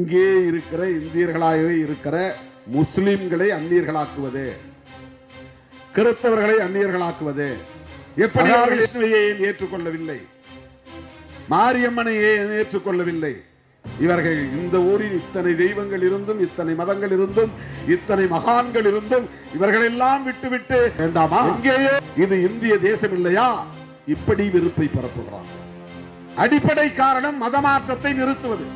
இங்கே இருக்கிற இந்தியர்களாகவே இருக்கிற முஸ்லிம்களை அந்நியர்களாக்குவது, கிறிஸ்தவர்களை அந்நியர்களாக்குவது எப்படி? விஷ்ணுவையே ஏற்றுக்கொள்ளவில்லை, மாரியம்மனையே ஏற்றுக்கொள்ளவில்லை. இவர்கள் இந்த ஊரில் இத்தனை தெய்வங்கள் இருந்தும், இத்தனை மதங்கள் இருந்தும், இத்தனை மகான்கள் இருந்தும் இவர்களெல்லாம் விட்டுவிட்டு வேண்டாமா, இங்கேயே இது இந்திய தேசம் இல்லையா? இப்படி வெறுப்பை பரப்புகிறார். அடிப்படை காரணம் மதமாற்றத்தை நிறுத்துவது.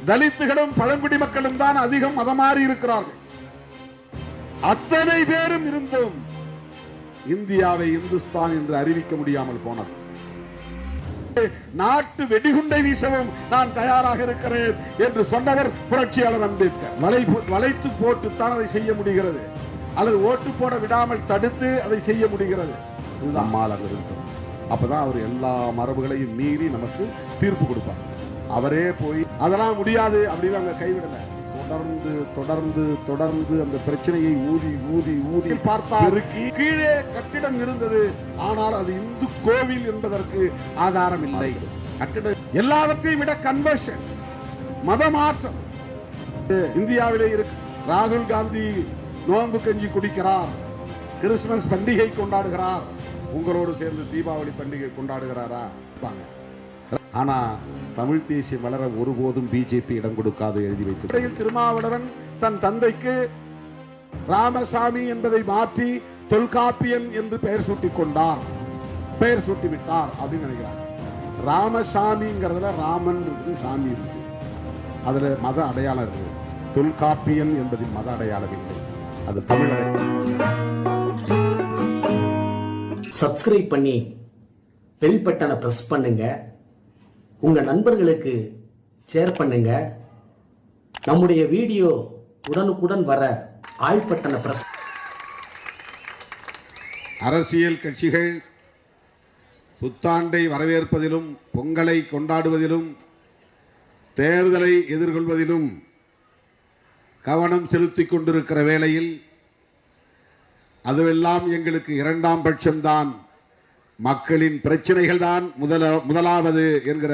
தலித்துகளும் பழங்குடி மக்களும் தான் அதிகம் மதமாறி இருக்கிறார்கள். அத்தனை பேரும் இருந்தும் இந்தியாவை இந்துஸ்தான் என்று அறிவிக்க முடியாமல் போனது. நாட்டு வெடிகுண்டை வீசவும் நான் தயாராக இருக்கிறேன் என்று சொன்னவர் புரட்சியாளர் அம்பேத்கர். வளைத்து போட்டுத்தான் அதை செய்ய முடிகிறது, அல்லது ஓட்டு போட விடாமல் தடுத்து அதை செய்ய முடிகிறது. இதுதான் நம்மால் அங்க இருக்கிறோம். அப்பதான் அவர் எல்லா மரபுகளையும் மீறி நமக்கு தீர்ப்பு கொடுப்பார். அவரே போய் அதெல்லாம் முடியாது அப்படின்னு அங்க கைவிடல. தொடர்ந்து தொடர்ந்து தொடர்ந்து அந்த பிரச்சனையை ஊதி ஊதி ஊதி பார்த்தால் கீழே கட்டிடம் இருந்தது, ஆனால் அது இந்து கோவில் என்பதற்கு ஆதாரம் இல்லை. கட்டிடம் எல்லாவற்றையும் விட கன்வர்ஷன், மதமாற்றம் இந்தியாவிலே இருக்கு. ராகுல் காந்தி நோன்பு கஞ்சி குடிக்கிறார், கிறிஸ்துமஸ் பண்டிகை கொண்டாடுகிறார், உங்களோடு சேர்ந்து தீபாவளி பண்டிகை கொண்டாடுகிறாரா? ஆனா தமிழ் தேசியம் வளர ஒருபோதும் பிஜேபி இடம் கொடுக்காது எழுதி வைத்து, திருமாவளவன் தன் தந்தைக்கு ராமசாமி என்பதை மாற்றி தொல்காப்பியன் என்று பெயர் சூட்டிக் கொண்டார், பெயர் சூட்டி விட்டார் அப்படின்னு நினைக்கிறாங்க. ராமசாமிங்கிறதுல ராமன் இருக்குது, சாமி இருக்குது, அதுல மத அடையாளம் இருக்குது. தொல்காப்பியன் என்பதில் மத அடையாளம் இல்லை, அது தமிழ் அடையாளம். சப்ஸ்கிரைப் பண்ணி பெல் பட்டனை பிரஸ் பண்ணுங்க, உங்க நண்பர்களுக்கு ஷேர் பண்ணுங்க. நம்முடைய வீடியோ உடனுக்குடன் வர ஆல் பட்டனை பிரஸ். அரசியல் கட்சிகள் புத்தாண்டை வரவேற்பதிலும், பொங்கலை கொண்டாடுவதிலும், தேர்தலை எதிர்கொள்வதிலும் கவனம் செலுத்திக் கொண்டிருக்கிற வேளையில் அதுவெல்லாம் எங்களுக்கு இரண்டாம் பட்சம்தான், மக்களின் பிரச்சனைகள் தான் முதலாவது என்கிற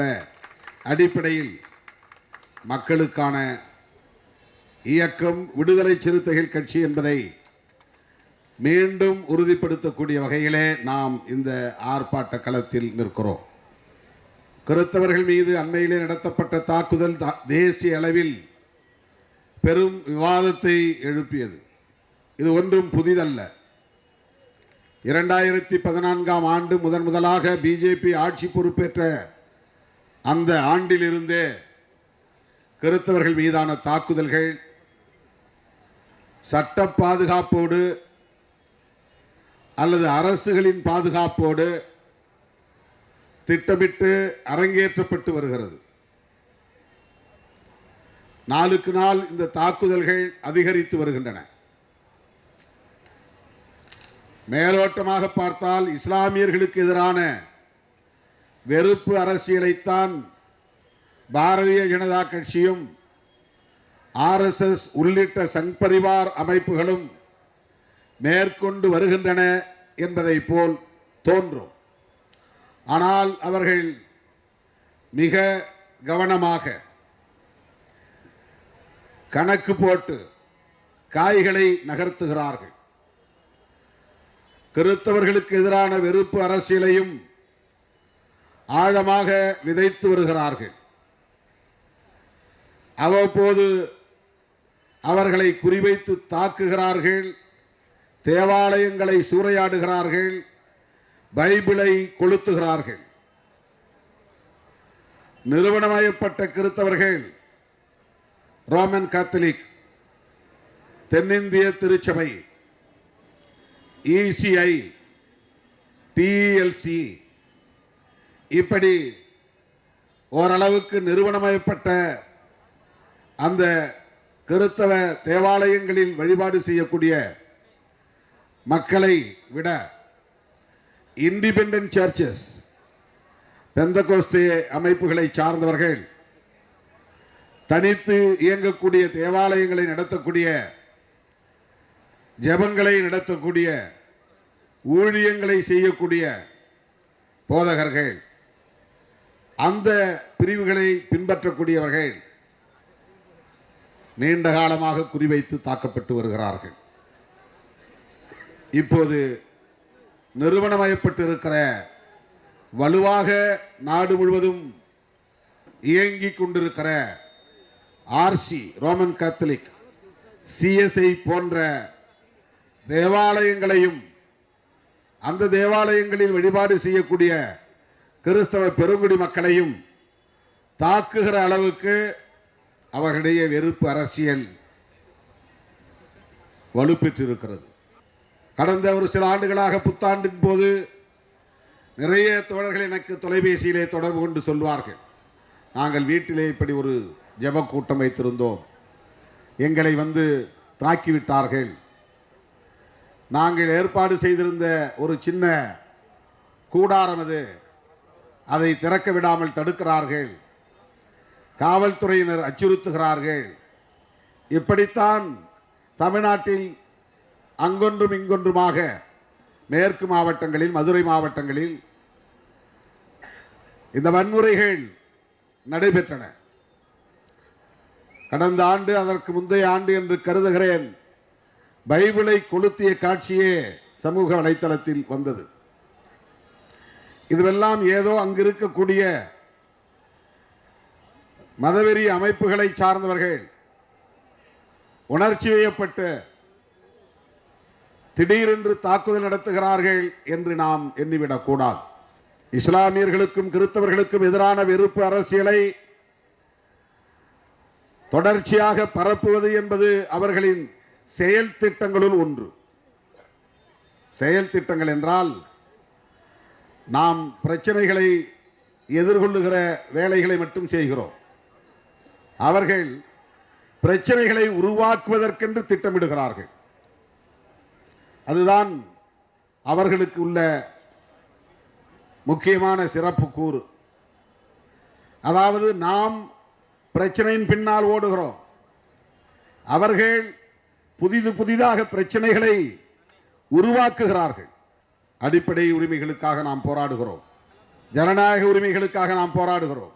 அடிப்படையில் மக்களுக்கான இயக்கம் விடுதலை சிறுத்தைகள் கட்சி என்பதை மீண்டும் உறுதிப்படுத்தக்கூடிய வகையிலே நாம் இந்த ஆர்ப்பாட்ட களத்தில் நிற்கிறோம். கிறிஸ்தவர்கள் மீது அண்மையிலே நடத்தப்பட்ட தாக்குதல் தேசிய அளவில் பெரும் விவாதத்தை எழுப்பியது. இது ஒன்றும் புதிதல்ல. 2014ஆம் ஆண்டு முதலாக பிஜேபி ஆட்சி பொறுப்பேற்ற அந்த ஆண்டிலிருந்தே கிறிஸ்தவர்கள் மீதான தாக்குதல்கள் சட்ட பாதுகாப்போடு அல்லது அரசுகளின் பாதுகாப்போடு திட்டமிட்டு அரங்கேற்றப்பட்டு வருகிறது. நாளுக்கு நாள் இந்த தாக்குதல்கள் அதிகரித்து வருகின்றன. மேலோட்டமாக பார்த்தால் இஸ்லாமியர்களுக்கு எதிரான வெறுப்பு அரசியலைத்தான் பாரதிய ஜனதா கட்சியும் RSS உள்ளிட்ட சங் பரிவார் அமைப்புகளும் மேற்கொண்டு வருகின்றன என்பதை போல் தோன்றும். ஆனால் அவர்கள் மிக கவனமாக கணக்கு போட்டு காய்களை நகர்த்துகிறார்கள். கிறிஸ்தவர்களுக்கு எதிரான வெறுப்பு அரசியலையும் ஆழமாக விதைத்து வருகிறார்கள். அவ்வப்போது அவர்களை குறிவைத்து தாக்குகிறார்கள், தேவாலயங்களை சூறையாடுகிறார்கள், பைபிளை கொளுத்துகிறார்கள். நிறுவனமயப்பட்ட கிறிஸ்தவர்கள், ரோமன் கத்தோலிக், தென்னிந்திய திருச்சபை, ECI, TLC, இப்படி ஓரளவுக்கு நிறுவனமயப்பட்ட அந்த கிறிஸ்தவ தேவாலயங்களில் வழிபாடு செய்யக்கூடிய மக்களை விட இண்டிபெண்டன்ட் சர்ச்சஸ், பெந்தகோஸ்தே அமைப்புகளை சார்ந்தவர்கள், தனித்து இயங்கக்கூடிய தேவாலயங்களை நடத்தக்கூடிய, ஜெபங்களை நடத்தக்கூடிய, ஊழியங்களை செய்யக்கூடிய போதகர்கள், அந்த பிரிவுகளை பின்பற்றக்கூடியவர்கள் நீண்ட காலமாக குறிவைத்து தாக்கப்பட்டு வருகிறார்கள். இப்போது நிறுவனமயப்பட்டு இருக்கிற வலுவாக நாடு முழுவதும் இயங்கிக் கொண்டிருக்கிற ஆர்சி ரோமன் கேத்தலிக், சிஎஸ்ஐ போன்ற தேவாலயங்களையும் அந்த தேவாலயங்களில் வழிபாடு செய்யக்கூடிய கிறிஸ்தவ பெருங்குடி மக்களையும் தாக்குகிற அளவுக்கு அவர்களுடைய வெறுப்பு அரசியல் வலுப்பெற்றிருக்கிறது. கடந்த ஒரு சில ஆண்டுகளாக புத்தாண்டின் போது நிறைய தோழர்கள் எனக்கு தொலைபேசியிலே தொடர்பு கொண்டு சொல்வார்கள், நாங்கள் வீட்டிலே இப்படி ஒரு ஜெப கூட்டம் வைத்திருந்தோம், எங்களை வந்து தாக்கிவிட்டார்கள், நாங்கள் ஏற்பாடு செய்திருந்த ஒரு சின்ன கூடாரம் அது, அதை திறக்க விடாமல் தடுக்கிறார்கள், காவல்துறையினர் அச்சுறுத்துகிறார்கள். இப்படித்தான் தமிழ்நாட்டில் அங்கொன்றும் இங்கொன்றுமாக மேற்கு மாவட்டங்களில், மதுரை மாவட்டங்களில் இந்த வன்முறைகள் நடைபெற்றன. கடந்த ஆண்டு, அதற்கு முந்தைய ஆண்டு என்று கருதுகிறேன், பைபிளை கொளுத்திய காட்சியே சமூக வலைத்தளத்தில் வந்தது. இதுவெல்லாம் ஏதோ அங்கிருக்கக்கூடிய மதவெறி அமைப்புகளை சார்ந்தவர்கள் உணர்ச்சி வயப்பட்டு திடீரென்று தாக்குதல் நடத்துகிறார்கள் என்று நாம் எண்ணிவிடக் கூடாது. இஸ்லாமியர்களுக்கும் கிறிஸ்தவர்களுக்கும் எதிரான வெறுப்பு அரசியலை தொடர்ச்சியாக பரப்புவது என்பது அவர்களின் செயல் திட்டங்களுள் ஒன்று. செயல் திட்டங்கள் என்றால் நாம் பிரச்சனைகளை எதிர்கொள்ளுகிற வேலைகளை மட்டும் செய்கிறோம். அவர்கள் பிரச்சனைகளை உருவாக்குவதற்கென்று திட்டமிடுகிறார்கள். அதுதான் அவர்களுக்கு உள்ள முக்கியமான சிறப்பு கூறு. அதாவது நாம் பிரச்சனையின் பின்னால் ஓடுகிறோம், அவர்கள் புதிதாக பிரச்சனைகளை உருவாக்குகிறார்கள். அடிப்படை உரிமைகளுக்காக நாம் போராடுகிறோம், ஜனநாயக உரிமைகளுக்காக நாம் போராடுகிறோம்,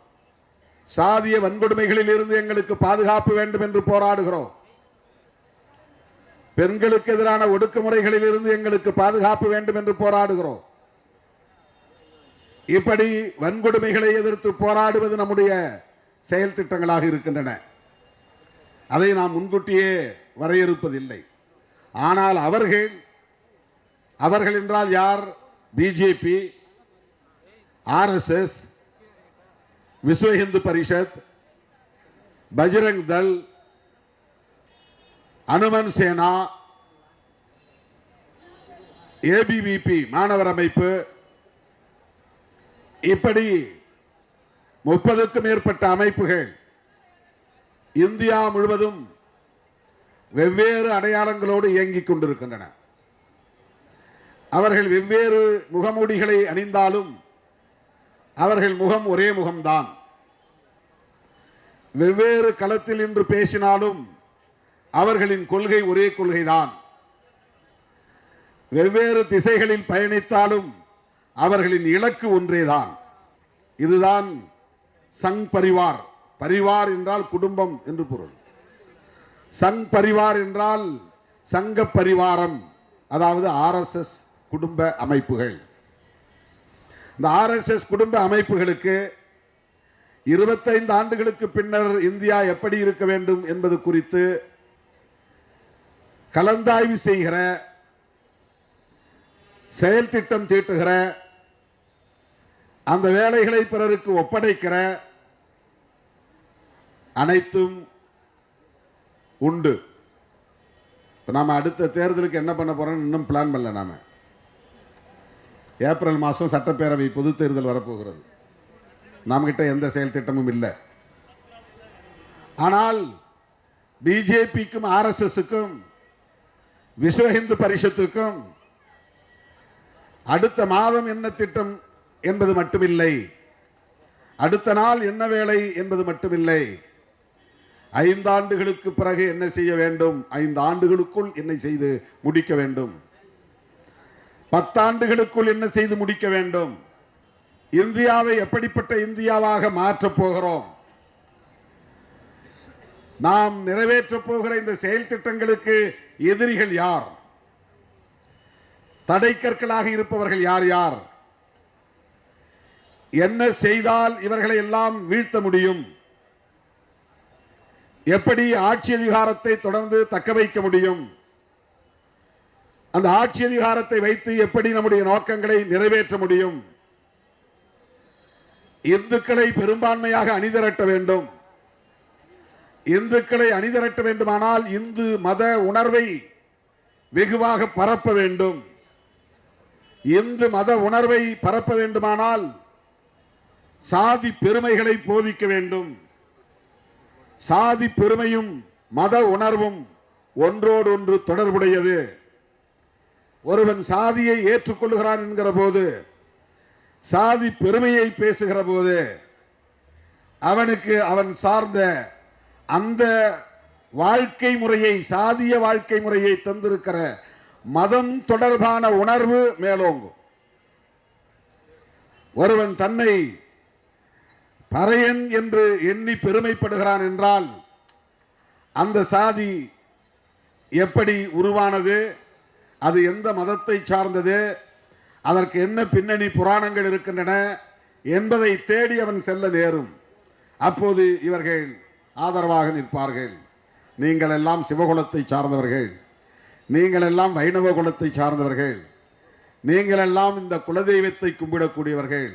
சாதிய வன்கொடுமைகளில் இருந்து எங்களுக்கு பாதுகாப்பு வேண்டும் என்று போராடுகிறோம், பெண்களுக்கு எதிரான ஒடுக்குமுறைகளில் இருந்து எங்களுக்கு பாதுகாப்பு வேண்டும் என்று போராடுகிறோம். இப்படி வன்கொடுமைகளை எதிர்த்து போராடுவது நம்முடைய செயல் திட்டங்களாக இருக்கின்றன. அதை நாம் முன்கூட்டியே வரையறுப்பதில்லை. ஆனால் அவர்கள் என்றால் யார்? பிஜேபி, ஆர்எஸ்எஸ், விஸ்வ இந்து பரிஷத், பஜ்ரங் தள், அனுமன் சேனா, ஏபிவிபி மாணவர் அமைப்பு, இப்படி 30க்கும் மேற்பட்ட அமைப்புகள் இந்தியா முழுவதும் வெவ்வேறு அடையாளங்களோடு இயங்கிக் கொண்டிருக்கின்றன. அவர்கள் வெவ்வேறு முகமூடிகளை அணிந்தாலும் அவர்கள் முகம் ஒரே முகம்தான். வெவ்வேறு களத்தில் இன்று பேசினாலும் அவர்களின் கொள்கை ஒரே கொள்கைதான். வெவ்வேறு திசைகளில் பயணித்தாலும் அவர்களின் இலக்கு ஒன்றேதான். இதுதான் சங் பரிவார். பரிவார் என்றால் குடும்பம் என்று பொருள். சங் பரிவார் என்றால் சங்க பரிவாரம், அதாவது ஆர்எஸ்எஸ் குடும்ப அமைப்புகள். இந்த ஆர்எஸ்எஸ் குடும்ப அமைப்புகளுக்கு 25 ஆண்டுகளுக்கு பின்னர் இந்தியா எப்படி இருக்க வேண்டும் என்பது குறித்து கலந்தாய்வு செய்கிற, செயல் திட்டம் தீட்டுகிற, அந்த வேலைகளை பிறருக்கு ஒப்படைக்கிற அனைத்தும் உண்டு. நாம அடுத்த தேர்தலுக்கு என்ன பண்ண போறோம் இன்னும் பிளான் பண்ணல. நாம ஏப்ரல் மாதம் சட்டப்பேரவை பொது தேர்தல் வரப்போகிறது. நம்மகிட்ட எந்த செயல் திட்டமும் இல்லை. ஆனால் பிஜேபிக்கும் ஆர்எஸ்எஸ்க்கும் விஸ்வ இந்து பரிஷத்துக்கும் அடுத்த மாதம் என்ன திட்டம் என்பது மட்டுமில்லை, அடுத்த நாள் என்ன வேலை என்பது மட்டுமில்லை, 5 ஆண்டுகளுக்கு பிறகு என்ன செய்ய வேண்டும், 5 ஆண்டுகளுக்குள் என்ன செய்து முடிக்க வேண்டும், 10 ஆண்டுகளுக்குள் என்ன செய்து முடிக்க வேண்டும், இந்தியாவை எப்படிப்பட்ட இந்தியாவாக மாற்றப் போகிறோம், நாம் நிறைவேற்றப் போகிற இந்த செயல் திட்டங்களுக்கு எதிரிகள் யார்? தடைக்கற்களாக இருப்பவர்கள் யார் யார்? என்ன செய்தால் இவர்களை எல்லாம் வீழ்த்த முடியும்? எப்படி ஆட்சி அதிகாரத்தை தொடர்ந்து தக்க வைக்க முடியும்? அந்த ஆட்சி அதிகாரத்தை வைத்து எப்படி நம்முடைய நோக்கங்களை நிறைவேற்ற முடியும்? இந்துக்களை பெரும்பான்மையாக அணிதிரட்ட வேண்டும். இந்துக்களை அணிதிரட்ட வேண்டுமானால் இந்து மத உணர்வை வெகுவாக பரப்ப வேண்டும். இந்து மத உணர்வை பரப்ப வேண்டுமானால் சாதி பெருமைகளை போதிக்க வேண்டும். சாதி பெருமையும் மத உணர்வும் ஒன்றோடு ஒன்று தொடர்புடையது. ஒருவன் சாதியை ஏற்றுக்கொள்கிறான் என்கிற போது, சாதி பெருமையை பேசுகிற போது, அவனுக்கு அவன் சார்ந்த அந்த வாழ்க்கை முறையை, சாதிய வாழ்க்கை முறையை தந்திருக்கிற மதம் தொடர்பான உணர்வு மேலோங்கும். ஒருவன் தன்னை பறையன் என்று எண்ணி பெருமைப்படுகிறான் என்றால் அந்த சாதி எப்படி உருவானது, அது எந்த மதத்தை சார்ந்தது, அதற்கு என்ன பின்னணி புராணங்கள் இருக்கின்றன என்பதை தேடி அவன் செல்ல நேரும். அப்போது இவர்கள் ஆதரவாக நிற்பார்கள். நீங்கள் எல்லாம் சிவகுலத்தை சார்ந்தவர்கள், நீங்கள் எல்லாம் வைணவ குலத்தை சார்ந்தவர்கள், நீங்கள் எல்லாம் இந்த குலதெய்வத்தை கும்பிடக்கூடியவர்கள்,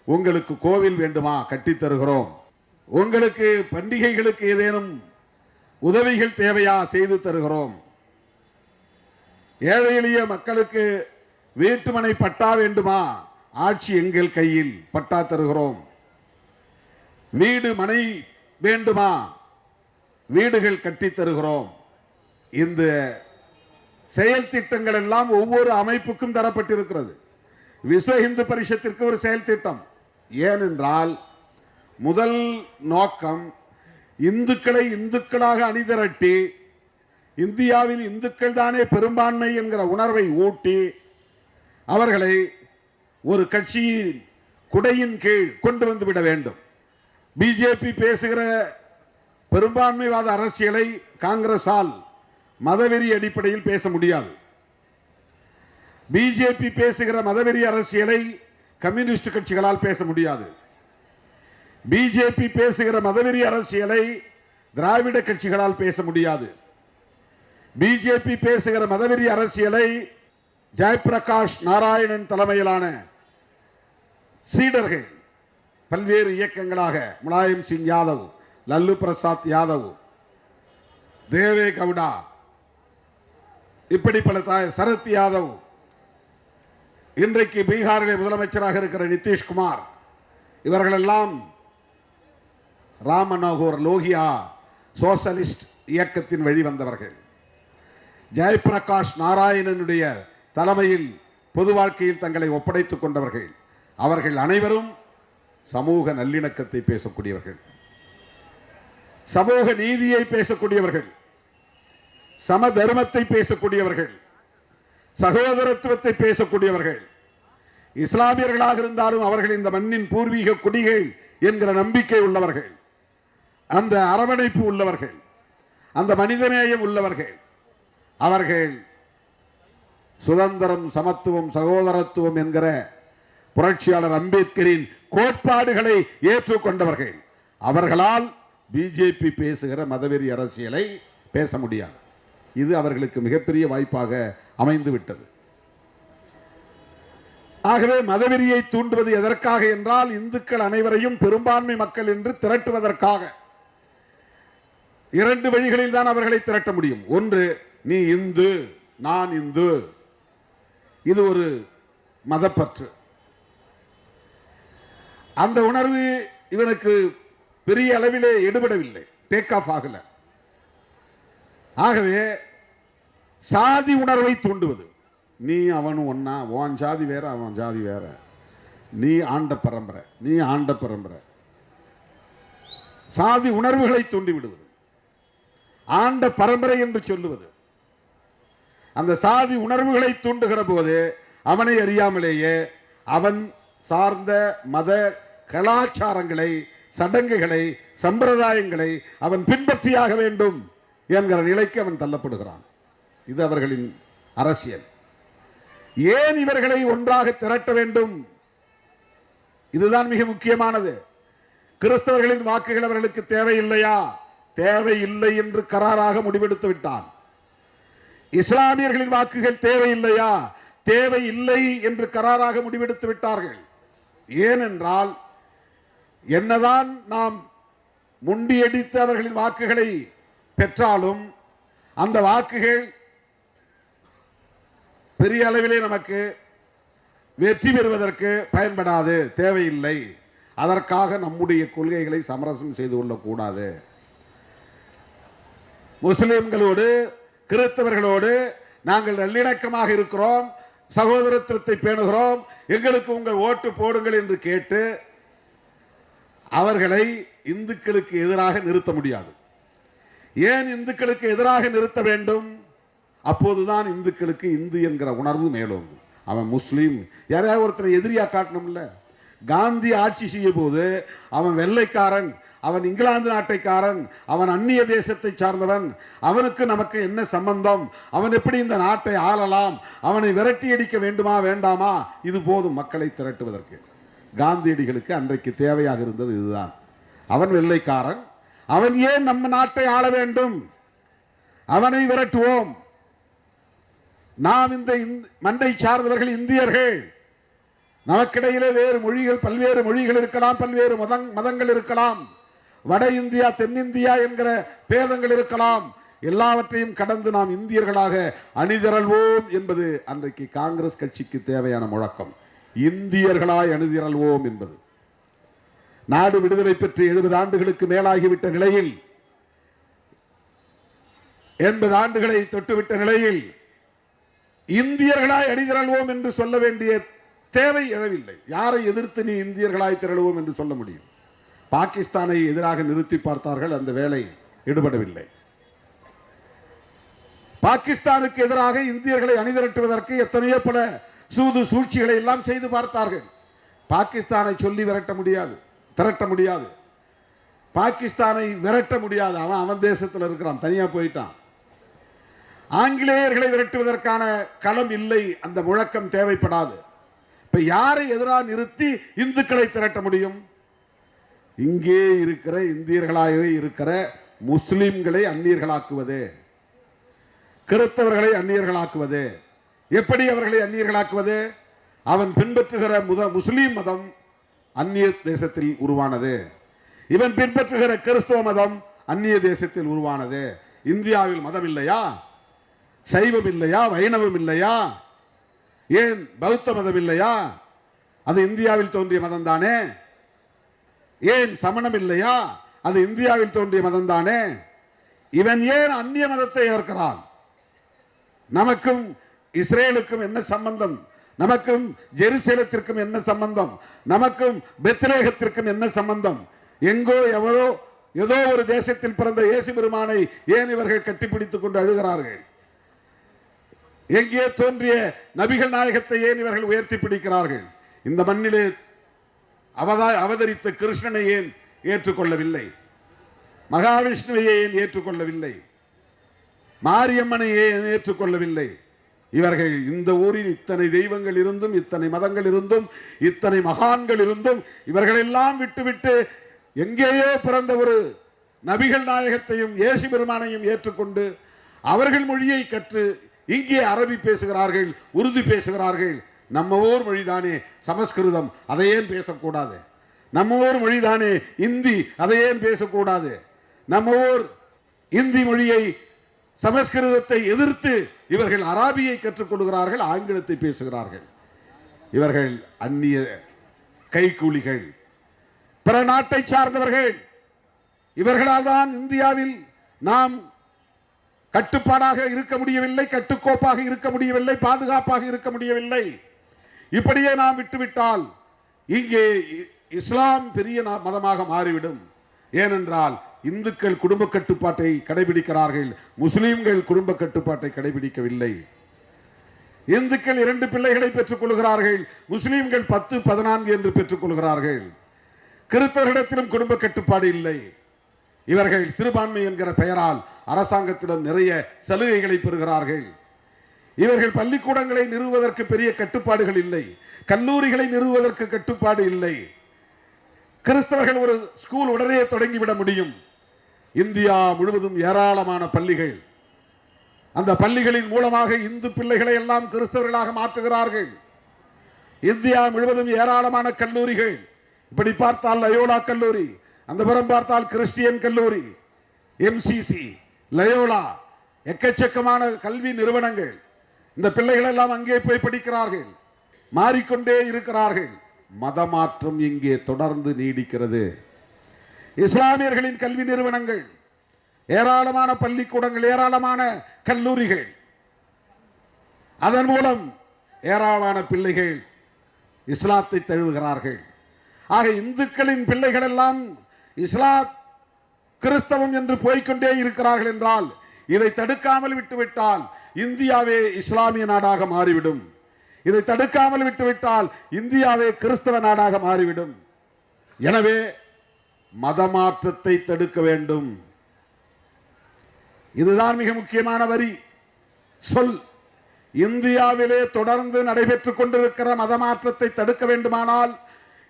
உங்களுக்கு கோவில் வேண்டுமா, கட்டித் தருகிறோம். உங்களுக்கு பண்டிகைகளுக்கு ஏதேனும் உதவிகள் தேவையா, செய்து தருகிறோம். ஏழை எளிய மக்களுக்கு வீட்டுமனை பட்டா வேண்டுமா, ஆட்சி எங்கள் கையில், பட்டா தருகிறோம். வீடு மனை வேண்டுமா, வீடுகள் கட்டித் தருகிறோம். இந்த செயல் திட்டங்கள் எல்லாம் ஒவ்வொரு அமைப்புக்கும் தரப்பட்டிருக்கிறது. விஸ்வ இந்து பரிஷத்திற்கு ஒரு செயல் திட்டம். ஏனென்றால் முதல் நோக்கம் இந்துக்களை இந்துக்களாக அணிதிரட்டி இந்தியாவில் இந்துக்கள் தானே பெரும்பான்மை என்கிற உணர்வை ஊட்டி அவர்களை ஒரு கட்சியின் குடையின் கீழ் கொண்டு வந்து விட வேண்டும். பிஜேபி பேசுகிற பெரும்பான்மைவாத அரசியலை காங்கிரஸால் மதவெறி அடிப்படையில் பேச முடியாது. பிஜேபி பேசுகிற மதவெறி அரசியலை கம்யூனிஸ்ட் கட்சிகளால் பேச முடியாது. பிஜேபி பேசுகிற மதவெறி அரசியலை திராவிட கட்சிகளால் பேச முடியாது. பிஜேபி பேசுகிற மதவெறி அரசியலை ஜெயபிரகாஷ் நாராயணன் தலைமையிலான சீடர்கள் பல்வேறு இயக்கங்களாக முலாயம் சிங் யாதவ், லல்லு பிரசாத் யாதவ், தேவே கவுடா, இப்படி பல சரத் யாதவ், இன்றைக்கு பீகாரிலே முதலமைச்சராக இருக்கிற நிதிஷ்குமார், இவர்களெல்லாம் ராம் மனோகர் லோகியா சோசலிஸ்ட் இயக்கத்தின் வழி வந்தவர்கள். ஜெயபிரகாஷ் நாராயணனுடைய தலைமையில் பொது வாழ்க்கையில் தங்களை ஒப்படைத்துக் கொண்டவர்கள். அவர்கள் அனைவரும் சமூக நல்லிணக்கத்தை பேசக்கூடியவர்கள், சமூக நீதியை பேசக்கூடியவர்கள், சம தர்மத்தை பேசக்கூடியவர்கள், சகோதரத்துவத்தை பேசக்கூடியவர்கள். இஸ்லாமியர்களாக இருந்தாலும் அவர்கள் இந்த மண்ணின் பூர்வீக குடிகள் என்கிற நம்பிக்கை உள்ளவர்கள், அந்த அரவணைப்பு உள்ளவர்கள், அந்த மனிதநேயம் உள்ளவர்கள். அவர்கள் சுதந்திரம், சமத்துவம், சகோதரத்துவம் என்கிற புரட்சியாளர் அம்பேத்கரின் கோட்பாடுகளை ஏற்றுக்கொண்டவர்கள். அவர்களால் பிஜேபி பேசுகிற மதவெறி அரசியலை பேச முடியாது. இது அவர்களுக்கு மிகப்பெரிய வாய்ப்பாக அமைந்து விட்டது. ஆகவே மதவெறியை தூண்டுவது எதற்காக என்றால் இந்துக்கள் அனைவரையும் பெரும்பான்மை மக்கள் என்று திரட்டுவதற்காக. இரண்டு வழிகளில் தான் அவர்களை திரட்ட முடியும். ஒன்று, நீ இந்து, நான் இந்து, இது ஒரு மதப்பற்று. அந்த உணர்வு இவனுக்கு பெரிய அளவிலே எடுபடவில்லை, டேக் ஆஃப் ஆகல. ஆகவே சாதி உணர்வை தூண்டுவது, நீ அவனும் ஒன்னா, உன் ஜாதி வேற அவன் ஜாதி வேற, நீ ஆண்ட பரம்பரை நீ ஆண்ட பரம்பரை, சாதி உணர்வுகளை தூண்டி விடுவது, ஆண்ட பரம்பரை என்று சொல்லுவது. அந்த சாதி உணர்வுகளை தூண்டுகிற போது அவனை அறியாமலேயே அவன் சார்ந்த மத கலாச்சாரங்களை, சடங்குகளை, சம்பிரதாயங்களை அவன் பின்பற்றியாக வேண்டும் என்கிற நிலைக்கு அவன் தள்ளப்படுகிறான். இது அவர்களின் அரசியல். ஏன் இவர்களை ஒன்றாக திரட்ட வேண்டும்? இதுதான் மிக முக்கியமானது. கிறிஸ்தவர்களின் வாக்குகள் அவர்களுக்கு தேவையில்லையா? தேவையில்லை என்று கராராக முடிவெடுத்து விட்டான். இஸ்லாமியர்களின் வாக்குகள் தேவையில்லையா? தேவையில்லை என்று கராராக முடிவெடுத்து விட்டார்கள். ஏனென்றால் என்னதான் நாம் முண்டியடித்து அவர்களின் வாக்குகளை பெற்றாலும் அந்த வாக்குகள் பெரிய அளவிலே நமக்கு வெற்றி பெறுவதற்கு பயன்படாது, தேவையில்லை. அதற்காக நம்முடைய கொள்கைகளை சமரசம் செய்து கொள்ளக்கூடாது. முஸ்லிம்களோடு கிறிஸ்தவர்களோடு நாங்கள் நல்லிணக்கமாக இருக்கிறோம், சகோதரத்துவத்தை பேணுகிறோம், எங்களுக்கு உங்கள் ஓட்டு போடுங்கள் என்று கேட்டு அவர்களை இந்துக்களுக்கு எதிராக நிறுத்த முடியாது. ஏன் இந்துக்களுக்கு எதிராக நிறுத்த வேண்டும்? அப்போதுதான் இந்துக்களுக்கு இந்து என்கிற உணர்வு மேலோங்கும். அவன் முஸ்லீம், யாரையாவது ஒருத்தரை எதிரியா காட்டணும்ல. காந்தி ஆட்சி செய்ய போது அவன் வெள்ளைக்காரன், அவன் இங்கிலாந்து நாட்டைக்காரன், அவன் அந்நிய தேசத்தை சார்ந்தவன், அவனுக்கு நமக்கு என்ன சம்பந்தம், அவன் எப்படி இந்த நாட்டை ஆளலாம், அவனை விரட்டி அடிக்க வேண்டுமா வேண்டாமா, இது போதும் மக்களை திரட்டுவதற்கு. காந்தியடிகளுக்கு அன்றைக்கு தேவையாக இருந்தது இதுதான். அவன் வெள்ளைக்காரன், அவன் ஏன் நம்ம நாட்டை ஆள வேண்டும், அவனை விரட்டுவோம். நாம் இந்த மண்ணை சார்ந்தவர்கள் இந்தியர்கள், நமக்கிடையிலே வேறு மொழிகள், பல்வேறு மொழிகள் இருக்கலாம், பல்வேறு மதங்கள் இருக்கலாம், வட இந்தியா தென்னிந்தியா என்கிற பேதங்கள் இருக்கலாம். எல்லாவற்றையும் கடந்து நாம் இந்தியர்களாக அணிதிரள்வோம் என்பது அன்றைக்கு காங்கிரஸ் கட்சிக்கு தேவையான முழக்கம். இந்தியர்களாய் அணிதிரள்வோம் என்பது. நாடு விடுதலை பெற்று 70 ஆண்டுகளுக்கு மேலாகிவிட்ட நிலையில், 80 ஆண்டுகளை தொட்டுவிட்ட நிலையில் இந்தியர்களாய் அணிதிரள்வோம் என்று சொல்ல வேண்டிய தேவை எழவில்லை. யாரை எதிர்த்து நீ இந்தியர்களாய் திரளுவோம் என்று சொல்ல முடியும்? பாகிஸ்தானை எதிராக நிறுத்தி பார்த்தார்கள், அந்த வேலை ஈடுபடவில்லை. பாகிஸ்தானுக்கு எதிராக இந்தியர்களை அணிதிரட்டுவதற்கு எத்தனையோ பல சூது சூழ்ச்சிகளை எல்லாம் செய்து பார்த்தார்கள். பாகிஸ்தானை சொல்லி திரட்ட முடியாது. பாகிஸ்தானை விரட்ட முடியாது. அவன் தேசத்தில் இருக்கிறான், தனியா போயிட்டான். ஆங்கிலேயர்களை விரட்டுவதற்கான களம் இல்லை, அந்த முழக்கம் தேவைப்படாது. இப்ப யாரை எதிராக நிறுத்தி இந்துக்களை திரட்ட முடியும்? இங்கே இருக்கிற இந்தியர்களாகவே இருக்கிற முஸ்லிம்களை அந்நியர்களாக்குவது, கிறிஸ்தவர்களை அந்நியர்களாக்குவது. எப்படி அவர்களை அந்நியர்களாக்குவது? அவன் பின்பற்றுகிற முஸ்லீம் மதம் அந்நிய தேசத்தில் உருவானது, இவன் பின்பற்றுகிற கிறிஸ்தவ மதம் அந்நிய தேசத்தில் உருவானது. இந்தியாவில் மதம் இல்லையா? சைவம் இல்லையா? வைணவம் இல்லையா? ஏன் பௌத்த மதம் இல்லையா? அது இந்தியாவில் தோன்றிய மதம் தானே. ஏன் சமணம் இல்லையா? அது இந்தியாவில் தோன்றிய மதம் தானே. இவன் ஏன் அந்நிய மதத்தை ஏற்கிறான்? நமக்கும் இஸ்ரேலுக்கும் என்ன சம்பந்தம்? நமக்கும் ஜெருசலேத்திற்கும் என்ன சம்பந்தம்? நமக்கும் பெத்லேகத்திற்கும் என்ன சம்பந்தம்? எங்கோ எவரோ ஏதோ ஒரு தேசத்தில் பிறந்த இயேசு பெருமானை ஏன் இவர்கள் கட்டிப்பிடித்துக் கொண்டு அழுகிறார்கள்? எங்கே தோன்றிய நபிகள் நாயகத்தை ஏன் இவர்கள் உயர்த்தி பிடிக்கிறார்கள்? இந்த மண்ணிலே அவதரித்த கிருஷ்ணனை ஏன் ஏற்றுக்கொள்ளவில்லை? மகாவிஷ்ணுவை ஏன் ஏற்றுக்கொள்ளவில்லை? மாரியம்மனை ஏன் ஏற்றுக்கொள்ளவில்லை? இவர்கள் இந்த ஊரில் இத்தனை தெய்வங்கள் இருந்தும், இத்தனை மதங்கள் இருந்தும், இத்தனை மகான்கள் இருந்தும், இவர்களெல்லாம் விட்டுவிட்டு எங்கேயோ பிறந்த ஒரு நபிகள் நாயகத்தையும் இயேசு பெருமானையும் ஏற்றுக்கொண்டு அவர்கள் மொழியை கற்று இங்கே அரபி பேசுகிறார்கள், உருது பேசுகிறார்கள். நம்ம ஊர் மொழிதானே சமஸ்கிருதம், அதை ஏன் பேசக்கூடாது? நம்ம ஊர் மொழிதானே இந்தி, அதை ஏன் பேசக்கூடாது? நம்ம ஊர் இந்தி மொழியை, சமஸ்கிருதத்தை எதிர்த்து இவர்கள் அராபியை கற்றுக்கொள்கிறார்கள், ஆங்கிலத்தை பேசுகிறார்கள். இவர்கள் அந்நிய கைக்கூலிகள், பிற நாட்டை சார்ந்தவர்கள். இவர்களால் தான் இந்தியாவில் நாம் கட்டுப்பாடாக இருக்க முடியவில்லை, கட்டுக்கோப்பாக இருக்க முடியவில்லை, பாதுகாப்பாக இருக்க முடியவில்லை. இப்படியே நாம் விட்டுவிட்டால் இங்கே இஸ்லாம் பெரிய மதமாக மாறிவிடும். ஏனென்றால் இந்துக்கள் குடும்ப கட்டுப்பாட்டை கடைபிடிக்கிறார்கள், முஸ்லிம்கள் குடும்ப கட்டுப்பாட்டை கடைபிடிக்கவில்லை. இந்துக்கள் 2 பிள்ளைகளை பெற்றுக் கொள்கிறார்கள், முஸ்லிம்கள் 10, 14 என்று பெற்றுக் கொள்கிறார்கள். கிறிஸ்தவர்களிடத்திலும் குடும்ப கட்டுப்பாடு இல்லை. இவர்கள் சிறுபான்மை என்கிற பெயரால் அரசாங்கத்திடம் நிறைய சலுகைகளை பெறுகிறார்கள். இவர்கள் பள்ளிக்கூடங்களை நிறுவுவதற்கு பெரிய கட்டுப்பாடுகள் இல்லை, கல்லூரிகளை நிறுவுவதற்கு கட்டுப்பாடு இல்லை. கிறிஸ்தவர்கள் ஒரு ஸ்கூல் உடனே தொடங்கிவிட முடியும். இந்தியா முழுவதும் ஏராளமான பள்ளிகள், அந்த பள்ளிகளின் மூலமாக இந்து பிள்ளைகளை எல்லாம் கிறிஸ்தவர்களாக மாற்றுகிறார்கள். இந்தியா முழுவதும் ஏராளமான கல்லூரிகள், இப்படி பார்த்தால் லயோலா கல்லூரி, அந்த புறம் பார்த்தால் கிறிஸ்டியன் கல்லூரி, எம்சிசி, லயோலா, எக்கச்சக்கமான கல்வி நிறுவனங்கள். இந்த பிள்ளைகள் எல்லாம் அங்கே போய் படிக்கிறார்கள், மாறிக்கொண்டே இருக்கிறார்கள். மதமாற்றம் இங்கே தொடர்ந்து நீடிக்கிறது. இஸ்லாமியர்களின் கல்வி நிறுவனங்கள், ஏராளமான பள்ளிக்கூடங்கள், ஏராளமான கல்லூரிகள், அதன் மூலம் ஏராளமான பிள்ளைகள் இஸ்லாத்தை தழுவுகிறார்கள். ஆக இந்துக்களின் பிள்ளைகள் எல்லாம் இஸ்லாம் கிறிஸ்தவம் என்று போய்கொண்டே இருக்கிறார்கள் என்றால், இதை தடுக்காமல் விட்டுவிட்டால் இந்தியாவே இஸ்லாமிய நாடாக மாறிவிடும். இதை தடுக்காமல் விட்டுவிட்டால் இந்தியாவே கிறிஸ்தவ நாடாக மாறிவிடும். எனவே மதமாற்றத்தை தடுக்க வேண்டும். இதுதான் மிக முக்கியமான வரி சொல். இந்தியாவிலே தொடர்ந்து நடைபெற்றுக் கொண்டிருக்கிற மதமாற்றத்தை தடுக்க வேண்டுமானால்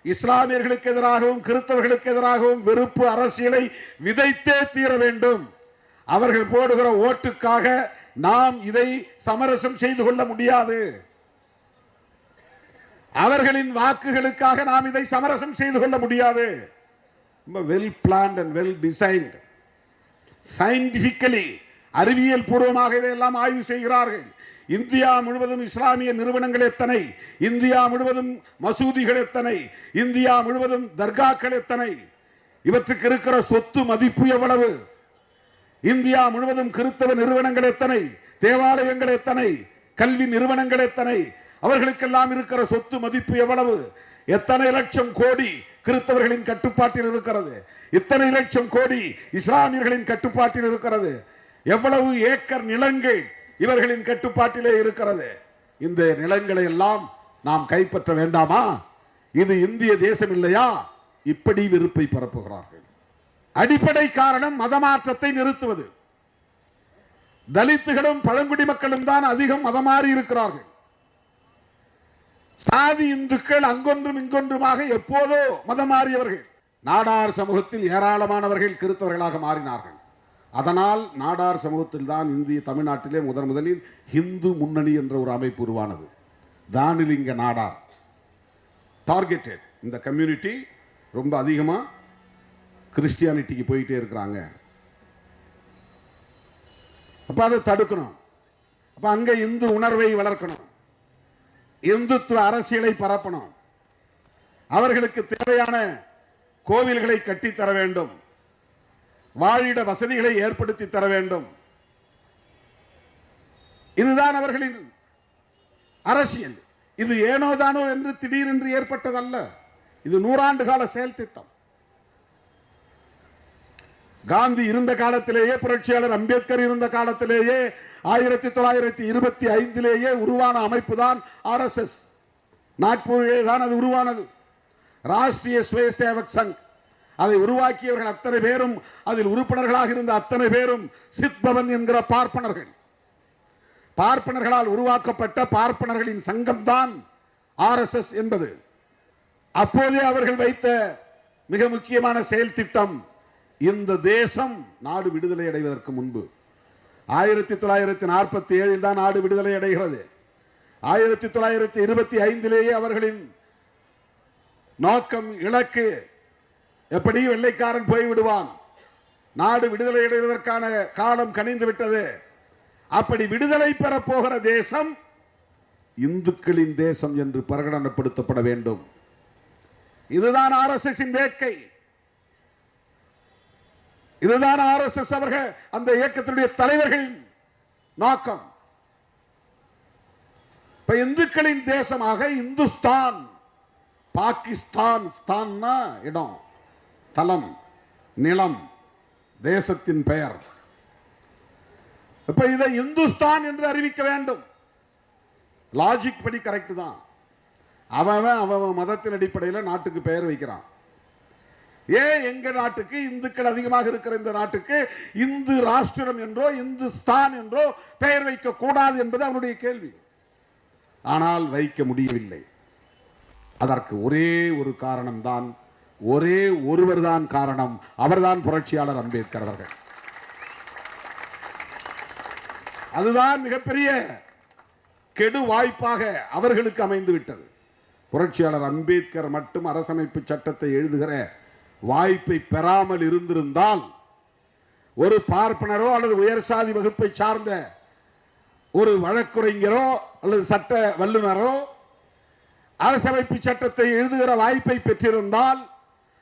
இஸ்லாமியர்களுக்கு எதிராகவும் கிறிஸ்தவர்களுக்கு எதிராகவும் வெறுப்பு அரசியலை விதைத்தே தீர வேண்டும். அவர்கள் போடுகிற ஓட்டுக்காக நாம் இதை சமரசம் செய்து கொள்ள முடியாது. அவர்களின் வாக்குகளுக்காக நாம் இதை சமரசம் செய்து கொள்ள முடியாது. Well planned and well designed, scientifically, அறிவியல் பூர்வமாக இதையெல்லாம் ஆய்வு செய்கிறார்கள். இந்தியா முழுவதும் இஸ்லாமிய நிறுவனங்கள் எத்தனை, இந்தியா முழுவதும் மசூதிகள் எத்தனை, இந்தியா முழுவதும் தர்காக்கள் எத்தனை, இவற்றுக்கு இருக்கிற சொத்து மதிப்பு எவ்வளவு, இந்தியா முழுவதும் கிறிஸ்தவ நிறுவனங்கள் எத்தனை, தேவாலயங்கள் எத்தனை, கல்வி நிறுவனங்கள் எத்தனை, அவர்களுக்கெல்லாம் இருக்கிற சொத்து மதிப்பு எவ்வளவு, எத்தனை லட்சம் கோடி கிறிஸ்தவர்களின் கட்டுப்பாட்டில் இருக்கிறது, இத்தனை லட்சம் கோடி இஸ்லாமியர்களின் கட்டுப்பாட்டில் இருக்கிறது, எவ்வளவு ஏக்கர் நிலங்கள் இவர்களின் கட்டுப்பாட்டிலே இருக்கிறது. இந்த நிலங்களை எல்லாம் நாம் கைப்பற்ற வேண்டாமா? இது இந்திய தேசம் இல்லையா? இப்படி வெறுப்பை பரப்புகிறார்கள். அடிப்படை காரணம் மதமாற்றத்தை நிறுத்துவது. தலித்துகளும் பழங்குடி மக்களும் தான் அதிகம் மதமாறி இருக்கிறார்கள். சாதி இந்துக்கள் அங்கொன்றும் இங்கொன்றுமாக எப்போதோ மதம் மாறியவர்கள். நாடார் சமூகத்தில் ஏராளமானவர்கள் கிறிஸ்தவர்களாக மாறினார்கள். அதனால் நாடார் சமூகத்தில் தான் இந்திய தமிழ்நாட்டிலே முதலில் இந்து முன்னணி என்ற ஒரு அமைப்பு உருவானது. தானிலிங்க நாடார் டார்கெட்டட். இந்த கம்யூனிட்டி ரொம்ப அதிகமாக கிறிஸ்டியானிட்டிக்கு போயிட்டே இருக்கிறாங்க. அப்ப அதை தடுக்கணும். அப்ப அங்க இந்து உணர்வை வளர்க்கணும், இந்துத்துவ அரசியலை பரப்பணும், அவர்களுக்கு தேவையான கோவில்களை கட்டித்தர வேண்டும், வாழிட வசதிகளை ஏற்படுத்தி தர வேண்டும். இதுதான் அவர்களின் அரசியல். இது ஏனோதானோ என்று திடீரென்று ஏற்பட்டதல்ல. இது 100 ஆண்டு கால செயல் திட்டம். காந்தி இருந்த காலத்திலேயே, புரட்சியாளர் அம்பேத்கர் இருந்த காலத்திலேயே, 1925 உருவான அமைப்பு தான் RSS. நாக்பூரிலே தான் அது உருவானது. ராஷ்டிரிய ஸ்வய சேவக் சங். அதை உருவாக்கியவர்கள் அத்தனை பேரும், அதில் உறுப்பினர்களாக இருந்த அத்தனை பேரும் சித்பவன் என்கிற பார்ப்பனர்கள். பார்ப்பனர்களால் உருவாக்கப்பட்ட பார்ப்பனர்களின் சங்கம் தான் RSS என்பது. அப்போதே அவர்கள் வைத்த மிக முக்கியமான செயல் திட்டம், இந்த தேசம் நாடு விடுதலை அடைவதற்கு முன்பு 1947 தான் நாடு விடுதலை அடைகிறது. 1925 அவர்களின் நோக்கம், இலக்கு, எப்படி வெள்ளைக்காரன் போய்விடுவான், நாடு விடுதலை அடைவதற்கான காலம் கனிந்து விட்டது, அப்படி விடுதலை பெற போகிற தேசம் இந்துக்களின் தேசம் என்று பிரகடனப்படுத்தப்பட வேண்டும். இதுதான் RSS வேட்கை. இதுதான் RSS அவர்கள், அந்த இயக்கத்தினுடைய தலைவர்களின் நோக்கம். இப்ப இந்துக்களின் தேசமாக இந்துஸ்தான், பாகிஸ்தான், ஸ்தான்னா இடம், தலம், நிலம், தேசத்தின் பெயர். இப்ப இதை இந்துஸ்தான் என்று அறிவிக்க வேண்டும். லாஜிக் படி கரெக்ட் தான். அவன் மதத்தின் அடிப்படையில் நாட்டுக்கு பெயர் வைக்கிறான். ஏன் எங்க நாட்டுக்கு இந்துக்கள் அதிகமாக இருக்கிற இந்த நாட்டுக்கு இந்து ராஷ்டிரம் என்றோ இந்துஸ்தான் என்றோ பெயர் வைக்க கூடாது என்பது அவனுடைய கேள்வி. ஆனால் வைக்க முடியவில்லை. அதற்கு ஒரே ஒரு காரணம்தான், ஒரே ஒருவர் தான் காரணம். அவர்தான் புரட்சியாளர் அம்பேத்கர் அவர்கள். அதுதான் மிகப்பெரிய கெடு வாய்ப்பாக அவர்களுக்கு அமைந்து விட்டது. புரட்சியாளர் அம்பேத்கர் மட்டும் அரசமைப்பு சட்டத்தை எழுதுகிற வாய்ப்பை பெறாமல் இருந்திருந்தால் ஒரு பார்ப்பனரோ அல்லது உயர் சாதி வகுப்பை சார்ந்த ஒரு வழக்குரைஞரோ அல்லது சட்ட வல்லுநரோ அரசமைப்பு சட்டத்தை எழுதுகிற வாய்ப்பை பெற்றிருந்தால்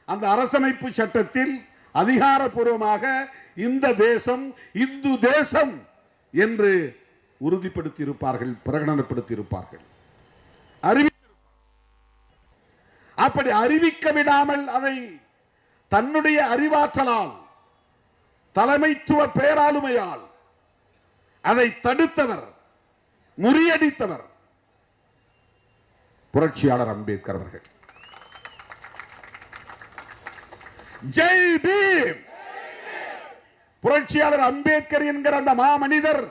அந்த அரசமைப்பு சட்டத்தில் அதிகாரப்பூர்வமாக இந்த தேசம் இந்து தேசம் என்று உறுதிப்படுத்தி இருப்பார்கள், பிரகடனப்படுத்தி இருப்பார்கள், அப்படி அறிவிக்க விடாமல் அதை தன்னுடைய அறிவாற்றலால் தலைமைத்துவ பேராளுமையால் அதை தடுத்தவர், முறியடித்தவர் புரட்சியாளர் அம்பேத்கர் அவர்கள். ஜெய் பீம். புரட்சியாளர் அம்பேத்கர் என்கிற அந்த மாமனிதர்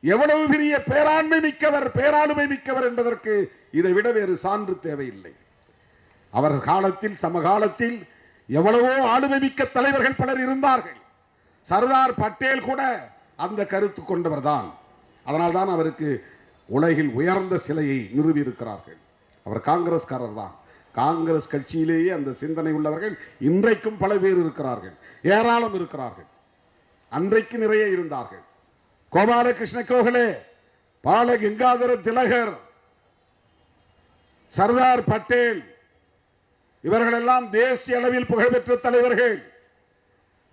எவ்வளவு பெரிய பேராண்மை மிக்கவர், பேராளுமை மிக்கவர் என்பதற்கு இதை விட வேறு சான்று தேவையில்லை. அவர் காலத்தில், சமகாலத்தில் எவ்வளவோ ஆளுமை மிக்க தலைவர்கள் பலர் இருந்தார்கள். சர்தார் பட்டேல் கூட அந்த கருத்து கொண்டவர் தான். அதனால்தான் அவருக்கு உலகில் உயர்ந்த சிலையை நிறுவி இருக்கிறார்கள். அவர் காங்கிரஸ்காரர் தான். காங்கிரஸ் கட்சியிலேயே அந்த சிந்தனை உள்ளவர்கள் இன்றைக்கும் பல பேர் இருக்கிறார்கள், ஏராளம் இருக்கிறார்கள். அன்றைக்கு நிறைய இருந்தார்கள். கோபாலகிருஷ்ண கோகலே, பால கங்காதர திலகர், சர்தார் பட்டேல், இவர்களெல்லாம் தேசிய அளவில் புகழ்பெற்ற தலைவர்கள்.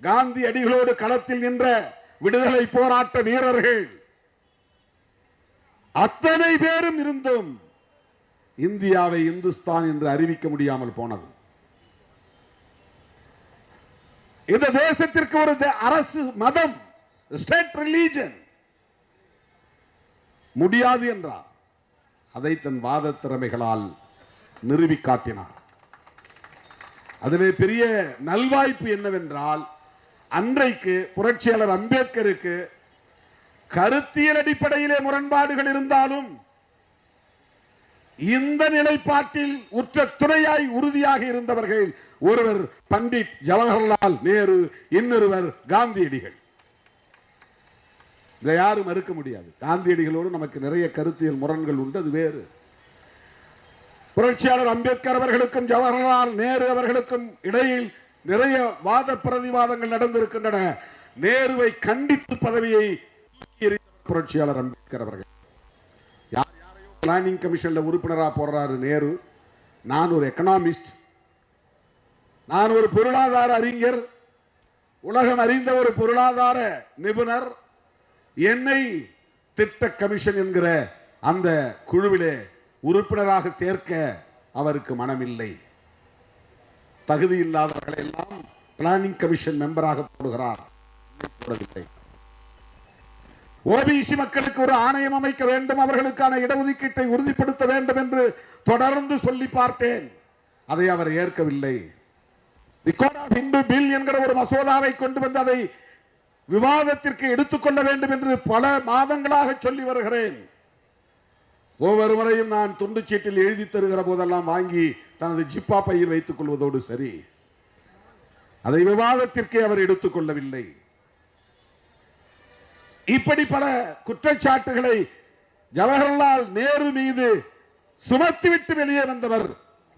காந்தி அடிகளோடு களத்தில் நின்ற விடுதலை போராட்ட வீரர்கள். அத்தனை பேரும் இருந்தும் இந்தியாவை இந்துஸ்தான் என்று அறிவிக்க முடியாமல் போனது. இந்த தேசத்திற்கு ஒரு அரசு மதம், ஸ்டேட் ரிலீஜன் முடியாது என்றார். அதை தன் வாத திறமைகளால் நிறுவி காட்டினார். அதிலே பெரிய நல்வாய்ப்பு என்னவென்றால், அன்றைக்கு புரட்சியாளர் அம்பேத்கருக்கு கருத்தியல் அடிப்படையிலே முரண்பாடுகள் இருந்தாலும் இந்த நிலைப்பாட்டில் உற்ற துணையாய் உறுதியாக இருந்தவர்கள் ஒருவர் பண்டிட் ஜவஹர்லால் நேரு, இன்னொருவர் காந்தியடிகள். இதை யாரும் மறுக்க முடியாது. காந்தியடிகளோடு நமக்கு நிறைய கருத்தியல் முரண்கள் உண்டு, அது வேறு. புரட்சியாளர் அம்பேத்கர் அவர்களுக்கும் ஜவஹர்லால் நேரு அவர்களுக்கும் இடையில் நிறைய வாத பிரதிவாதங்கள் நடந்திருக்கின்றன. நேருவை கண்டித்து பதவியை புரட்சியாளர் அம்பேத்கர் அவர்கள். யாரையோ பிளானிங் கமிஷன்ல உறுப்பினராக போடுறாரு நேரு. நான் ஒரு எக்கனாமிஸ்ட், நான் ஒரு பொருளாதார அறிஞர், உலகம் அறிந்த ஒரு பொருளாதார நிபுணர். என்னை திட்ட கமிஷன் என்கிற அந்த குழுவிலே உறுப்பினராக சேர்க்க அவருக்கு மனமில்லை. தகுதி இல்லாதவர்களை எல்லாம் பிளானிங் கமிஷன் மெம்பராக போடுகிறார். ஓபிசி மக்களுக்கு ஒரு ஆணையம் அமைக்க வேண்டும், அவர்களுக்கான இடஒதுக்கீட்டை உறுதிப்படுத்த வேண்டும் என்று தொடர்ந்து சொல்லி பார்த்தேன். அதை அவர் ஏற்கவில்லை. தி கோட் ஆஃப் இந்து பில் என்கிற ஒரு மசோதாவை கொண்டு வந்து அதை விவாதத்திற்கு எடுத்துக்கொள்ள வேண்டும் என்று பல மாதங்களாக சொல்லி வருகிறேன். ஒவ்வொரு முறையும் நான் துண்டு சீட்டில் எழுதி தருகிற போதெல்லாம் வாங்கி தனது ஜிப்பா பையில் வைத்துக் கொள்வதோடு சரி, அதை விவாதத்திற்கே அவர் எடுத்துக்கொள்ளவில்லை. இப்படி பல குற்றச்சாட்டுகளை ஜவஹர்லால் நேரு மீது சுமத்திவிட்டு வெளியே வந்தவர்,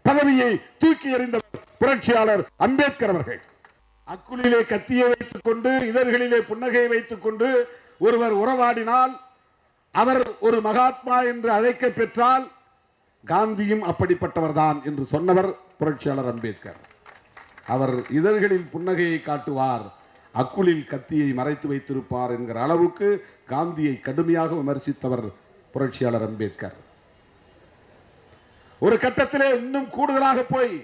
பதவியை தூக்கி எறிந்தவர் புரட்சியாளர் அம்பேத்கர் அவர்கள். அக்குளிலே கத்தியை வைத்துக் கொண்டு, இதழ்களிலே புன்னகையை வைத்துக் கொண்டு ஒருவர் உறவாடினால் அவர் ஒரு மகாத்மா என்று அழைக்க பெற்றால் காந்தியும் அப்படிப்பட்டவர் தான் என்று சொன்னவர் புரட்சியாளர் அம்பேத்கர். அவர் இதழ்களில் புன்னகையை காட்டுவார், அக்குளில் கத்தியை மறைத்து வைத்திருப்பார் என்கிற அளவுக்கு காந்தியை கடுமையாக விமர்சித்தவர் புரட்சியாளர் அம்பேத்கர். ஒரு கட்டத்திலே இன்னும் கூடுதலாக போய்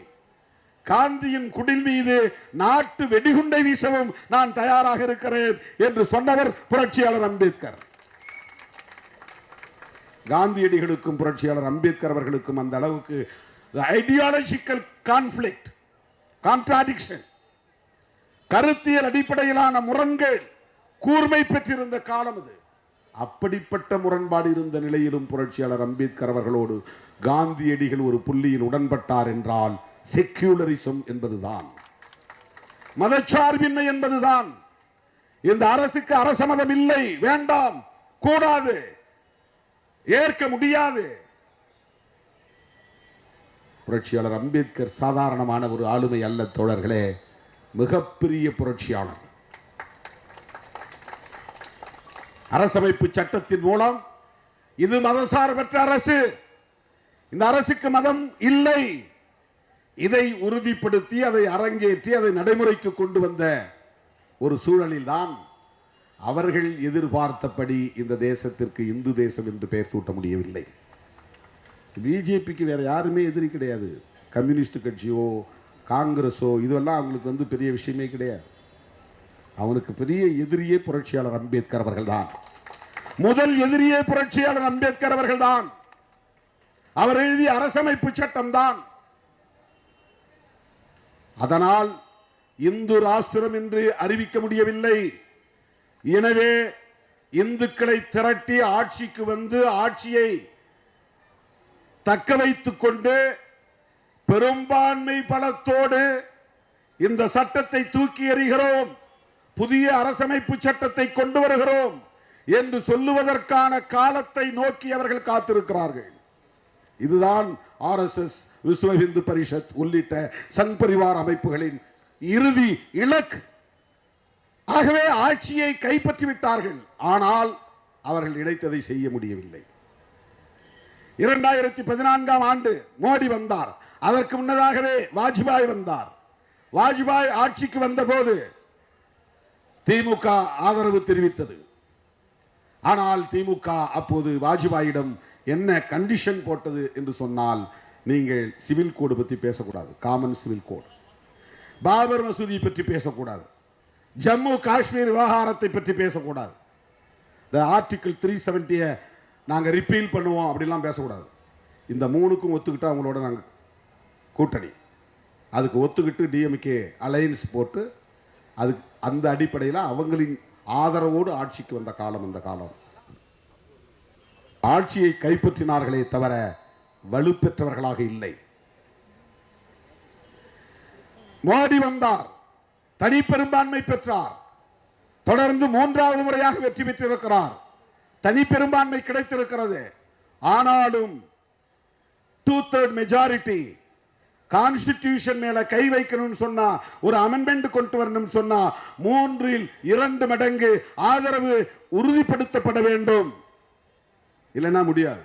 காந்தியின் குடில் மீது நாட்டு வெடிகுண்டை வீசவும் நான் தயாராக இருக்கிறேன் என்று சொன்னவர் புரட்சியாளர் அம்பேத்கர். காந்தியடிகளுக்கும் புரட்சியாளர் அம்பேத்கர் அவர்களுக்கும் அந்த அளவுக்கு ஐடியாலஜிக்கல் கான்ஃபிளிக்ட், கான்ட்ராடிக்ஷன், கருத்தியல் அடிப்படையிலான முரண்கள் கூர்மை பெற்றிருந்த காலம் அது. அப்படிப்பட்ட முரண்பாடு இருந்த நிலையிலும் புரட்சியாளர் அம்பேத்கர் அவர்களோடு காந்தியடிகள் ஒரு புள்ளியில் உடன்பட்டார் என்றால் செக்யூலரிசம் என்பதுதான், மதச்சார்பின்மை என்பதுதான். இந்த அரசுக்கு அரச மதம் இல்லை, வேண்டாம், கூடாது, ஏற்க முடியாது. புரட்சியாளர் அம்பேத்கர் சாதாரணமான ஒரு ஆளுமை அல்ல தோழர்களே, மிகப்பெரிய புரட்சியாளர். அரசமைப்பு சட்டத்தின் மூலம் இது மதசார்பற்ற அரசு, இந்த அரசுக்கு மதம் இல்லை, இதை உறுதிப்படுத்தி அதை அரங்கேற்றி அதை நடைமுறைக்கு கொண்டு வந்த ஒரு சூழலில் தான் அவர்கள் எதிர்பார்த்தபடி இந்த தேசத்திற்கு இந்து தேசம் என்று பெயர் சூட்ட முடியவில்லை. பிஜேபிக்கு வேற யாருமே எதிரி கிடையாது. கம்யூனிஸ்ட் கட்சியோ காங்கிரஸோ இதுவெல்லாம் அவங்களுக்கு பெரிய விஷயமே கிடையாது. அவனுக்கு பெரிய எதிரியே புரட்சியாளர் அம்பேத்கர் அவர்கள் தான். முதல் எதிரியே புரட்சியாளர் அம்பேத்கர் அவர்கள் தான். அவர் எழுதிய அரசமைப்பு சட்டம் தான். அதனால் இந்து ராஷ்டிரம் என்று அறிவிக்க முடியவில்லை. எனவே இந்துக்களை திரட்டி ஆட்சிக்கு வந்து ஆட்சியை தக்க வைத்துக் கொண்டு பெரும்பான்மை பலத்தோடு இந்த சட்டத்தை தூக்கி எறிகிறோம், புதிய அரசமைப்பு சட்டத்தை கொண்டு வருகிறோம் என்று சொல்லுவதற்கான காலத்தை நோக்கி அவர்கள் காத்திருக்கிறார்கள். இதுதான் RSS, விஸ்வ இந்து பரிஷத் உள்ளிட்ட சங் பரிவார் அமைப்புகளின் இறுதி இலக்கு. ஆகவே ஆட்சியை கைப்பற்றி விட்டார்கள். ஆனால் அவர்கள் நினைத்ததை செய்ய முடியவில்லை. 2014ஆம் ஆண்டு மோடி வந்தார். அதற்கு முன்னதாகவே வாஜ்பாய் வந்தார். வாஜ்பாய் ஆட்சிக்கு வந்தபோது திமுக ஆதரவு தெரிவித்தது. ஆனால் திமுக அப்போது வாஜ்பாயிடம் என்ன கண்டிஷன் போட்டது என்று சொன்னால், நீங்கள் சிவில் கோடு பற்றி பேசக்கூடாது, காமன் சிவில் கோடு, பாபர் மசூதி பற்றி பேசக்கூடாது, ஜம்மு காஷ்மீர் விவகாரத்தை பற்றி பேசக்கூடாது, இந்த ஆர்டிகிள் 370 நாங்கள் ரிப்பீல் பண்ணுவோம் அப்படிலாம் பேசக்கூடாது. இந்த மூணுக்கும் ஒத்துக்கிட்டு அவங்களோட நாங்கள் கூட்டணி, அதுக்கு ஒத்துக்கிட்டு டிஎம்கே அலையன்ஸ் போட்டு அதுக்கு அந்த அடிப்படையில் அவங்களின் ஆதரவோடு ஆட்சிக்கு வந்த காலம் அந்த காலம். ஆட்சியை கைப்பற்றினார்களே தவிர வலுப்பெற்றவர்களாக இல்லை. மோடி வந்தார், தனி பெரும்பான்மை பெற்றார், தொடர்ந்து 3வது முறையாக வெற்றி பெற்றிருக்கிறார், தனி பெரும்பான்மை கிடைத்திருக்கிறது. ஆனாலும் 2/3 மெஜாரிட்டி கான்ஸ்டிடியூஷன் மேல கை வைக்கணும்னு சொன்னா, ஒரு அமெண்ட்மெண்ட் கொண்டு வரணும் சொன்னா 3இல் 2 மடங்கு ஆதரவு உறுதிப்படுத்தப்பட வேண்டும், இல்லைன்னா முடியாது.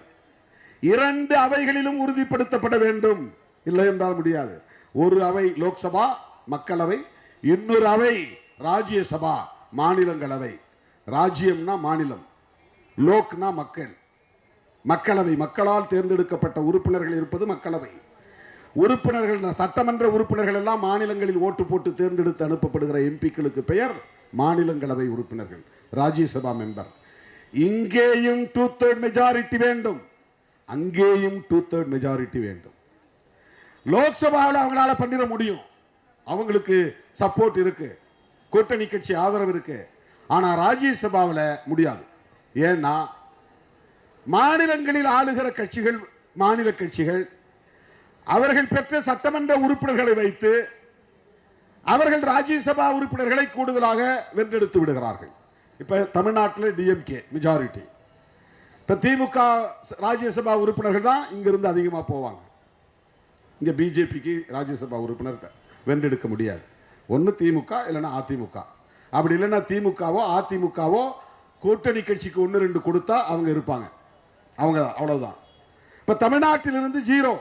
2 அவைகளிலும் உறுதிப்படுத்தப்பட வேண்டும், இல்லை என்றால் முடியாது. ஒரு அவை லோக்சபா மக்களவை, இன்னொரு அவை ராஜ்யசபா மாநிலங்களவை. ராஜ்யம்னா மாநிலம், லோக்னா மக்கள், மக்களவை மக்களால் தேர்ந்தெடுக்கப்பட்ட உறுப்பினர்கள் இருப்பது மக்களவை. உறுப்பினர்கள், சட்டமன்ற உறுப்பினர்கள் எல்லாம் மாநிலங்களில் ஓட்டு போட்டு தேர்ந்தெடுத்து அனுப்பப்படுகிற எம்பிக்களுக்கு பெயர் மாநிலங்களவை உறுப்பினர்கள், ராஜ்யசபா மெம்பர். இங்கேயும் 2/3 மெஜாரிட்டி வேண்டும், அங்கேயும் 2/3 மெஜாரிட்டி வேண்டும். லோக்சபாவில் அவங்களால பண்ணிட முடியும், அவங்களுக்கு சப்போர்ட் இருக்கு, கூட்டணி கட்சி ஆதரவு இருக்கு. ஆனா ராஜ்யசபாவில் முடியாது. ஏன்னா மாநிலங்களில் ஆளுகிற கட்சிகள், மாநில கட்சிகள் அவர்கள் பெற்ற சட்டமன்ற உறுப்பினர்களை வைத்து அவர்கள் ராஜ்யசபா உறுப்பினர்களை கூடுதலாக வென்றெடுத்து விடுகிறார்கள். இப்ப தமிழ்நாட்டில் டிஎம்கே மெஜாரிட்டி, இப்ப திமுக ராஜ்யசபா உறுப்பினர்கள் தான் இங்கிருந்து அதிகமாக போவாங்க. இங்க பிஜேபிக்கு ராஜ்யசபா உறுப்பினர் வென்றெடுக்க முடியாது. ஒன்று திமுக இல்லைன்னா அதிமுக. அப்படி இல்லைன்னா திமுகவோ அதிமுகவோ கூட்டணி கட்சிக்கு 1-2 கொடுத்தா அவங்க இருப்பாங்க, அவங்க அவ்வளவுதான். இப்ப தமிழ்நாட்டிலிருந்து 0,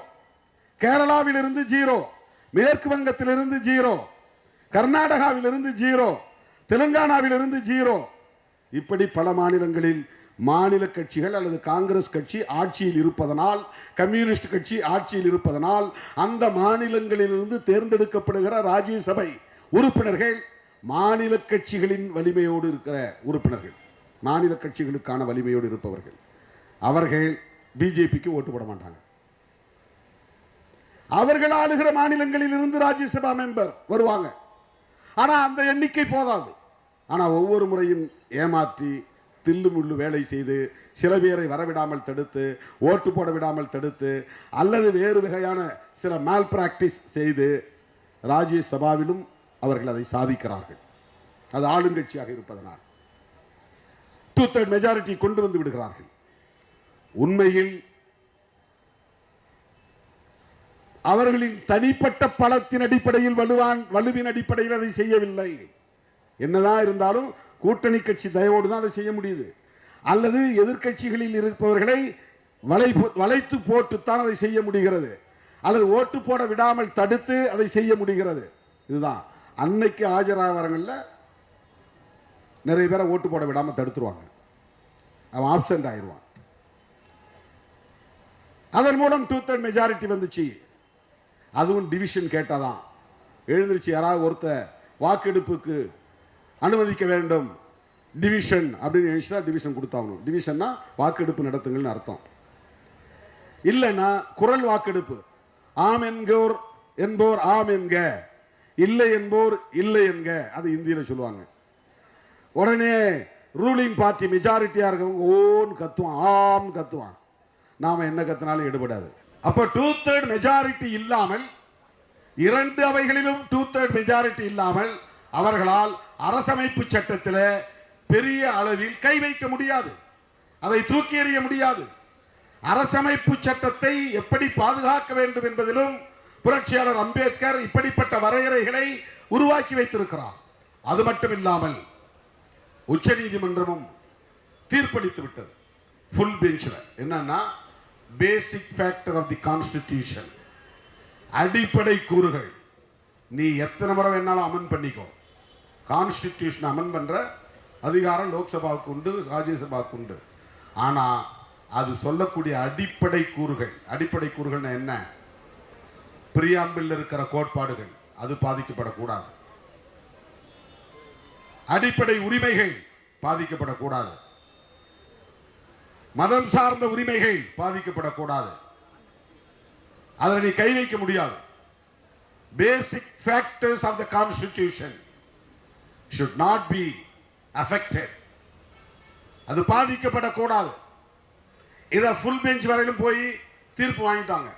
கேரளாவிலிருந்து 0, மேற்கு வங்கத்திலிருந்து 0, கர்நாடகாவிலிருந்து 0, தெலுங்கானாவிலிருந்து 0. இப்படி பல மாநிலங்களில் மாநில கட்சிகள் அல்லது காங்கிரஸ் கட்சி ஆட்சியில் இருப்பதனால், கம்யூனிஸ்ட் கட்சி ஆட்சியில் இருப்பதனால் அந்த மாநிலங்களிலிருந்து தேர்ந்தெடுக்கப்படுகிற ராஜ்யசபை உறுப்பினர்கள் மாநில கட்சிகளின் வலிமையோடு இருக்கிற உறுப்பினர்கள், மாநில கட்சிகளுக்கான வலிமையோடு இருப்பவர்கள். அவர்கள் பிஜேபிக்கு ஓட்டு போட மாட்டாங்க. அவர்கள் ஆளுகிற மாநிலங்களில் இருந்து ராஜ்யசபா மெம்பர் வருவாங்க. ஆனா அந்த எண்ணிக்கை போதாது. ஆனா ஒவ்வொரு முறையும் ஏமாற்றி தில்லு முள்ளு வேலை செய்து சில பேரை வரவிடாமல் தடுத்து, ஓட்டு போட விடாமல் தடுத்து, அல்லது வேறு வகையான சில மால் பிராக்டிஸ் செய்து ராஜ்யசபாவிலும் அவர்கள் அதை சாதிக்கிறார்கள். அது ஆளுங்கட்சியாக இருப்பதனால் 2/3 மெஜாரிட்டி கொண்டு வந்து விடுகிறார்கள். உண்மையில் அவர்களின் தனிப்பட்ட பலத்தின் அடிப்படையில் வலுவின் அடிப்படையில் அதை செய்யவில்லை. என்னதான் இருந்தாலும் கூட்டணி கட்சி தயவோடு தான் அதை செய்ய முடியுது. அல்லது எதிர்கட்சிகளில் இருப்பவர்களை வளைத்து போட்டுத்தான் அதை செய்ய முடிகிறது. அல்லது ஓட்டு போட விடாமல் தடுத்து அதை செய்ய முடிகிறது. இதுதான் அன்னைக்கு ஆஜராகிறவங்கள நிறைய பேரை ஓட்டு போட விடாமல் தடுத்துருவாங்க. அவன் ஆப்சென்ட் ஆயிடுவான். அதன் மூலம் 2/3 மெஜாரிட்டி வந்துச்சு. அதுவும் டிவிஷன் கேட்டாதான் எழுந்திருச்சு. யாராவது ஒருத்த வாக்கெடுப்புக்கு அனுமதிக்க வேண்டும் டிவிஷன் அப்படின்னு நினைச்சா டிவிஷன் கொடுத்தாகணும். டிவிஷன்னா வாக்கெடுப்பு நடத்துங்கள்னு அர்த்தம். இல்லைன்னா குரல் வாக்கெடுப்பு. ஆம் என்போர் ஆம் என்க, இல்லை என்போர் இல்லை என்க. அது இந்தியில் சொல்லுவாங்க. உடனே ரூலிங் பார்ட்டி மெஜாரிட்டியா இருக்கவங்க ஓன்னு கத்துவான், ஆம் கத்துவான். நாம என்ன கத்தினாலும் எடுபடாது. அப்ப 2/3 மெஜாரிட்டி இல்லாமல், இரண்டு அவைகளிலும் 2/3 மெஜாரிட்டி இல்லாமல் அவர்களால் அரசமைப்பு சட்டத்தில் பெரிய அளவில் கை வைக்க முடியாது. அதை தூக்கி எறிய முடியாது. அரசமைப்பு சட்டத்தை எப்படி பாதுகாக்க வேண்டும் என்பதிலும் புரட்சியாளர் அம்பேத்கர் இப்படிப்பட்ட வரையறைகளை உருவாக்கி வைத்திருக்கிறார். அது மட்டும் இல்லாமல் உச்ச நீதிமன்றமும் தீர்ப்பளித்து விட்டது. ஃபுல் பெஞ்சில் என்னன்னா, பேசிக் ஃபேக்டர் ஆஃப் தி கான்ஸ்டிடியூஷன், அடிப்படை கூறுகள். நீ எத்தனை முறை வேணாலும் அமெண்ட் பண்ணிக்கோ. கான்ஸ்டிடியூஷன் அமெண்ட் பண்ற அதிகாரம் லோக்சபாவுக்கு உண்டு, ராஜ்யசபாவுக்கு உண்டு. ஆனா அது சொல்லக்கூடிய அடிப்படை கூறுகள், அடிப்படை கூறுகள் என்ன? பிரியாம்பிள் இருக்கிற கோட்பாடுகள் அது பாதிக்கப்படக்கூடாது. அடிப்படை உரிமைகள் பாதிக்கப்படக்கூடாது. மதம் சார்ந்த உரிமைகள் பாதிக்கப்படக்கூடாது. அதில் நீ கை வைக்க முடியாது. Basic factors of the constitution should not be affected. அது பாதிக்கப்படக்கூடாது. இதை ஃபுல் பெஞ்ச் வரையிலும் போய் தீர்ப்பு வாங்கிட்டாங்க.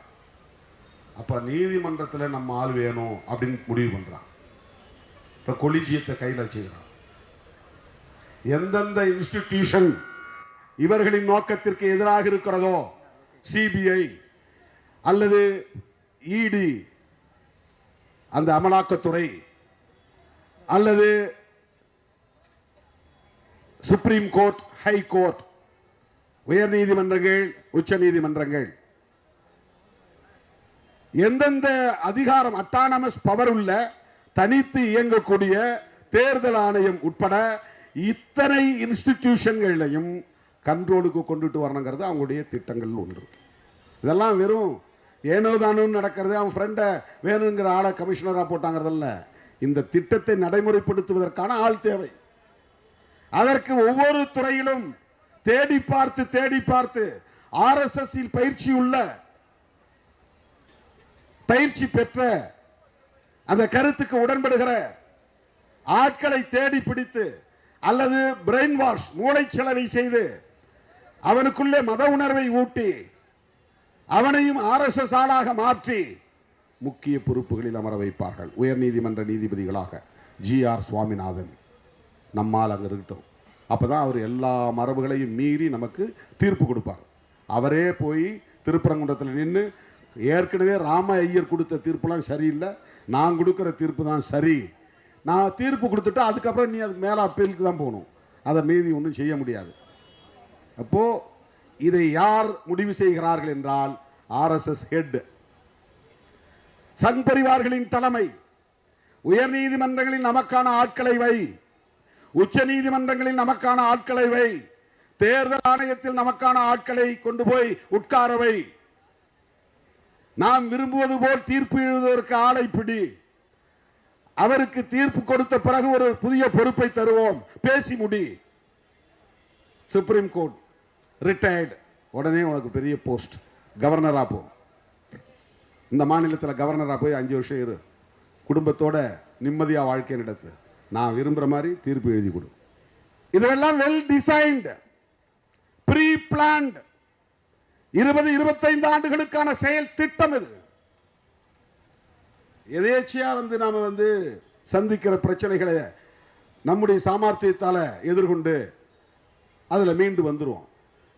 அப்ப நீதிமன்றத்தில் நம்ம ஆள் வேணும் அப்படின்னு முடிவு பண்றான். இப்ப கொலிஜியத்தை கையில் வச்சுக்கிறான். எந்தெந்த இன்ஸ்டிடியூஷன் இவர்களின் நோக்கத்திற்கு எதிராக இருக்கிறதோ, சிபிஐ அல்லது இடி அந்த அமலாக்கத்துறை அல்லது சுப்ரீம் கோர்ட், ஹை கோர்ட், உயர் நீதிமன்றங்கள், உச்ச நீதிமன்றங்கள், எந்தெந்த அதிகாரம் அட்டானமஸ் பவர் உள்ள தனித்து இயங்கக்கூடிய தேர்தல் ஆணையம் உட்பட இத்தனை இன்ஸ்டிடியூஷன்களையும் கண்ட்ரோலுக்கு கொண்டுட்டு வரணுங்கிறது அவங்களுடைய திட்டங்கள் ஒன்று. இதெல்லாம் வெறும் ஏனோ தானோ நடக்கிறது. அவன் ஃப்ரெண்டை வேணுங்கிற ஆளை கமிஷனராக போட்டாங்கிறதல்ல. இந்த திட்டத்தை நடைமுறைப்படுத்துவதற்கான ஆள் தேவை. அதற்கு ஒவ்வொரு துறையிலும் தேடி பார்த்து RSS பயிற்சி பெற்ற அந்த கருத்துக்கு உடன்படுகிற ஆட்களை தேடி பிடித்து அல்லது பிரெயின் வாஷ், மூளைச்சலவை செய்து அவனுக்குள்ளே மத உணர்வை ஊட்டி அவனையும் RSS ஆளாக மாற்றி முக்கிய பொறுப்புகளில் அமர வைப்பார்கள். உயர் நீதிமன்ற நீதிபதிகளாக GR சுவாமிநாதன் நம்மால் அங்கே இருக்கட்டும். அப்பதான் அவர் எல்லா மரபுகளையும் மீறி நமக்கு தீர்ப்பு கொடுப்பார். அவரே போய் திருப்பரங்குன்றத்தில் நின்று ஏற்கனவே ராம ஐயர் கொடுத்த தீர்ப்புலாம் சரியில்லை, நான் கொடுக்குற தீர்ப்பு தான் சரி, நான் தீர்ப்பு கொடுத்துட்டா அதுக்கப்புறம் நீ அதுக்கு மேலே அப்பீலுக்கு தான் போகணும், அதை மீறி ஒன்றும் செய்ய முடியாது. அப்போ இதை யார் முடிவு செய்கிறார்கள் என்றால் RSS ஹெட், சங் பரிவார்களின் தலைமை. உயர் நீதிமன்றங்களில் நமக்கான ஆட்களை வை, உச்ச நீதிமன்றங்களில் நமக்கான ஆட்களை வை, தேர்தல் ஆணையத்தில் நமக்கான ஆட்களை கொண்டு போய் உட்காரவை, நாம் விரும்புவது போல் தீர்ப்பு எழுதுவதற்கு ஆளை பிடி, அவருக்கு தீர்ப்பு கொடுத்த பிறகு ஒரு புதிய பொறுப்பை தருவோம், பேசி முடி. சுப்ரீம் கோர்ட் ரிட்டையர்டு, உடனே உனக்கு பெரிய போஸ்ட், கவர்னரா போ. இந்த மாநிலத்தில் கவர்னராக போய் 5 வருஷம் இரு, குடும்பத்தோட நிம்மதியாக வாழ்க்கை நடத்து, நான் விரும்புகிற மாதிரி தீர்ப்பு எழுதி கொடு. இதெல்லாம் வெல் டிசைன்டு, ப்ரீ பிளான்டு, 20-25 ஆண்டுகளுக்கான செயல் திட்டம். இது எதேச்சியா நாம சந்திக்கிற பிரச்சனைகளை நம்முடைய சாமர்த்தியத்தால் எதிர்கொண்டு அதில் மீண்டு வந்துருவோம்,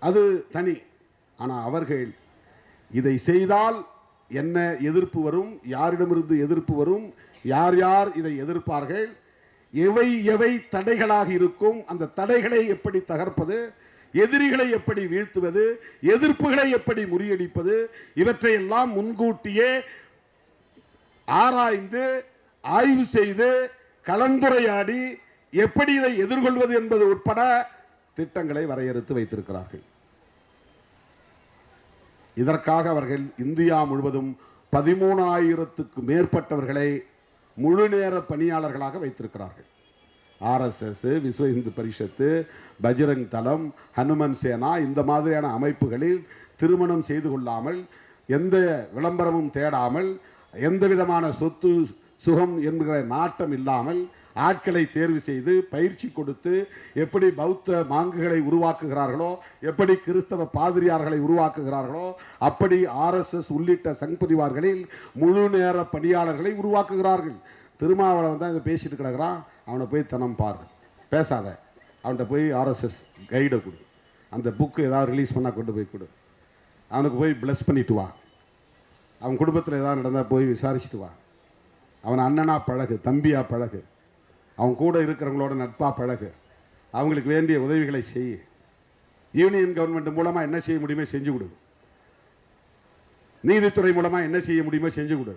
அது தனி. ஆனால் அவர்கள் இதை செய்தால் என்ன எதிர்ப்பு வரும், யாரிடமிருந்து எதிர்ப்பு வரும், யார் யார் இதை எதிர்ப்பார்கள், எவை எவை தடைகளாக இருக்கும், அந்த தடைகளை எப்படி தகர்ப்பது, எதிரிகளை எப்படி வீழ்த்துவது, எதிர்ப்புகளை எப்படி முறியடிப்பது, இவற்றையெல்லாம் முன்கூட்டியே ஆராய்ந்து ஆய்வு செய்து கலந்துரையாடி எப்படி இதை எதிர்கொள்வது என்பது உட்பட திட்டங்களை வரையறுத்து வைத்திருக்கிறார்கள். இதற்காக அவர்கள் இந்தியா முழுவதும் 13,000க்கு மேற்பட்டவர்களை முழு நேர பணியாளர்களாக வைத்திருக்கிறார்கள். RSS, விஸ்வ இந்து பரிஷத்து, பஜ்ரங் தளம், ஹனுமன் சேனா, இந்த மாதிரியான அமைப்புகளில் திருமணம் செய்து கொள்ளாமல், எந்த விளம்பரமும் தேடாமல், எந்த விதமான சொத்து சுகம் என்கிற நாட்டம் இல்லாமல் ஆட்களை தேர்வு செய்து பயிற்சி கொடுத்து எப்படி பௌத்த மாங்குகளை உருவாக்குகிறார்களோ, எப்படி கிறிஸ்தவ பாதிரியார்களை உருவாக்குகிறார்களோ, அப்படி RSS உள்ளிட்ட சங் பரிவார்களில் முழு நேர பணியாளர்களை உருவாக்குகிறார்கள். திருமாவளவன் தான் இதை பேசிட்டு கிடக்கிறான், அவனை போய் தனம் பாரு, பேசாத, அவன்கிட்ட போய் RSS கைடை கொடு, அந்த புக்கு ஏதாவது ரிலீஸ் பண்ணால் கொண்டு போய் கொடு, அவனுக்கு போய் பிளஸ் பண்ணிட்டு வா, அவன் குடும்பத்தில் ஏதாவது நடந்தால் போய் விசாரிச்சுட்டு வா, அவன் அண்ணனா பழகு, தம்பியா பழகு, அவன் கூட இருக்கிறவங்களோட நட்பாக பழகு, அவங்களுக்கு வேண்டிய உதவிகளை செய், யூனியன் கவர்மெண்ட் மூலமாக என்ன செய்ய முடியுமோ செஞ்சு கொடு, நீதித்துறை மூலமாக என்ன செய்ய முடியுமோ செஞ்சு கொடு,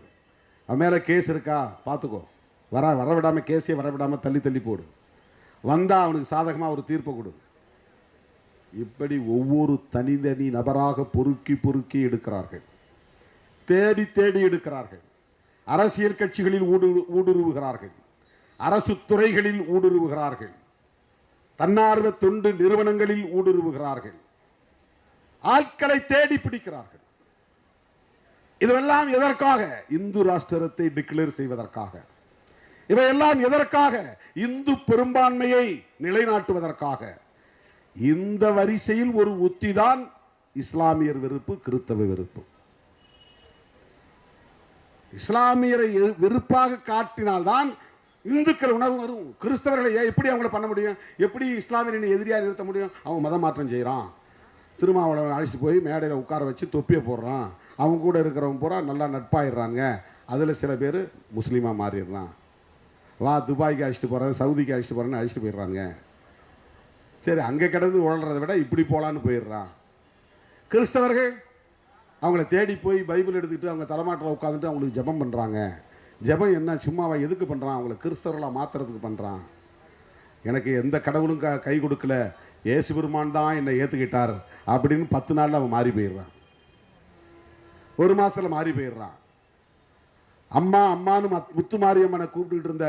அவன் மேலே கேஸ் இருக்கா பார்த்துக்கோ, வரவிடாமல் கேஸே வரவிடாமல் தள்ளி போடு, வந்தால் அவனுக்கு சாதகமாக ஒரு தீர்ப்பை கொடு. இப்படி ஒவ்வொரு தனி நபராக பொறுக்கி எடுக்கிறார்கள், தேடி எடுக்கிறார்கள். அரசியல் கட்சிகளில் ஊடுருவுகிறார்கள், அரசு துறைகளில் ஊடுருவுகிறார்கள், தன்னார்வ தொண்டு நிறுவனங்களில் ஊடுருவுகிறார்கள், ஆட்களை தேடி பிடிக்கிறார்கள். இதுவெல்லாம் எதற்காக? இந்து ராஷ்டிரத்தை டிக்ளேர் செய்வதற்காக. இவையெல்லாம் எதற்காக? இந்து பெரும்பான்மையை நிலைநாட்டுவதற்காக. இந்த வரிசையில் ஒரு உத்திதான் இஸ்லாமியர் வெறுப்பு, கிறிஸ்தவ வெறுப்பு. இஸ்லாமியரை வெறுப்பாக காட்டினால்தான் இந்துக்கள் உணர்வு வரும். கிறிஸ்தவர்களை எப்படி அவங்கள பண்ண முடியும்? எப்படி இஸ்லாமியரை எதிரியாக நிறுத்த முடியும்? அவன் மதம் மாற்றம் செய்கிறான், திருமாவளவன் அழைச்சி போய் மேடையில் உட்கார வச்சு தொப்பியை போடுறான், அவங்க கூட இருக்கிறவங்க பூரா நல்லா நட்பாயிடுறாங்க, அதில் சில பேர் முஸ்லீமாக மாறிடுறான், வா துபாய்க்கு அழைச்சிட்டு போகிறேன், சவுதிக்கு அழைச்சிட்டு போகிறேன்னு அழைச்சிட்டு போயிடுறாங்க. சரி, அங்கே கிடந்து உழறதை விட இப்படி போகலான்னு போயிடுறான். கிறிஸ்தவர்கள் அவங்கள தேடி போய் பைபிள் எடுத்துக்கிட்டு அவங்க தலைமாட்டில் உட்காந்துட்டு அவங்களுக்கு ஜெபம் பண்ணுறாங்க. ஜெபம் என்ன சும்மாவா? எதுக்கு பண்ணுறான்? அவங்கள கிறிஸ்தவர்களாக மாற்றுறதுக்கு பண்ணுறான். எனக்கு எந்த கடவுளும் கை கொடுக்கல, இயேசு பெருமான் தான் என்னை ஏற்றுக்கிட்டார் அப்படின்னு 10 நாளில் அவன் மாறி போயிடுறான், 1 மாதத்தில் மாறி போயிடுறான். அம்மான்னு முத்து மாரியம்மனை கூப்பிட்டுக்கிட்டு இருந்த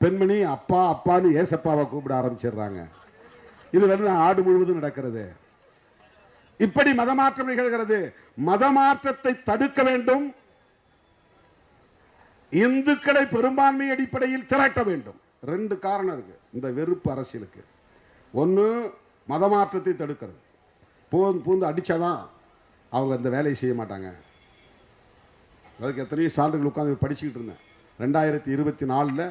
பெண்மணி அப்பான்னு ஏசப்பாவை கூப்பிட ஆரம்பிச்சிடுறாங்க. இது நாடு முழுவதும் நடக்கிறது. இப்படி மதமாற்றம் நிகழ்கிறது. மதமாற்றத்தை தடுக்க வேண்டும், இந்துக்களை பெரும்பான்மை அடிப்படையில் திரட்ட வேண்டும். 2 காரணம் இருக்கு இந்த வெறுப்பு அரசியலுக்கு. ஒன்று, மதமாற்றத்தை தடுக்கிறது. பூந்து அடிச்சாதான் அவங்க அந்த வேலையை செய்ய மாட்டாங்க. அதுக்கு எத்தனையோ சான்றுகள் உட்காந்து படிச்சுக்கிட்டு இருந்தேன். 2024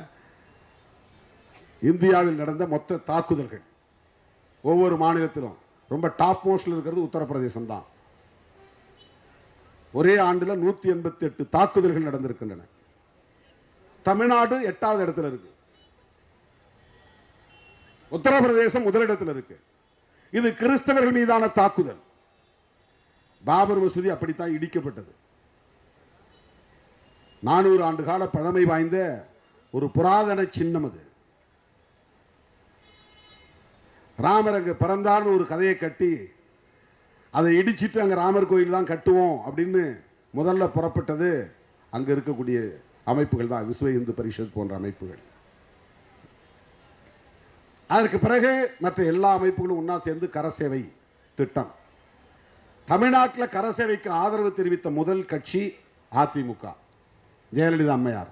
இந்தியாவில் நடந்த மொத்த தாக்குதல்கள் ஒவ்வொரு மாநிலத்திலும் ரொம்ப டாப் மோஸ்ட்ல இருக்கிறது உத்தரப்பிரதேசம் தான். ஒரே ஆண்டில் 188 தாக்குதல்கள் நடந்திருக்கின்றன. தமிழ்நாடு 8வது இடத்துல இருக்கு, உத்தரப்பிரதேசம் முதலிடத்தில் இருக்கு. இது கிறிஸ்தவர்கள் மீதான தாக்குதல். பாபர் மசூதி அப்படித்தான் இடிக்கப்பட்டது. 400 ஆண்டு கால பழமை வாய்ந்த ஒரு புராதன சின்னம் அது. ராமர் அங்கு பிறந்தார்னு ஒரு கதையை கட்டி அதை இடிச்சிட்டு அங்கே ராமர் கோயில் தான் கட்டுவோம் அப்படின்னு முதல்ல புறப்பட்டது அங்கே இருக்கக்கூடிய அமைப்புகள் தான், விஸ்வ இந்து பரிஷத் போன்ற அமைப்புகள். அதற்கு பிறகு மற்ற எல்லா அமைப்புகளும் ஒன்றா சேர்ந்து கரசேவை திட்டம். தமிழ்நாட்டில் கரசேவைக்கு ஆதரவு தெரிவித்த முதல் கட்சி அதிமுக, ஜெயலலிதா அம்மையார்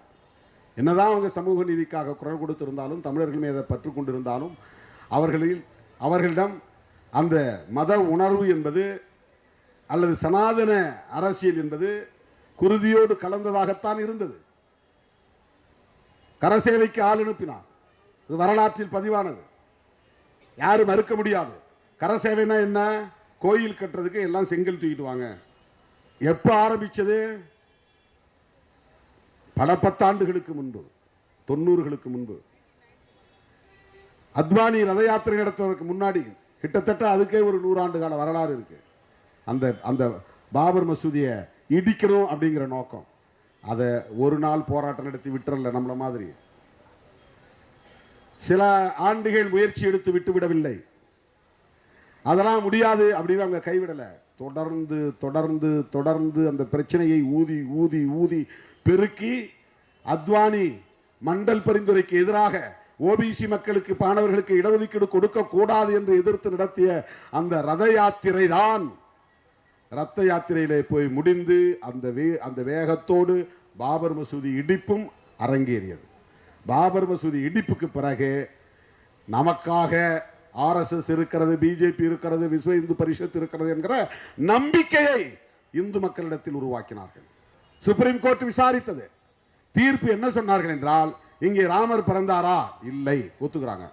என்னதான் அவங்க சமூக நீதிக்காக குரல் கொடுத்திருந்தாலும், தமிழர்கள் மீது பற்று கொண்டிருந்தாலும், அவர்களிடம் அந்த மத உணர்வு என்பது அல்லது சனாதன அரசியல் என்பது குருதியோடு கலந்ததாகத்தான் இருந்தது. கரசேவைக்கு ஆள் அனுப்பினார். இது வரலாற்றில் பதிவானது, யாரும் மறுக்க முடியாது. கரசேவைனா என்ன? கோயில் கட்டுறதுக்கு எல்லாம் செங்கல் தூக்கிட்டு வாங்க. எப்ப ஆரம்பிச்சது? பல பத்தாண்டுகளுக்கு முன்பு, 90களுக்கு முன்பு. அத்வானி ரத யாத்திரை நடத்துவதற்கு முன்னாடி கிட்டத்தட்ட அதுக்கே ஒரு 100 ஆண்டு கால வரலாறு இருக்கு. அந்த பாபர் மசூதியை இடிக்கணும் அப்படிங்கிற நோக்கம். அதை ஒரு நாள் போராட்டம் நடத்தி விட்டுறல நம்மள மாதிரி. சில ஆண்டுகள் முயற்சி எடுத்து விட்டு விடவில்லை. அதெல்லாம் முடியாது அப்படின்னு அவங்க கைவிடல. தொடர்ந்து தொடர்ந்து தொடர்ந்து அந்த பிரச்சனையை ஊதி ஊதி ஊதி பெருக்கி அத்வானி மண்டல் பரிந்துரைக்கு எதிராக ஓபிசி மக்களுக்கு, மாணவர்களுக்கு இடஒதுக்கீடு கொடுக்க கூடாது என்று எதிர்த்து நடத்திய அந்த ரத யாத்திரை தான் ரத்த யாத்திரையிலே போய் முடிந்து அந்த வேகத்தோடு பாபர் மசூதி இடிப்பும் அரங்கேறியது. பாபர் மசூதி இடிப்புக்கு பிறகு நமக்காக RSS இருக்கிறது, பிஜேபி இருக்கிறது, விஸ்வ இந்து பரிஷத் இருக்கிறது என்கிற நம்பிக்கையை இந்து மக்களிடத்தில் உருவாக்கினார்கள். சுப்ரீம் கோர்ட் விசாரித்தது. தீர்ப்பு என்ன சொன்னார்கள் என்றால், இங்கே ராமர் பிறந்தாரா? இல்லை, ஒத்துக்கிறாங்க.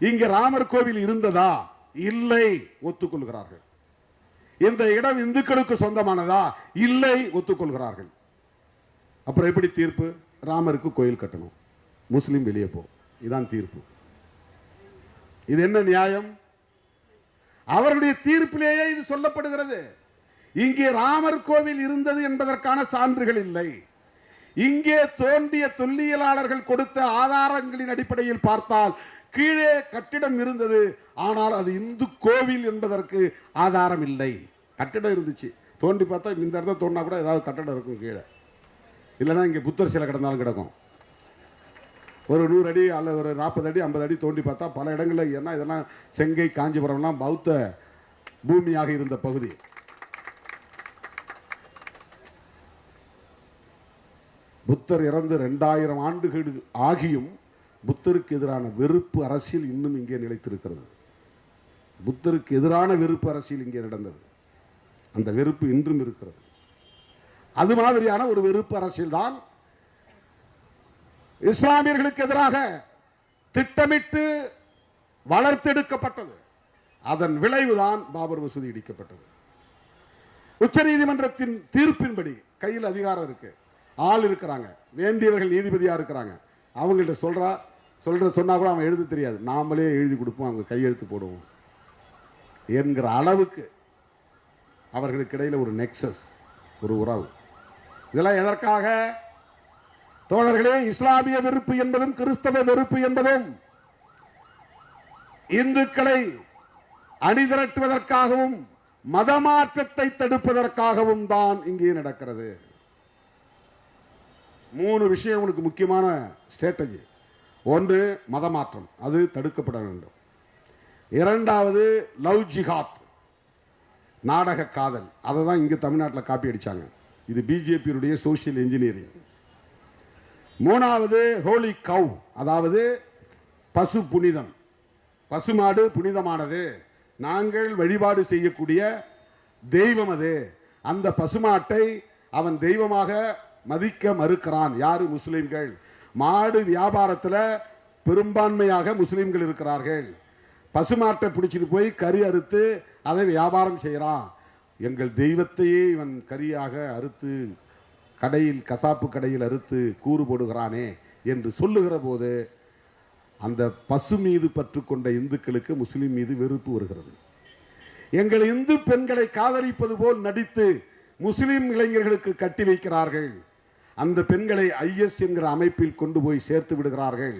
இங்கே ராமர் கோவில் இருந்ததா? இல்லை, ஒத்துக்கொள்கிறார்கள். இந்த இடம் இந்துக்களுக்கு சொந்தமானதா? இல்லை, ஒத்துக்கொள்கிறார்கள். அப்புறம் எப்படி தீர்ப்பு? ராமருக்கு கோயில் கட்டணும், முஸ்லிம் வெளியே போ. இதான் தீர்ப்பு. இது என்ன நியாயம்? அவருடைய தீர்ப்பிலேயே இது சொல்லப்படுகிறது. இங்கே ராமர் கோவில் இருந்தது என்பதற்கான சான்றுகள் இல்லை. இங்கே தோன்றிய தொல்லியலாளர்கள் கொடுத்த ஆதாரங்களின் அடிப்படையில் பார்த்தால் கீழே கட்டிடம் இருந்தது, ஆனால் அது இந்து கோவில் என்பதற்கு ஆதாரம் இல்லை. கட்டிடம் இருந்துச்சு, தோண்டி பார்த்தா இந்த இடத்த தோண்டினா கூட ஏதாவது கட்டடம் இருக்கும் கீழே. இல்லைன்னா இங்கே புத்தர் சிலை கிடந்தாலும் கிடக்கும். ஒரு 100 அடி அல்ல ஒரு 40 அடி 50 அடி தோண்டி பார்த்தா பல இடங்களில், ஏன்னா இதெல்லாம் செங்கை, காஞ்சிபுரம்லாம் பௌத்த பூமியாக இருந்த பகுதி. புத்தர் இறந்து 2000 ஆண்டுகள் ஆகியும் புத்தருக்கு எதிரான வெறுப்பு அரசியல் இன்னும் இங்கே நிலைத்திருக்கிறது. புத்தருக்கு எதிரான வெறுப்பு அரசியல் இங்கே நடந்தது. அந்த வெறுப்பு இன்றும் இருக்கிறது. அது மாதிரியான ஒரு வெறுப்பு அரசியல் தான் இஸ்லாமியர்களுக்கு எதிராக திட்டமிட்டு வளர்த்தெடுக்கப்பட்டது. அதன் விளைவுதான் பாபர் மசூதி இடிக்கப்பட்டது. உச்சநீதிமன்றத்தின் தீர்ப்பின்படி கையில் அதிகாரம் இருக்கு, ஆள் இருக்கிறாங்க, வேண்டியவர்கள் நீதிபதியா இருக்கிறாங்க. அவங்கள்ட்ட சொன்னா கூட அவன் எழுத தெரியாது, நாமளே எழுதி கொடுப்போம், அவங்க கையெழுத்து போடுவோம் என்கிற அளவுக்கு அவர்களுக்கு இடையில் ஒரு நெக்சஸ், ஒரு உறவு. இதெல்லாம் எதற்காக? தோழர்களே, இஸ்லாமிய வெறுப்பு என்பதும் கிறிஸ்தவ வெறுப்பு என்பதும் இந்துக்களை அணிதிரட்டுவதற்காகவும் மதமாற்றத்தை தடுப்பதற்காகவும் தான் இங்கே நடக்கிறது. 3 விஷயம் உனக்கு முக்கியமான ஸ்ட்ராட்டஜி. ஒன்று, மதமாற்றம், அது தடுக்கப்பட வேண்டும். 2வது, லவ் ஜிஹாத், நாடக காதல். அதை தான் இங்கே தமிழ்நாட்டில் காப்பி அடித்தாங்க. இது பிஜேபியுடைய சோசியல் இன்ஜினியரிங். 3வது, ஹோலி கவ், அதாவது பசு புனிதம். பசுமாடு புனிதமானது, நாங்கள் வழிபாடு செய்யக்கூடிய தெய்வம் அது. அந்த பசுமாட்டை அவன் தெய்வமாக மதிக்க மறுக்கிறான். யாரு? முஸ்லிம்கள். மாடு வியாபாரத்தில் பெரும்பான்மையாக முஸ்லிம்கள் இருக்கிறார்கள். பசுமாட்டை பிடிச்சிட்டு போய் கறி அறுத்து அதை வியாபாரம் செய்கிறான். எங்கள் தெய்வத்தையே இவன் கரியாக அறுத்து கடையில், கசாப்பு கடையில் அறுத்து கூறு போடுகிறானே என்று சொல்லுகிற போது அந்த பசு மீது பற்று கொண்ட இந்துக்களுக்கு முஸ்லிம் மீது வெறுப்பு வருகிறது. எங்கள் இந்து பெண்களை காதலிப்பது போல் நடித்து முஸ்லிம் இளைஞர்களுக்கு கட்டி வைக்கிறார்கள். அந்த பெண்களை IS என்கிற அமைப்பில் கொண்டு போய் சேர்த்து விடுகிறார்கள்.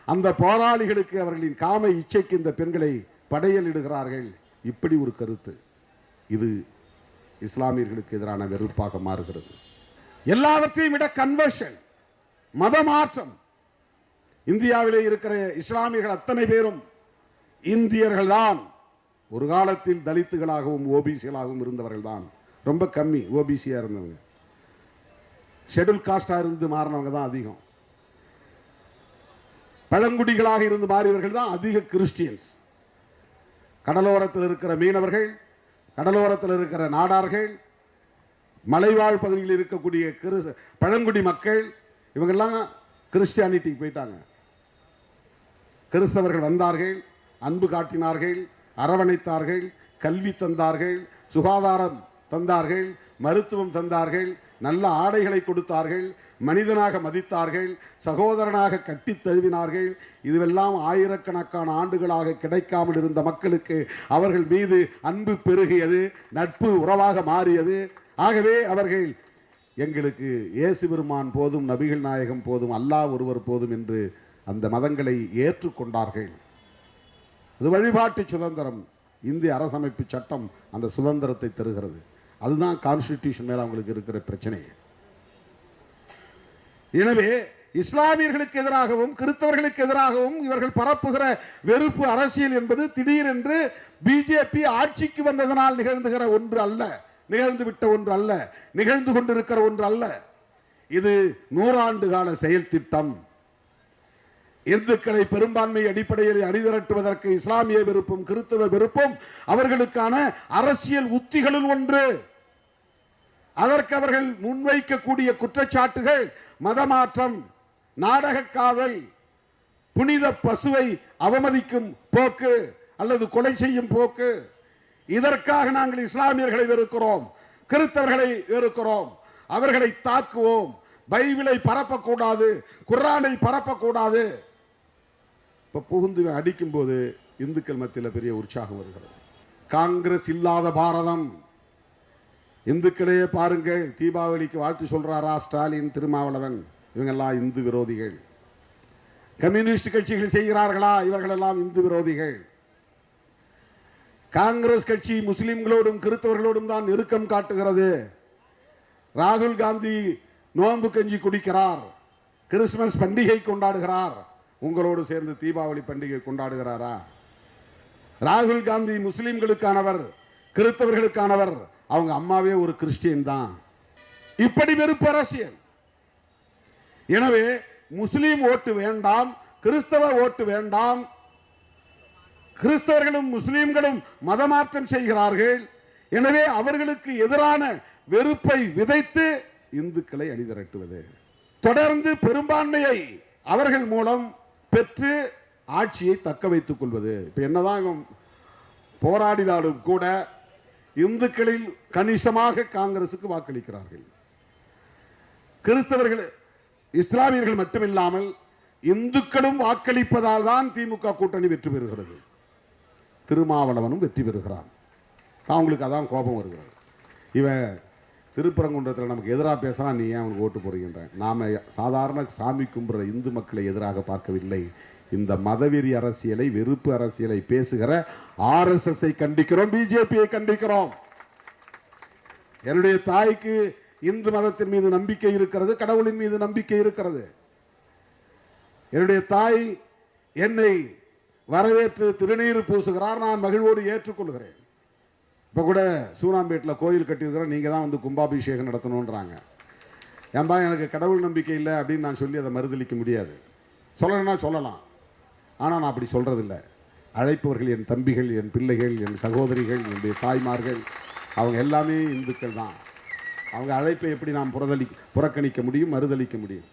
அந்த போராளிகளுக்கு அவர்களின் காம இச்சைக்கு இந்த பெண்களை படையலிடுகிறார்கள். இப்படி ஒரு கருத்து. இது இஸ்லாமியர்களுக்கு எதிரான வெறுப்பாக மாறுகிறது. எல்லாவற்றையும் விட கன்வர்ஷன், மதமாற்றம். இந்தியாவிலே இருக்கிற இஸ்லாமியர்கள் அத்தனை பேரும் இந்தியர்கள் தான். ஒரு காலத்தில் தலித்துகளாகவும் ஓபிசிகளாகவும் இருந்தவர்கள் தான். ரொம்ப கம்மி ஓபிசியா இருந்தவங்க. ஷெட்யூல் காஸ்டாக இருந்து மாறினவங்க தான் அதிகம். பழங்குடிகளாக இருந்து மாறியவர்கள் தான் அதிக கிறிஸ்டியன்ஸ். கடலோரத்தில் இருக்கிற மீனவர்கள், கடலோரத்தில் இருக்கிற நாடார்கள், மலைவாழ் பகுதியில் இருக்கக்கூடிய பழங்குடி மக்கள், இவங்கெல்லாம் கிறிஸ்டியானிட்டிக்கு போயிட்டாங்க. கிறிஸ்தவர்கள் வந்தார்கள், அன்பு காட்டினார்கள், அரவணைத்தார்கள், கல்வி தந்தார்கள், சுகாதாரம் தந்தார்கள், மருத்துவம் தந்தார்கள், நல்ல ஆடைகளை கொடுத்தார்கள், மனிதனாக மதித்தார்கள், சகோதரனாக கட்டி தழுவினார்கள். இதுவெல்லாம் ஆயிரக்கணக்கான ஆண்டுகளாக கிடைக்காமல் இருந்த மக்களுக்கு அவர்கள் மீது அன்பு பெருகியது, நட்பு உறவாக மாறியது. ஆகவே அவர்கள் எங்களுக்கு இயேசு பெருமான் போதும், நபிகள் நாயகம் போதும், அல்லாஹ் ஒருவர் போதும் என்று அந்த மதங்களை ஏற்றுக்கொண்டார்கள். அது வழிபாட்டு சுதந்திரம். இந்திய அரசமைப்பு சட்டம் அந்த சுதந்திரத்தை தருகிறது. அதுதான் கான்ஸ்டிடியூஷன் மேல அவங்களுக்கு இருக்கிற பிரச்சனை. எனவே இஸ்லாமியர்களுக்கு எதிராகவும் கிறிஸ்தவர்களுக்கு எதிராகவும் இவர்கள் பரப்புகிற வெறுப்பு அரசியல் என்பது திடீரென்று பிஜேபி ஆட்சிக்கு வந்ததனால் நிகழ்ந்துகிற ஒன்று அல்ல, நிகழ்ந்து விட்ட ஒன்று அல்ல, நிகழ்ந்து கொண்டிருக்கிற ஒன்று அல்ல. இது 100 ஆண்டு கால செயல் திட்டம். இந்துக்களை பெரும்பான்மை அடிப்படையில் அணிதிரட்டுவதற்கு இஸ்லாமிய வெறுப்பும் கிறிஸ்தவ வெறுப்பும் அவர்களுக்கான அரசியல் உத்திகளில் ஒன்று. அதற்கு அவர்கள் முன்வைக்கக்கூடிய குற்றச்சாட்டுகள் மதமாற்றம், நாடக காதல், புனித பசுவை அவமதிக்கும் போக்கு அல்லது கொலை செய்யும் போக்கு. இதற்காக நாங்கள் இஸ்லாமியர்களை வெறுக்கிறோம், கிறிஸ்தவர்களை வெறுக்கிறோம், அவர்களை தாக்குவோம், பைபிளை பரப்பக்கூடாது, குர்ஆனை பரப்பக்கூடாது. இப்ப புகுந்து அடிக்கும் போது இந்துக்கள் மத்தியில் பெரிய உற்சாகம் வருகிறது. காங்கிரஸ் இல்லாத பாரதம். இந்துக்களே பாருங்கள், தீபாவளிக்கு வாழ்த்து சொல்றாரா ஸ்டாலின், திருமாவளவன், இவங்கெல்லாம் இந்து விரோதிகள். கம்யூனிஸ்ட் கட்சிகள் செய்கிறார்களா, இவர்களெல்லாம் இந்து விரோதிகள். காங்கிரஸ் கட்சி முஸ்லிம்களோடும் கிறிஸ்தவர்களோடும் தான் நெருக்கம் காட்டுகிறது. ராகுல் காந்தி நோன்பு கஞ்சி குடிக்கிறார், கிறிஸ்துமஸ் பண்டிகை கொண்டாடுகிறார், உங்களோடு சேர்ந்து தீபாவளி பண்டிகை கொண்டாடுகிறாரா? ராகுல் காந்தி முஸ்லிம்களுக்கானவர், கிறிஸ்தவர்களுக்கானவர், அவங்க அம்மாவே ஒரு கிறிஸ்டியன் தான். இப்படி வெறுப்பு அரசியல். எனவே முஸ்லிம் ஓட்டு வேண்டாம், கிறிஸ்தவ ஓட்டு வேண்டாம். கிறிஸ்தவர்களும் முஸ்லிம்களும் மதமாற்றம் செய்கிறார்கள். எனவே அவர்களுக்கு எதிரான வெறுப்பை விதைத்து இந்துக்களை அணிதிரட்டுவது, தொடர்ந்து பெரும்பான்மையை அவர்கள் மூலம் பெற்று ஆட்சியை தக்க வைத்துக் கொள்வது. இப்ப என்னதான் போராடினாலும் கூட இந்துக்களில் கணிசமாக காங்கிரசுக்கு வாக்களிக்கிறார்கள். கிறிஸ்தவர்கள், இஸ்லாமியர்கள் மட்டுமில்லாமல் இந்துக்களும் வாக்களிப்பதால் தான் திமுக கூட்டணி வெற்றி பெறுகிறது. திருமாவளவனும் வெற்றி பெறுகிறான். அவங்களுக்கு அதான் கோபம் வருகிறது. இவன் திருப்பரங்குன்றத்தில் நமக்கு எதிராக பேசுறான், நீ ஏன் அவனுக்கு ஓட்டு போறீங்கன்ற. நாம சாதாரண சாமி கும்புற இந்து மக்களை எதிராக பார்க்கவில்லை. இந்த மதவெறி அரசியலை, வெறுப்பு அரசியலை பேசுகிற RSS-ஐ கண்டிக்கிறோம், பிஜேபியை கண்டிக்கிறோம். என்னுடைய தாய்க்கு இந்து மதத்தின் மீது நம்பிக்கை இருக்கிறது, கடவுளின் மீது நம்பிக்கை இருக்கிறது. என்னுடைய தாய் என்னை வரவேற்று திருநீர் பூசுகிறார், நான் மகிழ்வோடு ஏற்றுக்கொள்கிறேன். இப்போ கூட சூனாம்பேட்டில் கோயில் கட்டியிருக்கிறோம், நீங்கள் தான் வந்து கும்பாபிஷேகம் நடத்தணுன்றாங்க. ஏன்பா எனக்கு கடவுள் நம்பிக்கை இல்லை அப்படின்னு நான் சொல்லி அதை மறுதளிக்க முடியாது. சொல்லணும்னா சொல்லலாம், ஆனால் நான் அப்படி சொல்கிறதில்லை. அழைப்பவர்கள் என் தம்பிகள், என் பிள்ளைகள், என் சகோதரிகள், என்னுடைய தாய்மார்கள், அவங்க எல்லாமே இந்துக்கள் தான். அவங்க அழைப்பை எப்படி நாம் புறக்கணிக்க முடியும், மறுதளிக்க முடியும்?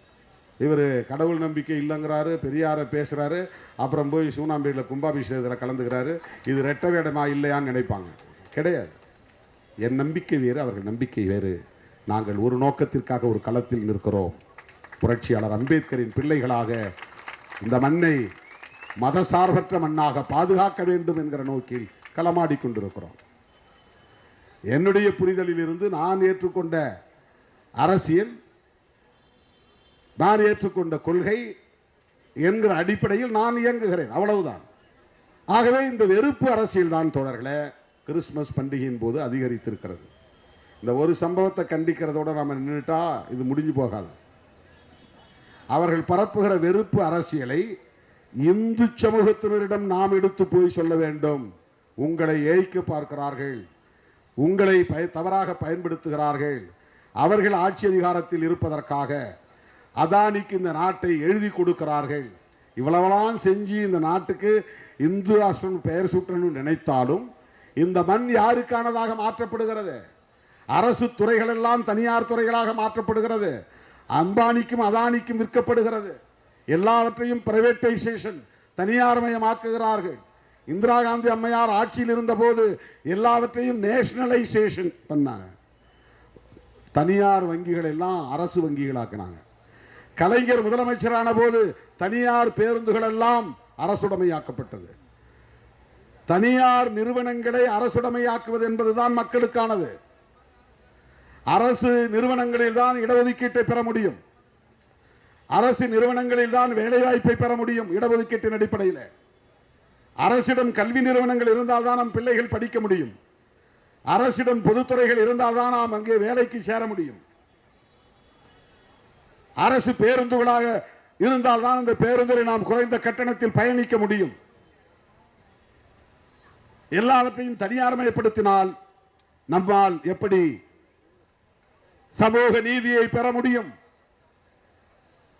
இவர் கடவுள் நம்பிக்கை இல்லைங்கிறாரு, பெரியாரை பேசுகிறாரு, அப்புறம் போய் சூனாம்பேட்டில் கும்பாபிஷேகத்தில் கலந்துக்கிறாரு. இது ரெட்ட வேடமா இல்லையான்னு நினைப்பாங்க. கிடையாது. என் நம்பிக்கை வேறு, அவர்கள் நம்பிக்கை வேறு. நாங்கள் ஒரு நோக்கத்திற்காக ஒரு களத்தில் நிற்கிறோம். புரட்சியாளர் அம்பேத்கரின் பிள்ளைகளாக இந்த மண்ணை மதசார்பற்ற மண்ணாக பாதுகாக்க வேண்டும் என்கிற நோக்கில் களமாடி கொண்டிருக்கிறோம். என்னுடைய புரிதலில் இருந்து நான் ஏற்றுக்கொண்ட அரசியல், நான் ஏற்றுக்கொண்ட கொள்கை என்கிற அடிப்படையில் நான் இயங்குகிறேன், அவ்வளவுதான். ஆகவே இந்த வெறுப்பு அரசியல் தான் தோழர்களே கிறிஸ்துமஸ் பண்டிகையின் போது அதிகரித்திருக்கிறது. இந்த ஒரு சம்பவத்தை கண்டிக்கிறதோட நாம நின்றுட்டா இது முடிஞ்சு போகாது. அவர்கள் பரப்புகிற வெறுப்பு அரசியலை இந்து சமூகத்தினரிடம் நாம் எடுத்து போய் சொல்ல வேண்டும். உங்களை ஏய்க்க பார்க்கிறார்கள், உங்களை தவறாக பயன்படுத்துகிறார்கள், அவர்கள் ஆட்சி அதிகாரத்தில் இருப்பதற்காக அதானிக்கு இந்த நாட்டை எழுதி கொடுக்கிறார்கள். இவ்வளவெல்லாம் செஞ்சு இந்த நாட்டுக்கு இந்து ராஷ்டிரம் பெயர் சூட்டணும்னு நினைத்தாலும் இந்த மண் யாருக்கானதாக மாற்றப்படுகிறது? அரசு துறைகள் எல்லாம் தனியார் துறைகளாக மாற்றப்படுகிறது. அம்பானிக்கும் அதானிக்கும் விற்கப்படுகிறது. எல்லாவற்றையும் பிரைவேட்டைசேஷன், தனியார் மயமாக்குகிறார்கள். இந்திரா காந்தி அம்மையார் ஆட்சியில் இருந்த போது எல்லாவற்றையும் நேஷனலைசேஷன் பண்ணாங்க. தனியார் வங்கிகள் எல்லாம் அரசு வங்கிகளாக்கினாங்க. கலைஞர் முதலமைச்சரான போது தனியார் பேருந்துகள் எல்லாம் அரசுடைமையாக்கப்பட்டது. தனியார் நிறுவனங்களை அரசுடைமையாக்குவது என்பதுதான் மக்களுக்கானது. அரசு நிறுவனங்களில் தான் இடஒதுக்கீட்டை பெற முடியும். அரசு நிறுவனங்களில் தான் வேலைவாய்ப்பை பெற முடியும். இடஒதுக்கீட்டின் அடிப்படையில் அரசிடம் கல்வி நிறுவனங்கள் இருந்தால் தான் நம் பிள்ளைகள் படிக்க முடியும். அரசிடம் பொதுத்துறைகள் இருந்தால் தான் நாம் அங்கே வேலைக்கு சேர முடியும். அரசு பேருந்துகளாக இருந்தால் தான் இந்த பேருந்தில் நாம் குறைந்த கட்டணத்தில் பயணிக்க முடியும். எல்லாவற்றையும் தனியார்மயப்படுத்தினால் நம்மால் எப்படி சமூக நீதியை பெற முடியும்?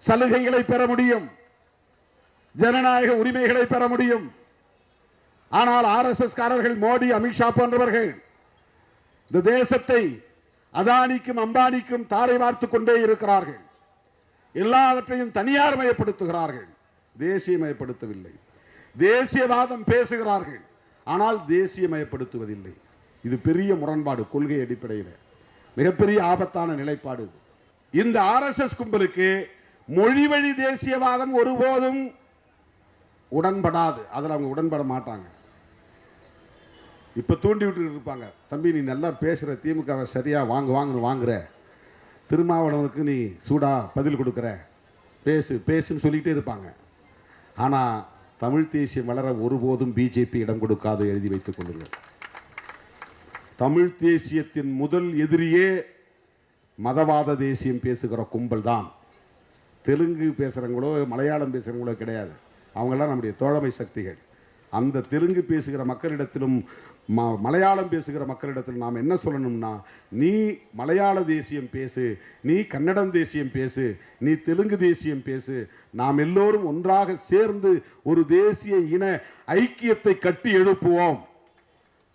சலுகைகளை பெற முடியும்? ஜனநாயக உரிமைகளை பெற முடியும்? ஆனால் ஆர்எஸ்எஸ் காரர்கள், மோடி, அமித்ஷா போன்றவர்கள் இந்த தேசத்தை அதானிக்கும் அம்பானிக்கும் தாரை வார்த்துக் கொண்டே இருக்கிறார்கள். எல்லாவற்றையும் தனியார் மயப்படுத்துகிறார்கள், தேசியமயப்படுத்தவில்லை. தேசியவாதம் பேசுகிறார்கள், ஆனால் தேசியமயப்படுத்துவதில்லை. இது பெரிய முரண்பாடு, கொள்கை அடிப்படையில் மிகப்பெரிய ஆபத்தான நிலைப்பாடு. இந்த ஆர்எஸ்எஸ் கும்பலுக்கு மொழி வழி தேசியவாதம் ஒருபோதும் உடன்படாது. அதில் அவங்க உடன்பட மாட்டாங்க. இப்ப தூண்டி விட்டு இருப்பாங்க, தம்பி நீ நல்லா பேசுற, திமுக சரியா வாங்குற, திருமாவளவனுக்கு நீ சூடா பதில் கொடுக்குற, பேசுன்னு சொல்லிட்டே இருப்பாங்க. ஆனால் தமிழ் தேசியம் வளர ஒருபோதும் பிஜேபி இடம் கொடுக்காது, எழுதி வைத்துக் கொள்ளுங்கள். தமிழ் தேசியத்தின் முதல் எதிரியே மதவாத தேசியம் பேசுகிற கும்பல் தான். தெலுங்கு பேசுகிறவங்களோ மலையாளம் பேசுகிறவங்களோ கிடையாது. அவங்கெல்லாம் நம்முடைய தோழமை சக்திகள். அந்த தெலுங்கு பேசுகிற மக்களிடத்திலும் மலையாளம் பேசுகிற மக்களிடத்தில் நாம் என்ன சொல்லணும்னா, நீ மலையாள தேசியம் பேசு, நீ கன்னடம் தேசியம் பேசு, நீ தெலுங்கு தேசியம் பேசு, நாம் எல்லோரும் ஒன்றாக சேர்ந்து ஒரு தேசிய இன ஐக்கியத்தை கட்டி எழுப்புவோம்.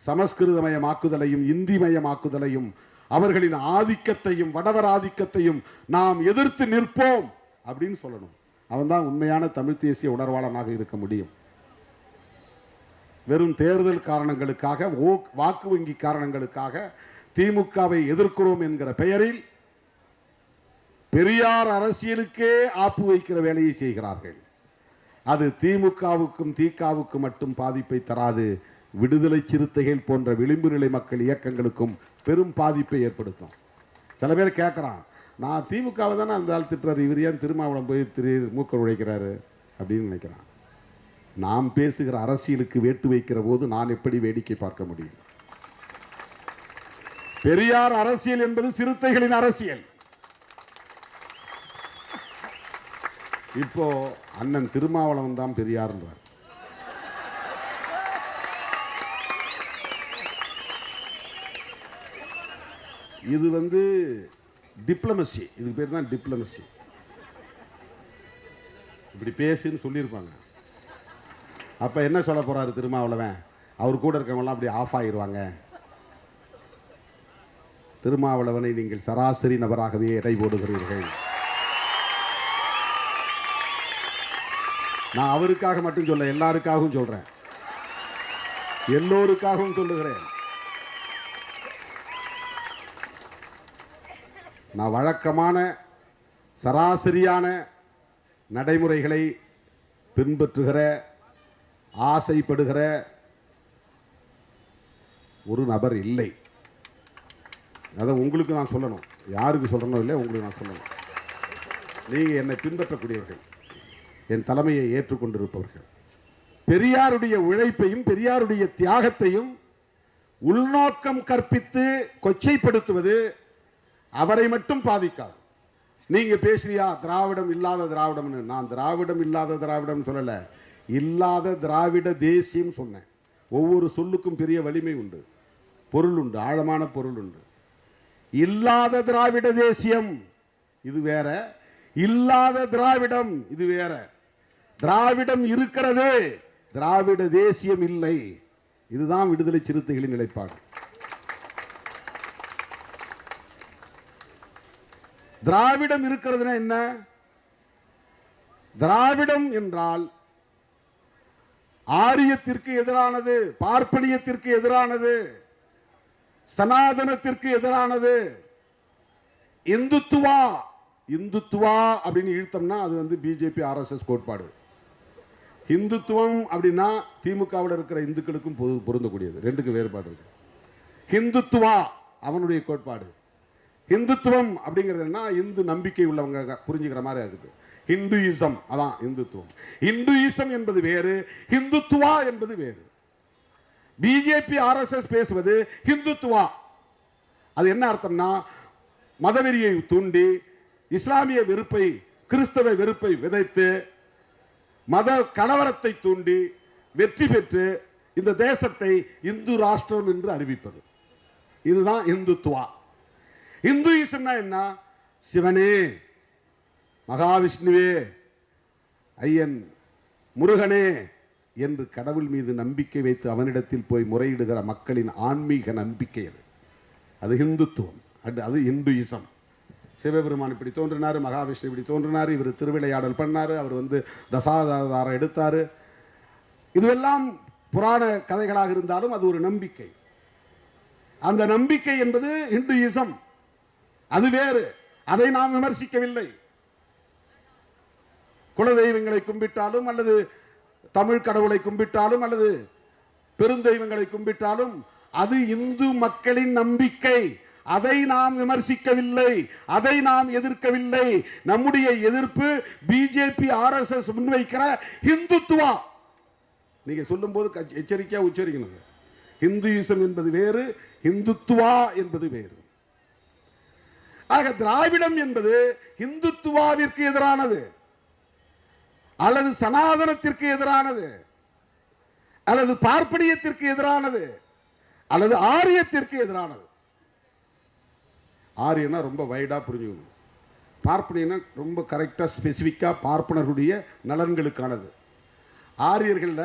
சமஸ்கிருதமயமாக்குதலையும் இந்திமயமாக்குதலையும் அவர்களின் ஆதிக்கத்தையும் வடவர் ஆதிக்கத்தையும் நாம் எதிர்த்து நிற்போம் அப்படின்னு சொல்லணும். அவன் தான் உண்மையான தமிழ் தேசிய உணர்வாளனாக இருக்க முடியும். வெறும் தேர்தல் காரணங்களுக்காக, வாக்கு வங்கி காரணங்களுக்காக திமுகவை எதிர்க்கிறோம் என்கிற பெயரில் பெரியார் அரசியலுக்கே ஆப்பு வைக்கிற வேலையை செய்கிறார்கள். அது திமுகவுக்கும் திகாவுக்கும் மட்டும் பாதிப்பை தராது, விடுதலை சிறுத்தைகள் போன்ற விளிம்பு நிலை மக்கள் இயக்கங்களுக்கும் பெரும் பாதிப்பை ஏற்படுத்தும். சில பேர் கேட்குறான், நான் திமுகவை தானே அந்த ஆள் திட்டுறாரு, இவர் ஏன் திருமாவளம் போய் மூக்க உழைக்கிறாரு அப்படின்னு நினைக்கிறான். நாம் பேசுகிற அரசியலுக்கு வேட்டு வைக்கிற போது நான் எப்படி வேடிக்கை பார்க்க முடியும்? பெரியார் அரசியல் என்பது சிறுத்தைகளின் அரசியல். இப்போ அண்ணன் திருமாவளவன் தான் பெரியார்ன்றார். இது டிப்ளமசி, இதுக்கு பேர் தான் டிப்ளமசி. இப்படி பேசுன்னு சொல்லியிருப்பாங்க. அப்ப என்ன சொல்ல போறாரு திருமாவளவன்? அவர் கூட இருக்கவங்கலாம் அப்படி ஆஃப் ஆகிடுவாங்க. திருமாவளவனை நீங்கள் சராசரி நபராகவே எடை போடுகிறீர்கள். நான் அவருக்காக மட்டும் சொல்ல, எல்லாருக்காகவும் சொல்றேன், எல்லோருக்காகவும் சொல்லுகிறேன். நான் வழக்கமான சராசரியான நடைமுறைகளை பின்பற்றுகிற, ஆசைப்படுகிற ஒரு நபர் இல்லை. அதை உங்களுக்கு நான் சொல்லணும். யாருக்கு சொல்லணும் இல்லை, உங்களுக்கு நான் சொல்லணும். நீங்கள் என்னை பின்பற்றக்கூடியவர்கள், என் தலைமையை ஏற்றுக்கொண்டிருப்பவர்கள். பெரியாருடைய உழைப்பையும் பெரியாருடைய தியாகத்தையும் உள்நோக்கம் கற்பித்து கொச்சைப்படுத்துவது அவரை மட்டும் பாதிக்காது. நீங்க பேசுறியா திராவிடம் இல்லாத திராவிடம்னு? நான் திராவிடம் இல்லாத திராவிடம் சொல்லல, இல்லாத திராவிட தேசியம் சொன்னேன். ஒவ்வொரு சொல்லுக்கும் பெரிய வலிமை உண்டு, பொருள் உண்டு, ஆழமான பொருள் உண்டு. இல்லாத திராவிட தேசியம் இது வேற, இல்லாத திராவிடம் இது வேற. திராவிடம் இருக்கிறது, திராவிட தேசியம் இல்லை. இதுதான் விடுதலை சிறுத்தைகளின் நிலைப்பாடு. திராவிடம் இருக்கிறதுனா என்ன? திராவிடம் என்றால் ஆரியத்திற்கு எதிரானது, பார்ப்பனியத்திற்கு எதிரானது, சனாதனத்திற்கு எதிரானது. இந்துத்துவா, இந்துத்துவா அப்படின்னு இழுத்தோம்னா அது வந்து பிஜேபி ஆர்எஸ்எஸ் கோட்பாடு. இந்துத்துவம் அப்படின்னா திமுகவில் இருக்கிற இந்துக்களுக்கும் பொருந்தக்கூடியது. ரெண்டுக்கு வேறுபாடு இருக்கு. இந்துத்துவா அவனுடைய கோட்பாடு. இந்துத்துவம் அப்படிங்கிறது என்ன? இந்து நம்பிக்கை உள்ளவங்க புரிஞ்சுக்கிற மாதிரி இருக்குது. ஹிந்துயிசம் அதான் இந்துத்துவம். இந்துயிசம் என்பது வேறு, இந்துத்துவா என்பது வேறு. பிஜேபி ஆர்எஸ்எஸ் பேசுவது இந்துத்துவா. அது என்ன அர்த்தம்னா மதவெறியை தூண்டி இஸ்லாமிய வெறுப்பை, கிறிஸ்தவ வெறுப்பை விதைத்து மத கலவரத்தை தூண்டி வெற்றி பெற்று இந்த தேசத்தை இந்து ராஷ்டிரம் என்று அறிவிப்பது. இதுதான் இந்துத்துவா. இந்துயிசம்னா என்ன? சிவனே, மகாவிஷ்ணுவே, ஐயன் முருகனே என்று கடவுள் மீது நம்பிக்கை வைத்து அவனிடத்தில் போய் முறையிடுகிற மக்களின் ஆன்மீக நம்பிக்கை அது. அது இந்துத்துவம், அது இந்துயிசம். சிவபெருமான் இப்படி தோன்றினார், மகாவிஷ்ணு இப்படி தோன்றினார், இவர் திருவிளையாடல் பண்ணார், அவர் வந்து தசாவதாரம் எடுத்தார். இதுவெல்லாம் புராண கதைகளாக இருந்தாலும் அது ஒரு நம்பிக்கை. அந்த நம்பிக்கை என்பது இந்துயிசம். அது வேறு, அதை நாம் விமர்சிக்கவில்லை. குலதெய்வங்களை கும்பிட்டாலும் அல்லது தமிழ் கடவுளை கும்பிட்டாலும் அல்லது பெருந்தெய்வங்களை கும்பிட்டாலும் அது இந்து மக்களின் நம்பிக்கை. அதை நாம் விமர்சிக்கவில்லை, அதை நாம் எதிர்க்கவில்லை. நம்முடைய எதிர்ப்பு பிஜேபி ஆர்எஸ்எஸ் முன்வைக்கிற இந்துத்துவா. நீங்க சொல்லும் போது எச்சரிக்கையா உச்சரிக்கணும். இந்துயிசம் என்பது வேறு, இந்துத்துவா என்பது வேறு. ஆக திராவிடம் என்பது இந்துத்துவாவிற்கு எதிரானது, அல்லது சனாதனத்திற்கு எதிரானது, அல்லது பார்ப்பனியத்திற்கு எதிரானது, அல்லது ஆரியத்திற்கு எதிரானது. ஆரியனா ரொம்ப வைடா புரிஞ்சுக்கணும். பார்ப்பனியனா ரொம்ப கரெக்டா ஸ்பெசிபிக்கா பார்ப்பனர்களுடைய நலன்களுக்கானது. ஆரியர்கள்ல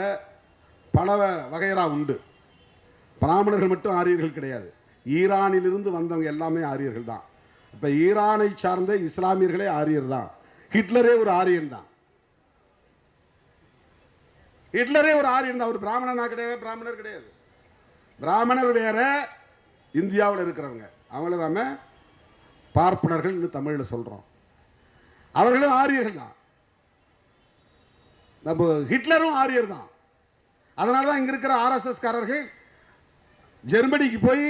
பல வகையரா உண்டு. பிராமணர்கள் மட்டும் ஆரியர்கள் கிடையாது. ஈரானிலிருந்து வந்தவங்க எல்லாமே ஆரியர்கள் தான். இப்ப ஈரானை சார்ந்த இஸ்லாமியர்களே ஆரியர் தான். ஹிட்லரே ஒரு ஆரியன் தான். ஹிட்லரே ஒரு ஆரியன் தான். ஒரு பிராமணனா கிடையாது, பிராமணர் கிடையாது. பிராமணர் வேற, இந்தியாவில் இருக்கிறவங்க அவங்கள நாம பார்ப்பனர்கள் தமிழில் சொல்றோம். அவர்களும் ஆரியர்கள் தான். நம்ம ஹிட்லரும் ஆரியர் தான். அதனாலதான் இங்க இருக்கிற ஆர்எஸ்எஸ் காரர்கள் ஜெர்மனிக்கு போய்,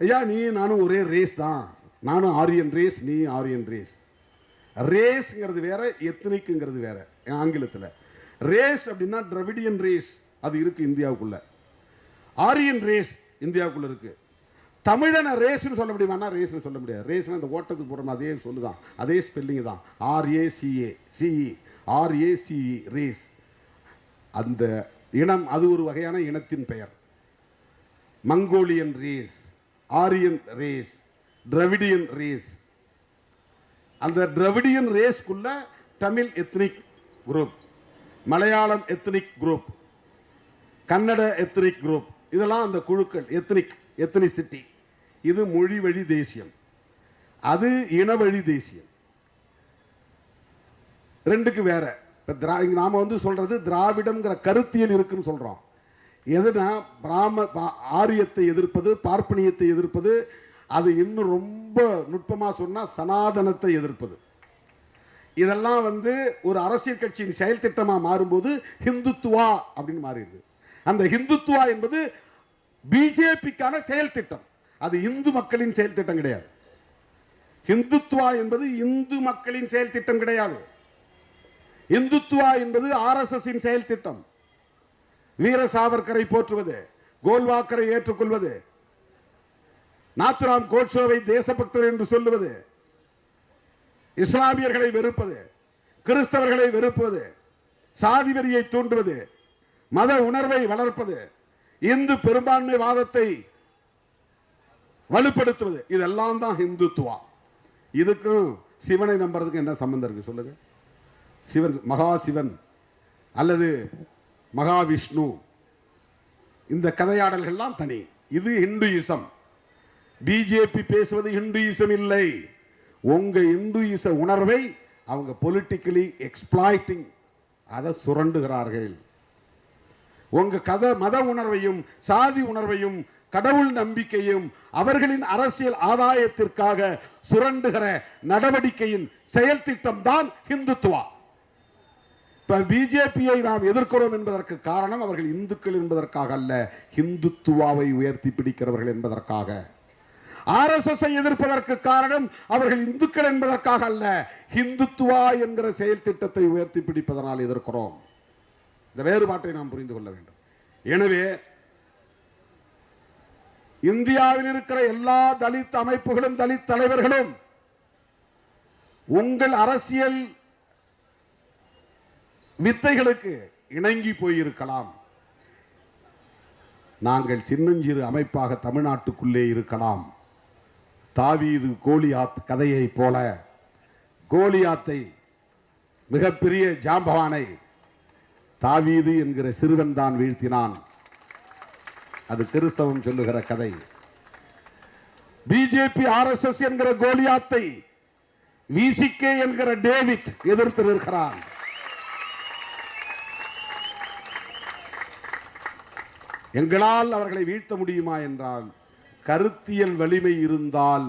ஐயா நீ நானும் ஒரே ரேஸ் தான், நானும் ஆரியன் ரேஸ், நீ ஆரியன் ரேஸ். ரேஸ்ங்கிறது வேற, எத்னிக்ங்கிறது வேற. ஆங்கிலத்தில் ரேஸ் அப்படின்னா டிராவிடியன் ரேஸ், அது இருக்கு இந்தியாவுக்குள்ள. ஆரியன் ரேஸ் இந்தியாவுக்குள்ள இருக்கு. தமிழன ரேஸ்னு சொல்ல முடியுமா? ரேஸ்னு சொல்ல முடியாது. ரேஸ்னா இந்த ஓட்டத்துக்கு போடுறோம், அதே சொல்லுதான், அதே ஸ்பெல்லிங் தான். RACA CE RACE race. அந்த இனம் அது ஒரு வகையான இனத்தின் பெயர். Mongolian race, Aryan race, Dravidian race. அந்த டிராவிடியன் ரேஸ்க்குள்ள Tamil ethnic group, Malayalam ethnic group, Kannada ethnic group, இதெல்லாம் அந்த குழுக்கள். எத்னிசிட்டி. இது மொழி வழி தேசியம், அது இன வழி தேசியம். ரெண்டுக்கு வேற. நாம வந்து சொல்றது திராவிடம்ங்கிற கருத்தியல் இருக்குன்னு சொல்றோம். எதுனா ஆரியத்தை எதிர்ப்பது, பார்ப்பனியத்தை எதிர்ப்பது, அது இன்னும் ரொம்ப நுட்பமா சொன்னா சனாதனத்தை எதிர்ப்பது. இதெல்லாம் வந்து ஒரு அரசியல் கட்சியின் செயல் திட்டமா மாறும்போது ஹிந்துத்துவா அப்படின்னு மாறிடுது. அந்த ஹிந்துத்துவா என்பது பிஜேபிக்கான செயல் திட்டம், அது இந்து மக்களின் செயல் திட்டம் கிடையாது. ஹிந்துத்துவா என்பது இந்து மக்களின் செயல் திட்டம் கிடையாது. இந்துத்துவா என்பது ஆர்எஸ்எஸ் செயல் திட்டம். வீர சாவர்கரை போற்றுவது, கோல்வாக்கரை ஏற்றுக்கொள்வது, நாத்துராம் கோட்சேவை தேசபக்தர் என்று சொல்லுவது, இஸ்லாமியர்களை வெறுப்பது, கிறிஸ்தவர்களை வெறுப்பது, சாதி வெறியை தூண்டுவது, மத உணர்வை வளர்ப்பது, இந்து பெரும்பான்மை வாதத்தை வலுப்படுத்துவது, இதெல்லாம் தான் இந்துத்துவா. இதுக்கும் சிவனை நம்புறதுக்கு என்ன சம்பந்தம் இருக்கு சொல்லுங்க? சிவன், மகா சிவன் அல்லது மகாவிஷ்ணு, இந்த கதையாடல்கள்லாம் தனி. இது இந்துயிசம். பிஜேபி பேசுவது இந்துயிசம் இல்லை. உங்க இந்துயிச உணர்வை அவங்க பொலிட்டிக்கலி எக்ஸ்பிளாய்டிங், அதை சுரண்டுகிறார்கள். உங்க மத உணர்வையும் சாதி உணர்வையும் கடவுள் நம்பிக்கையும் அவர்களின் அரசியல் ஆதாயத்திற்காக சுரண்டுகிற நடவடிக்கையின் செயல் திட்டம் தான் இந்துத்துவா. பிஜேபியை நாம் எதிர்க்கிறோம் என்பதற்கு காரணம் அவர்கள் இந்துக்கள் என்பதற்காக அல்ல, இந்துத்துவாவை உயர்த்தி பிடிக்கிறவர்கள் என்பதற்காக. RSS எதிர்ப்பதற்கு காரணம் அவர்கள் இந்துக்கள் என்பதற்காக அல்ல, இந்துத்துவா என்கிற செயல் திட்டத்தை உயர்த்தி பிடிப்பதனால் எதிர்க்கிறோம். இந்த வேறுபாட்டை நாம் புரிந்து கொள்ள வேண்டும். எனவே இந்தியாவில் இருக்கிற எல்லா தலித் அமைப்புகளும் தலித் தலைவர்களும் உங்கள் அரசியல் வித்தைகளுக்கு இணங்கி போயிருக்கலாம். நாங்கள் சின்னஞ்சிறு அமைப்பாக தமிழ்நாட்டுக்குள்ளே இருக்கலாம். தாவீது கோலியாத் கதையை போல கோலியாத்தை, மிகப்பெரிய ஜாம்பவானை தாவீது என்கிற சிறுவன் தான் வீழ்த்தினான். அது கிறிஸ்தவம் சொல்லுகிற கதை. பிஜேபி RSS என்கிற கோலியாத்தை VCK என்கிற டேவிட் எதிர்த்து நிற்கிறான். எங்களால் அவர்களை வீழ்த்த முடியுமா என்றால், கருத்தியல் வலிமை இருந்தால்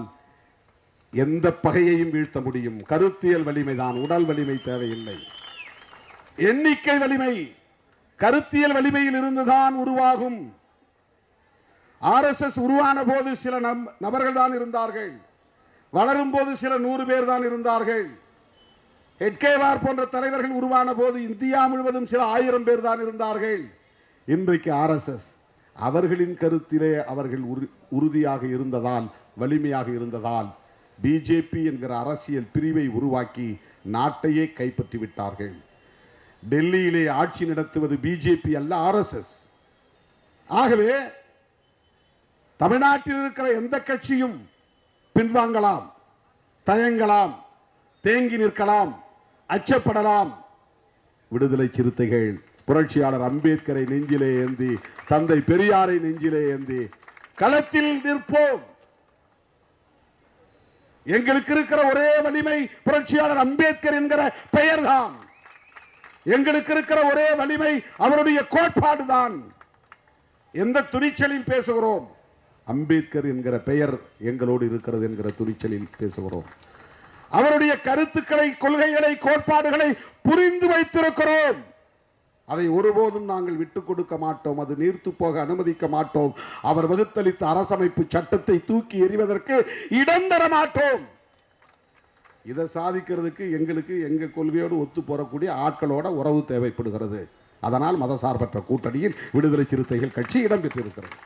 எந்த பகையையும் வீழ்த்த முடியும். கருத்தியல் வலிமைதான், உடல் வலிமை தேவையில்லை. எண்ணிக்கை வலிமை கருத்தியல் வலிமையில் இருந்துதான் உருவாகும். RSS உருவான போது சில நபர்கள் தான் இருந்தார்கள். வளரும் போது சில 100 பேர் தான் இருந்தார்கள். ஹெட்கேவார் போன்ற தலைவர்கள் உருவான போது இந்தியா முழுவதும் சில 1000 பேர் தான் இருந்தார்கள். இன்றைக்கு RSS அவர்களின் கருத்திலே அவர்கள் உறுதியாக இருந்ததால், வலிமையாக இருந்ததால் பிஜேபி என்கிற அரசியல் பிரிவை உருவாக்கி நாட்டையே கைப்பற்றி விட்டார்கள். டெல்லியிலே ஆட்சி நடத்துவது பிஜேபி அல்ல, RSS. ஆகவே தமிழ்நாட்டில் இருக்கிற எந்த கட்சியும் பின்வாங்கலாம், தயங்கலாம், தேங்கி நிற்கலாம், அச்சப்படலாம். விடுதலை சிறுத்தைகள் புரட்சியாளர் அம்பேத்கரை நெஞ்சிலே ஏந்தி, தந்தை பெரியாரை நெஞ்சிலே ஏந்தி களத்தில் நிற்போம். எங்களுக்கு இருக்கிற ஒரே வலிமை புரட்சியாளர் அம்பேத்கர் என்கிற பெயர் தான். எங்களுக்கு இருக்கிற ஒரே வலிமை அவருடைய கோட்பாடு தான். எந்த துணிச்சலில் பேசுகிறோம்? அம்பேத்கர் என்கிற பெயர் எங்களோடு இருக்கிறது என்கிற துணிச்சலில் பேசுகிறோம். அவருடைய கருத்துக்களை, கொள்கைகளை, கோட்பாடுகளை புரிந்து வைத்திருக்கிறோம். அதை ஒருபோதும் நாங்கள் விட்டுக் கொடுக்க மாட்டோம். அது நீர்த்து போக அனுமதிக்க மாட்டோம். அவர் வகுத்தளித்த அரசமைப்பு சட்டத்தை தூக்கி எறிவதற்கு இடம் தர மாட்டோம். இதை சாதிக்கிறதுக்கு எங்களுக்கு எங்க கொள்கையோடு ஒத்து போறக்கூடிய ஆட்களோட உறவு தேவைப்படுகிறது. அதனால் மதசார்பற்ற கூட்டணியில் விடுதலை சிறுத்தைகள் கட்சி இடம்பெற்றிருக்கிறது.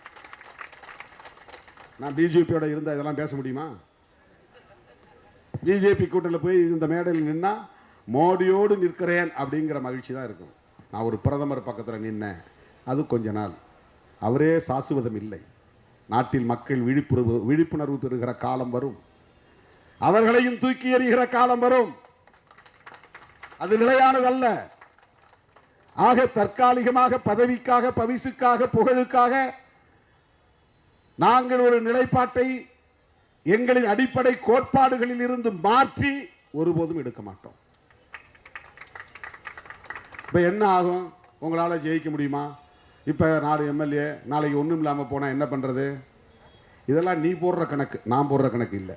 நான் பிஜேபியோட இருந்தா இதெல்லாம் பேச முடியுமா? பிஜேபி கூட்டணியில் போய் இந்த மேடையில் நின்னா மோடியோடு நிற்கிறேன் அப்படிங்கிற மகிழ்ச்சி தான் இருக்கும். நான் ஒரு பிரதமர் பக்கத்தில் நின்னேன், அது கொஞ்ச நாள். அவரே சாசுவதம் இல்லை. நாட்டில் மக்கள் விழிப்புணர்வு பெறுகிற காலம் வரும். அவர்களையும் தூக்கி எறிகிற காலம் வரும். அது நிலையானதல்ல. ஆக தற்காலிகமாக பதவிக்காக, பரிசுக்காக, புகழுக்காக நாங்கள் ஒரு நிலைப்பாட்டை எங்களின் அடிப்படை கோட்பாடுகளில் இருந்து மாற்றி ஒருபோதும் எடுக்க மாட்டோம். இப்போ என்ன ஆகும்? உங்களால் ஜெயிக்க முடியுமா? இப்போ 4 MLA நாளைக்கு ஒன்றும் இல்லாமல் போனால் என்ன பண்ணுறது? இதெல்லாம் நீ போடுற கணக்கு, நான் போடுற கணக்கு இல்லை.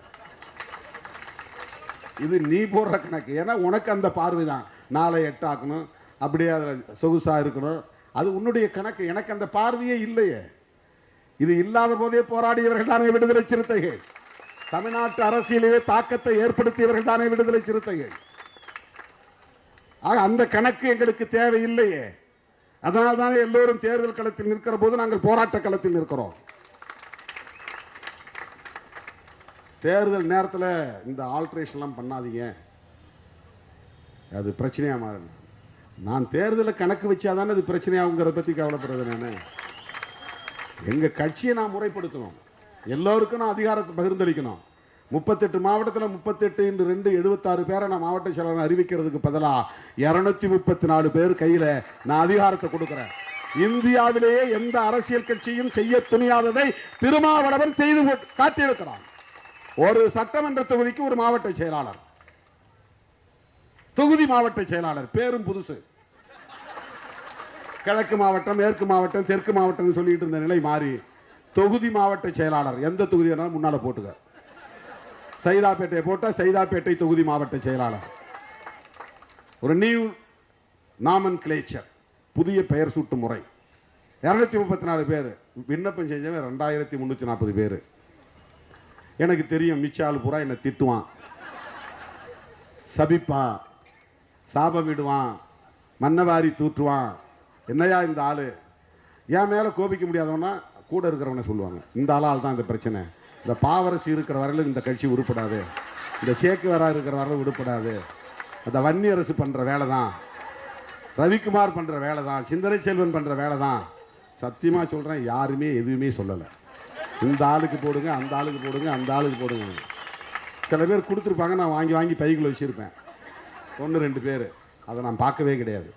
இது நீ போடுற கணக்கு. ஏன்னா உனக்கு அந்த பார்வை தான். 4 8 ஆக்கணும், அப்படியே அதில் சொகுசாக இருக்கணும். அது உன்னுடைய கணக்கு. எனக்கு அந்த பார்வையே இல்லையே. இது இல்லாத போதே போராடியவர்கள் தானே விடுதலை சிறுத்தைகள். தமிழ்நாட்டு அரசியலிலே தாக்கத்தை ஏற்படுத்தியவர்கள் தானே விடுதலை சிறுத்தைகள். ஆக அந்த கணக்கு எங்களுக்கு தேவையில்லையே. அதனால் தானே எல்லோரும் தேர்தல் களத்தில் நிற்கிற போது நாங்கள் போராட்ட களத்தில் நிற்கிறோம். தேர்தல் நேரத்தில் இந்த ஆல்ட்ரேஷன்லாம் பண்ணாதீங்க, அது பிரச்சனையாக மாறும். நான் தேர்தலை கணக்கு வச்சாதானே அது பிரச்சனையாகுங்கிறத பற்றி கவலைப்படுறது. நான் எங்கள் கட்சியை நான் முறைப்படுத்தணும். எல்லோருக்கும் நான் அதிகாரத்தை பகிர்ந்தளிக்கணும். 38 மாவட்டத்தில் 38 × 2 76 பேரை நான் மாவட்ட செயலாளர் அறிவிக்கிறதுக்கு பதிலாக 234 பேர் கையில் நான் அதிகாரத்தை கொடுக்குறேன். இந்தியாவிலேயே எந்த அரசியல் கட்சியும் செய்ய துணியாததை திருமாவளவன் செய்து காட்டியிருக்கிறான். ஒரு சட்டமன்ற தொகுதிக்கு ஒரு மாவட்ட செயலாளர், தொகுதி மாவட்ட செயலாளர், பேரும் புதுசு. கிழக்கு மாவட்டம், மேற்கு மாவட்டம், தெற்கு மாவட்டம் சொல்லிட்டு இருந்த நிலை மாறி தொகுதி மாவட்ட செயலாளர். எந்த தொகுதி வேணாலும் முன்னால போட்டுக்க. சைதாப்பேட்டையை போட்டா சைதாப்பேட்டை தொகுதி மாவட்ட செயலாளர். ஒரு நியூ நாமன்கிளேச்சர், புதிய பெயர் சூட்டு முறை. 234 பேர் விண்ணப்பம் செஞ்சவன் 2340 பேர். எனக்கு தெரியும் மிச்சால் பூரா என்னை திட்டுவான், சபிப்பான், சாபமிடுவான், மன்னவாரி தூற்றுவான். என்னையா இந்த ஆளு, என் மேலே கோபிக்க முடியாதவனா கூட இருக்கிறவனை சொல்லுவாங்க, இந்த ஆளால் தான் இந்த பிரச்சனை, இந்த பாவரசு இருக்கிற வரையிலும் இந்த கட்சி உருப்படாது, இந்த சேக்குவரா இருக்கிற வரையிலும் உருப்படாது, அந்த வன்னி அரசு பண்ணுற வேலை தான், ரவிக்குமார் பண்ணுற வேலை தான், சிந்தனை செல்வன் பண்ணுற வேலை தான். சத்தியமாக சொல்கிறேன், யாருமே எதுவுமே சொல்லலை. இந்த ஆளுக்கு போடுங்க, அந்த ஆளுக்கு போடுங்க, அந்த ஆளுக்கு போடுங்க. சில பேர் கொடுத்துருப்பாங்க, நான் வாங்கி வாங்கி பைக்குள்ள வச்சுருப்பேன். 1-2 பேர் அதை நான் பார்க்கவே கிடையாது.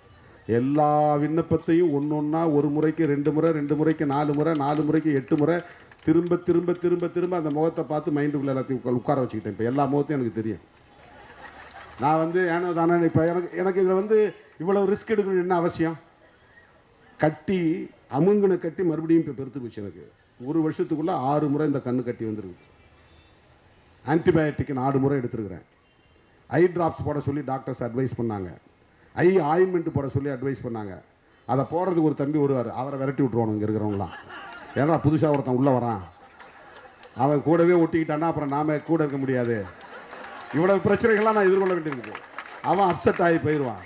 எல்லா விண்ணப்பத்தையும் ஒன்றா, ஒரு முறைக்கு 2 முறை, 2 முறைக்கு 4 முறை, 4 முறைக்கு 8 முறை திரும்ப திரும்ப திரும்ப திரும்ப அந்த முகத்தை பார்த்து மைண்டுக்குள்ள எல்லாத்தையும் உட்கார வச்சுக்கிட்டேன். இப்போ எல்லா முகத்தையும் எனக்கு தெரியும். நான் ஏனோ தானே இப்போ எனக்கு இதில் இவ்வளவு ரிஸ்க் எடுக்கணும் என்ன அவசியம்? கட்டி அமுங்கனை கட்டி மறுபடியும் இப்போ பெருத்து போச்சு. எனக்கு 1 வருஷத்துக்குள்ளே 6 முறை இந்த கண்ணு கட்டி வந்துருக்கு. ஆன்டிபயோட்டிக் 4 முறை எடுத்துருக்கிறேன். ஐ ட்ராப்ஸ் போட சொல்லி டாக்டர்ஸ் அட்வைஸ் பண்ணாங்க. ஐ ஆயின்மெண்ட் போட சொல்லி அட்வைஸ் பண்ணாங்க. அதை போடுறதுக்கு ஒரு தம்பி வருவார், அவரை விரட்டி விட்ருவானு இங்கே இருக்கிறவங்களாம். ஏன்னா புதுசாக ஒருத்தன் உள்ளே வரான், அவன் கூடவே ஒட்டிக்கிட்டான்னா அப்புறம் நாம் கூட இருக்க முடியாது. இவ்வளவு பிரச்சனைகள்லாம் நான் எதிர்கொள்ள வேண்டியிருக்கு. அவன் அப்செட் ஆகி போயிடுவான்,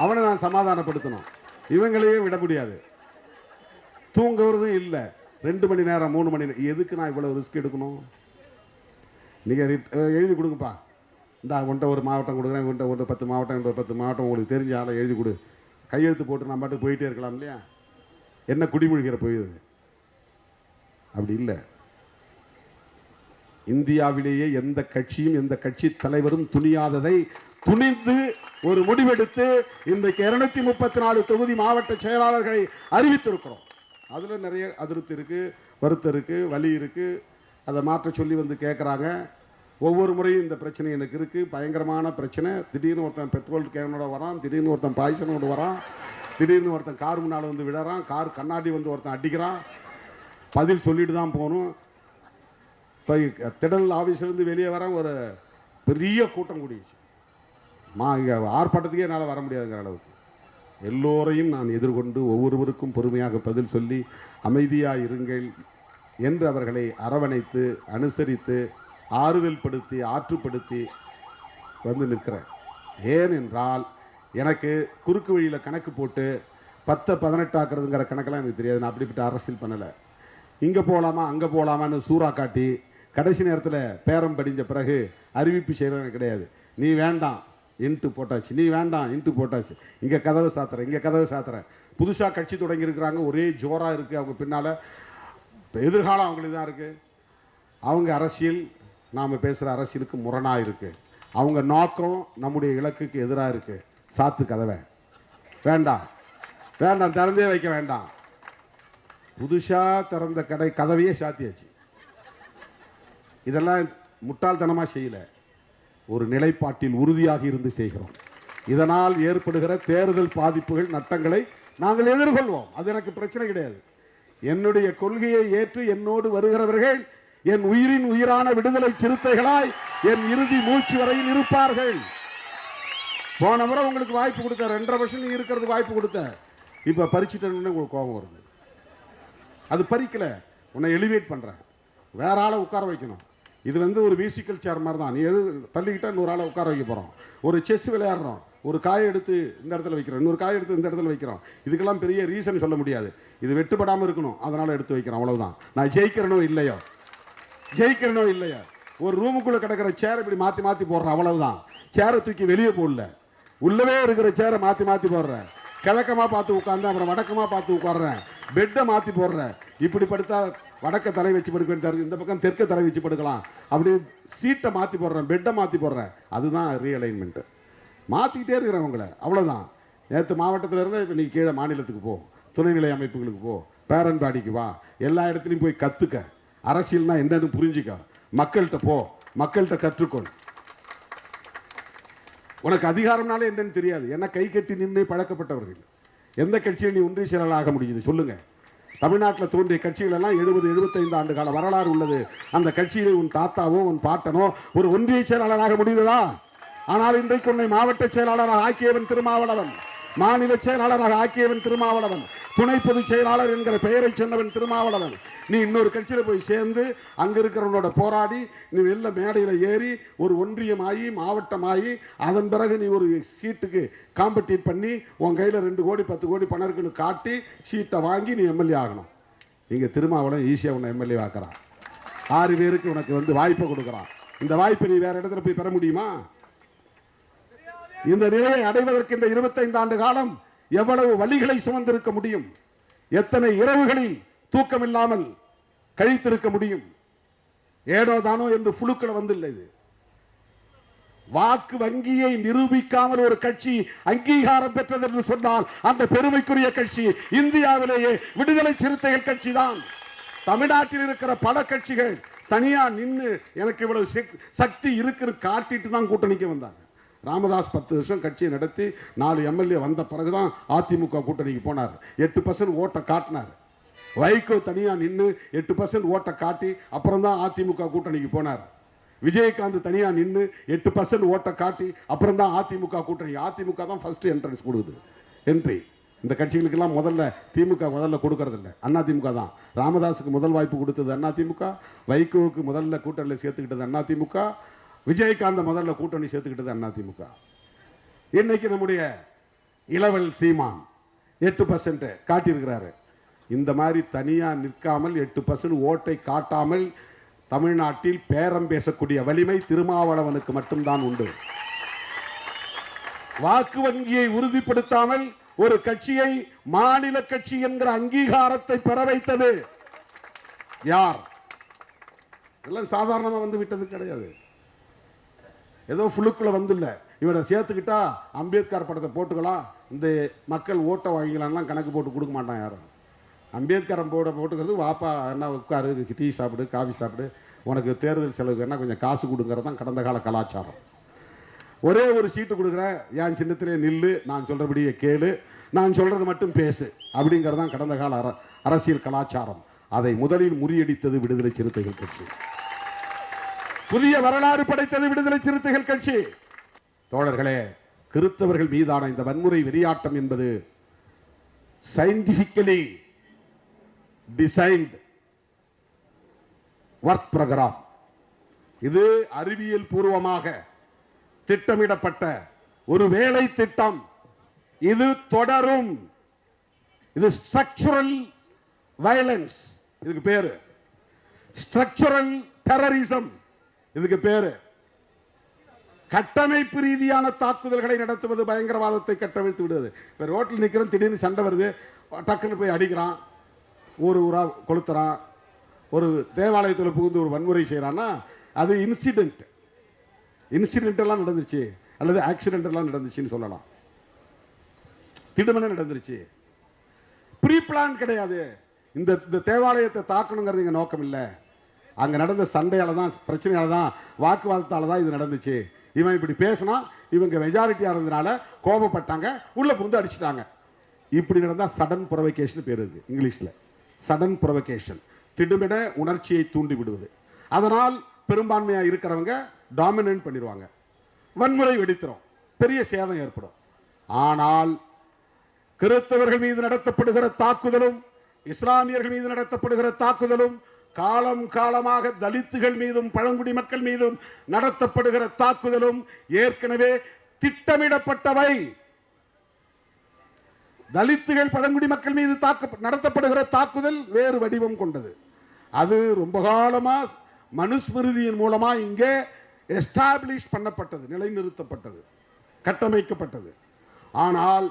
அவனை நான் சமாதானப்படுத்தணும். இவங்களையே விட முடியாது. தூங்குறதும் இல்லை, 2 மணி நேரம் 3 மணி நேரம். எதுக்கு நான் இவ்வளோ ரிஸ்க் எடுக்கணும்? நீங்கள் எழுதி கொடுங்கப்பா, இந்த உன்ட்ட ஒரு மாவட்டம் கொடுக்குறேன், உன்ட்ட ஒரு 10 மாவட்டம், 10 மாவட்டம் உங்களுக்கு தெரிஞ்ச ஆளை எழுதி கொடு, கையெழுத்து போட்டு நான் பாட்டுக்கு போயிட்டே இருக்கலாம் இல்லையா? என்ன குடிமொழிகிற போயுது? அப்படி இல்லை. இந்தியாவிலேயே எந்த கட்சியும் எந்த கட்சி தலைவரும் துணியாததை துணிந்து ஒரு முடிவெடுத்து இன்றைக்கு 234 தொகுதி மாவட்ட செயலாளர்களை அறிவித்திருக்கிறோம். அதில் நிறைய அதிருப்தி இருக்குது, வருத்தம் இருக்குது, வலி இருக்குது. அதை மாற்ற சொல்லி கேட்குறாங்க. ஒவ்வொரு முறையும் இந்த பிரச்சனை எனக்கு இருக்குது, பயங்கரமான பிரச்சனை. திடீர்னு ஒருத்தன் பெட்ரோல் கேனோட வரான், திடீர்னு ஒருத்தன் பாய்சனோட வரான், திடீர்னு ஒருத்தன் கார் முன்னால் விடறான், கார் கண்ணாடி ஒருத்தன் அடிக்கிறான். பதில் சொல்லிட்டு தான் போகணும். இப்போ திடல் ஆஃபீஸ்லேருந்து வெளியே வர ஒரு பெரிய கூட்டம் கூடிடுச்சு. இங்கே ஆர்ப்பாட்டத்துக்கே என்னால் வர முடியாதுங்கிற அளவுக்கு. எல்லோரையும் நான் எதிர்கொண்டு ஒவ்வொருவருக்கும் பொறுமையாக பதில் சொல்லி அமைதியாக இருங்கள் என்று அவர்களை அரவணைத்து அனுசரித்து ஆறுதல் படுத்தி ஆற்றுப்படுத்தி நிற்கிறேன். ஏனென்றால் எனக்கு குறுக்கு வழியில் கணக்கு போட்டு 10-18 ஆக்குறதுங்கிற கணக்கெல்லாம் எனக்கு தெரியாது. நான் அப்படிப்பட்ட அரசியல் பண்ணலை. இங்கே போகலாமா அங்கே போகலாமான்னு சூறா காட்டி கடைசி நேரத்தில் பேரம் படிஞ்ச பிறகு அறிவிப்பு செய்கிறது கிடையாது. நீ வேண்டாம் இன்ட்டு போட்டாச்சு, நீ வேண்டாம் இன்ட்டு போட்டாச்சு, இங்கே கதவை சாத்துறேன், இங்கே கதவை சாத்துறேன். புதுசாக கட்சி தொடங்கியிருக்கிறாங்க, ஒரே ஜோராக இருக்குது. அவங்க பின்னால் எதிர்காலம் அவங்களுக்கு தான் இருக்குது. அவங்க அரசியல் நாம் பேசுகிற அரசியலுக்கு முரணாக இருக்குது. அவங்க நோக்கம் நம்முடைய இலக்குக்கு எதிராக இருக்குது. சாத்து கதவை, வேண்டாம் வேண்டாம், திறந்தே வைக்க வேண்டாம். புதுசாக திறந்த கதவையே சாத்தியாச்சு. இதெல்லாம் முட்டாள்தனமாக செய்யலை, ஒரு நிலைப்பாட்டில் உறுதியாக இருந்து செய்கிறோம். இதனால் ஏற்படுகிற தேர்தல் பாதிப்புகள் நட்டங்களை நாங்கள் எதிர்கொள்வோம். அது எனக்கு பிரச்சனை கிடையாது. என்னுடைய கொள்கையை ஏற்று என்னோடு வருகிறவர்கள் என் உயிரின் உயிரான விடுதலை சிறுத்தைகளாய் என் இறுதி மூச்சு வரையில் இருப்பார்கள். போன முறை உங்களுக்கு வாய்ப்பு கொடுத்த 2.5 வருஷம் நீங்க இருக்கிறது வாய்ப்பு கொடுத்த, இப்ப பறிச்சுட்டேன்னு உங்களுக்கு கோபம் வருது. அது பறிக்கல, உன்னை எலிவேட் பண்றேன், வேற ஆளை உட்கார வைக்கணும். இது ஒரு மியூசிக்கல் சேர் மாதிரி தான். நீ தள்ளிக்கிட்டா இன்னொரு ஆளை உட்கார வைக்க போகிறோம். ஒரு செஸ் விளையாடுறோம், ஒரு காயை எடுத்து இந்த இடத்துல வைக்கிறோம், இன்னொரு காயை எடுத்து இந்த இடத்துல வைக்கிறோம். இதுக்கெல்லாம் பெரிய ரீசன் சொல்ல முடியாது. இது வெட்டுப்படாமல் இருக்கணும், அதனால் எடுத்து வைக்கிறோம், அவ்வளவுதான். நான் ஜெயிக்கிறனோ இல்லையோ, ஜெயிக்கிறனோ இல்லையோ, ஒரு ரூமுக்குள்ளே கிடக்கிற சேரை இப்படி மாற்றி மாற்றி போடுறேன், அவ்வளவுதான். சேரை தூக்கி வெளியே போடல, உள்ளவே இருக்கிற சேரை மாற்றி மாற்றி போடுறேன். கிழக்கமாக பார்த்து உட்காந்து அப்புறம் வடக்கமாக பார்த்து உட்காடுறேன், பெட்டை மாற்றி போடுறேன். இப்படி படுத்தா வடக்க தலை வச்சு படுக்க வேண்டியது, இந்த பக்கம் தெற்க தலை வச்சு படுக்கலாம், அப்படி சீட்டை மாற்றி போடுறேன், பெட்டை மாற்றி போடுறேன். அதுதான் ரீஅலைன்மெண்ட்டு. மாற்றிக்கிட்டே இருக்கிறேன் உங்களை, அவ்வளோதான். நேற்று மாவட்டத்தில் இருந்து இப்போ நீ கீழே மாநிலத்துக்கு போ, துணைநிலை அமைப்புகளுக்கு போ, பேரன் பாடிக்கு வா, எல்லா இடத்துலையும் போய் கற்றுக்க, அரசியல்னா என்னன்னு புரிஞ்சுக்க, மக்கள்கிட்ட போ, மக்கள்கிட்ட கற்றுக்கொள். உனக்கு அதிகாரம்னாலே என்னன்னு தெரியாது. என்ன கை கட்டி நின்று பழக்கப்பட்டவர்கள். எந்த கட்சியில் நீ ஒன்றிய செயலாளர் ஆக முடியுது சொல்லுங்க? தமிழ்நாட்டில் தோன்றிய கட்சிகள் எல்லாம் 70-75 ஆண்டு கால வரலாறு உள்ளது. அந்த கட்சியில் உன் தாத்தாவோ உன் பாட்டனோ ஒரு ஒன்றிய செயலாளராக முடிந்ததா? ஆனால் இன்றைக்கு உன்னை மாவட்ட செயலாளராக ஆக்கியவன் திருமாவளவன், மாநில செயலாளராக ஆக்கியவன் திருமாவளவன், துணை பொதுச் செயலாளர் என்கிற பெயரை சொன்னவன் திருமாவளவன். நீ இன்னொரு கட்சியில் போய் சேர்ந்து அங்க இருக்கிறவனோட போராடி நீ வெளில மேடையில் ஏறி ஒரு ஒன்றியமாகி மாவட்டமாகி அதன் பிறகு நீ ஒரு சீட்டுக்கு காம்படிட் பண்ணி உன் கையில் 2 கோடி 10 கோடி பணம் இருக்குன்னு காட்டி சீட்டை வாங்கி நீ எம்எல்ஏ ஆகணும். இங்கே திருமாவளவன் ஈஸியாக உன்னை எம்எல்ஏ ஆக்குறான். 6 பேருக்கு உனக்கு வாய்ப்பை கொடுக்குறான். இந்த வாய்ப்பை நீ வேற இடத்துல போய் பெற முடியுமா? இந்த நிலையை அடைவதற்கு இந்த 25 ஆண்டு காலம் எவ்வளவு வலிகளை சுமந்திருக்க முடியும்? எத்தனை இரவுகளில் தூக்கம் இல்லாமல் கழித்திருக்க முடியும்? ஏனோ தானோ என்று புழுக்களை வந்தில்லை. இது வாக்கு வங்கியை நிரூபிக்காமல் ஒரு கட்சி அங்கீகாரம் பெற்றது என்று சொன்னால் அந்த பெருமைக்குரிய கட்சி இந்தியாவிலேயே விடுதலை சிறுத்தைகள் கட்சி தான். தமிழ்நாட்டில் இருக்கிற பல கட்சிகள் தனியா நின்று எனக்கு இவ்வளவு சக்தி இருக்குன்னு காட்டிட்டு தான் கூட்டணிக்கு வந்தாங்க. ராமதாஸ் 10 வருஷம் கட்சியை நடத்தி 4 எம்எல்ஏ வந்த பிறகுதான் அதிமுக கூட்டணிக்கு போனார். 8% ஓட்டை காட்டினார். வைகோ தனியா நின்று 8% ஓட்டை காட்டி அப்புறம் தான் அதிமுக கூட்டணிக்கு போனார். விஜயகாந்த் தனியா நின்று 8% ஓட்டை காட்டி அப்புறம் தான் அதிமுக கூட்டணி. அதிமுக தான் ஃபர்ஸ்ட் என்ட்ரன்ஸ் கொடுக்குது, என்ட்ரி. இந்த கட்சிகளுக்கெல்லாம் முதல்ல திமுக முதல்ல கொடுக்கறது இல்லை, அதிமுக தான். ராமதாஸுக்கு முதல் வாய்ப்பு கொடுத்தது அதிமுக, வைகோவுக்கு முதல்ல கூட்டணியில் சேர்த்துக்கிட்டது அதிமுக, விஜயகாந்த் முதல்ல கூட்டணி சேர்த்துக்கிட்டது அதிமுக. இன்னைக்கு நம்முடைய இளவல் சீமான் 8% காட்டியிருக்கிறாரு. இந்த மாதிரி தனியா நிற்காமல் 8% ஓட்டை காட்டாமல் தமிழ்நாட்டில் பேரம் பேசக்கூடிய வலிமை திருமாவளவனுக்கு மட்டும்தான் உண்டு. வாக்கு வங்கியை உறுதிப்படுத்தாமல் ஒரு கட்சியை மாநில கட்சி என்கிற அங்கீகாரத்தை பெற வைத்தது யார்? இதெல்லாம் சாதாரணமா வந்து விட்டது கிடையாது. ஏதோ புழுக்குள்ள வந்துல்ல, இவரை சேர்த்துக்கிட்டா அம்பேத்கர் படத்தை போட்டுக்கலாம், இந்த மக்கள் ஓட்டை வாங்கிக்கலாம்லாம் கணக்கு போட்டு கொடுக்க மாட்டான் யாரும். அம்பேத்கரை போட்டுக்கிறது வாப்பா என்ன உட்காரு, டீ சாப்பிடு, காஃபி சாப்பிடு, உனக்கு தேர்தல் செலவுக்கு என்ன கொஞ்சம் காசு கொடுங்கிறது தான் கடந்த கால கலாச்சாரம். ஒரே ஒரு சீட்டு கொடுக்குறேன், என் சின்னத்திலே நில்லு, நான் சொல்றபடியே கேளு, நான் சொல்றது மட்டும் பேசு அப்படிங்கிறது தான் கடந்த கால அரசியல் கலாச்சாரம். அதை முதலில் முறியடித்தது விடுதலை சிறுத்தைகள் கட்சி. புதிய வரலாறு படைத்தது விடுதலை சிறுத்தைகள் கட்சி. தோழர்களே, கிறிஸ்தவர்கள் மீதான இந்த வன்முறை வெறியாட்டம் என்பது சயின்டிபிக்கலி டிசைன்ட் ஒர்க் ப்ரோக்ராம். இது அறிவியல் பூர்வமாக திட்டமிடப்பட்ட ஒரு வேலை திட்டம். இது தொடரும். இது ஸ்ட்ரக்சரல் வயலன்ஸ், இதுக்கு பேரு ஸ்ட்ரக்சரல் டெரரிசம், இதுக்கு பேரு கட்டமைப்பு ரீதியான தாக்குதல்களை நடத்துவது, பயங்கரவாதத்தை கட்டவிழ்த்து விடுவது. இப்போ ரோட்டில் நிற்கிறோம், திடீர்னு சண்டை வருது, டக்குன்னு போய் அடிக்கிறான், ஊரா கொளுத்துறான், ஒரு தேவாலயத்தில் புகுந்து ஒரு வன்முறை செய்கிறான்னா அது இன்சிடென்ட் எல்லாம் நடந்துச்சு, அல்லது ஆக்சிடென்ட் எல்லாம் நடந்துச்சுன்னு சொல்லலாம். திடுமென நடந்துருச்சு, ப்ரீ பிளான் கிடையாது. இந்த தேவாலயத்தை தாக்கணுங்கிறது இங்கே நோக்கம் இல்லை. அங்கே நடந்த சண்டையால தான், பிரச்சனையால தான், வாக்குவாதத்தால தான் இது நடந்துச்சு. இவன் இப்படி பேசினா இவங்க மெஜாரிட்டியாக இருந்ததுனால கோபப்பட்டாங்க, உள்ள புகுந்து அடிச்சிட்டாங்க. இப்படி நடந்தால் சடன் ப்ரொவகேஷன் பேர் இருக்கு இங்கிலீஷில். சடன் ப்ரொவகேஷன், திடுமென உணர்ச்சியை தூண்டி விடுவது. அதனால் பெரும்பான்மையாக இருக்கிறவங்க டாமினேட் பண்ணிடுவாங்க, வன்முறை வெடித்திரும், பெரிய சேதம் ஏற்படும். ஆனால் கிறிஸ்தவர்கள் மீது நடத்தப்படுகிற தாக்குதலும் இஸ்லாமியர்கள் மீது நடத்தப்படுகிற தாக்குதலும் காலம் காலமாக தலித்துகள் மீதும் பழங்குடி மக்கள் மீதும் நடத்தப்படுகிற தாக்குதலும் ஏற்கனவே திட்டமிடப்பட்டவை. தலித்துகள் பழங்குடி மக்கள் மீது நடத்தப்படுகிற தாக்குதல் வேறு வடிவம் கொண்டது. அது ரொம்ப காலமா மனுஸ்மிருதியின் மூலமா இங்கே எஸ்டாப்ளிஷ் பண்ணப்பட்டது, நிலைநிறுத்தப்பட்டது, கட்டமைக்கப்பட்டது. ஆனால்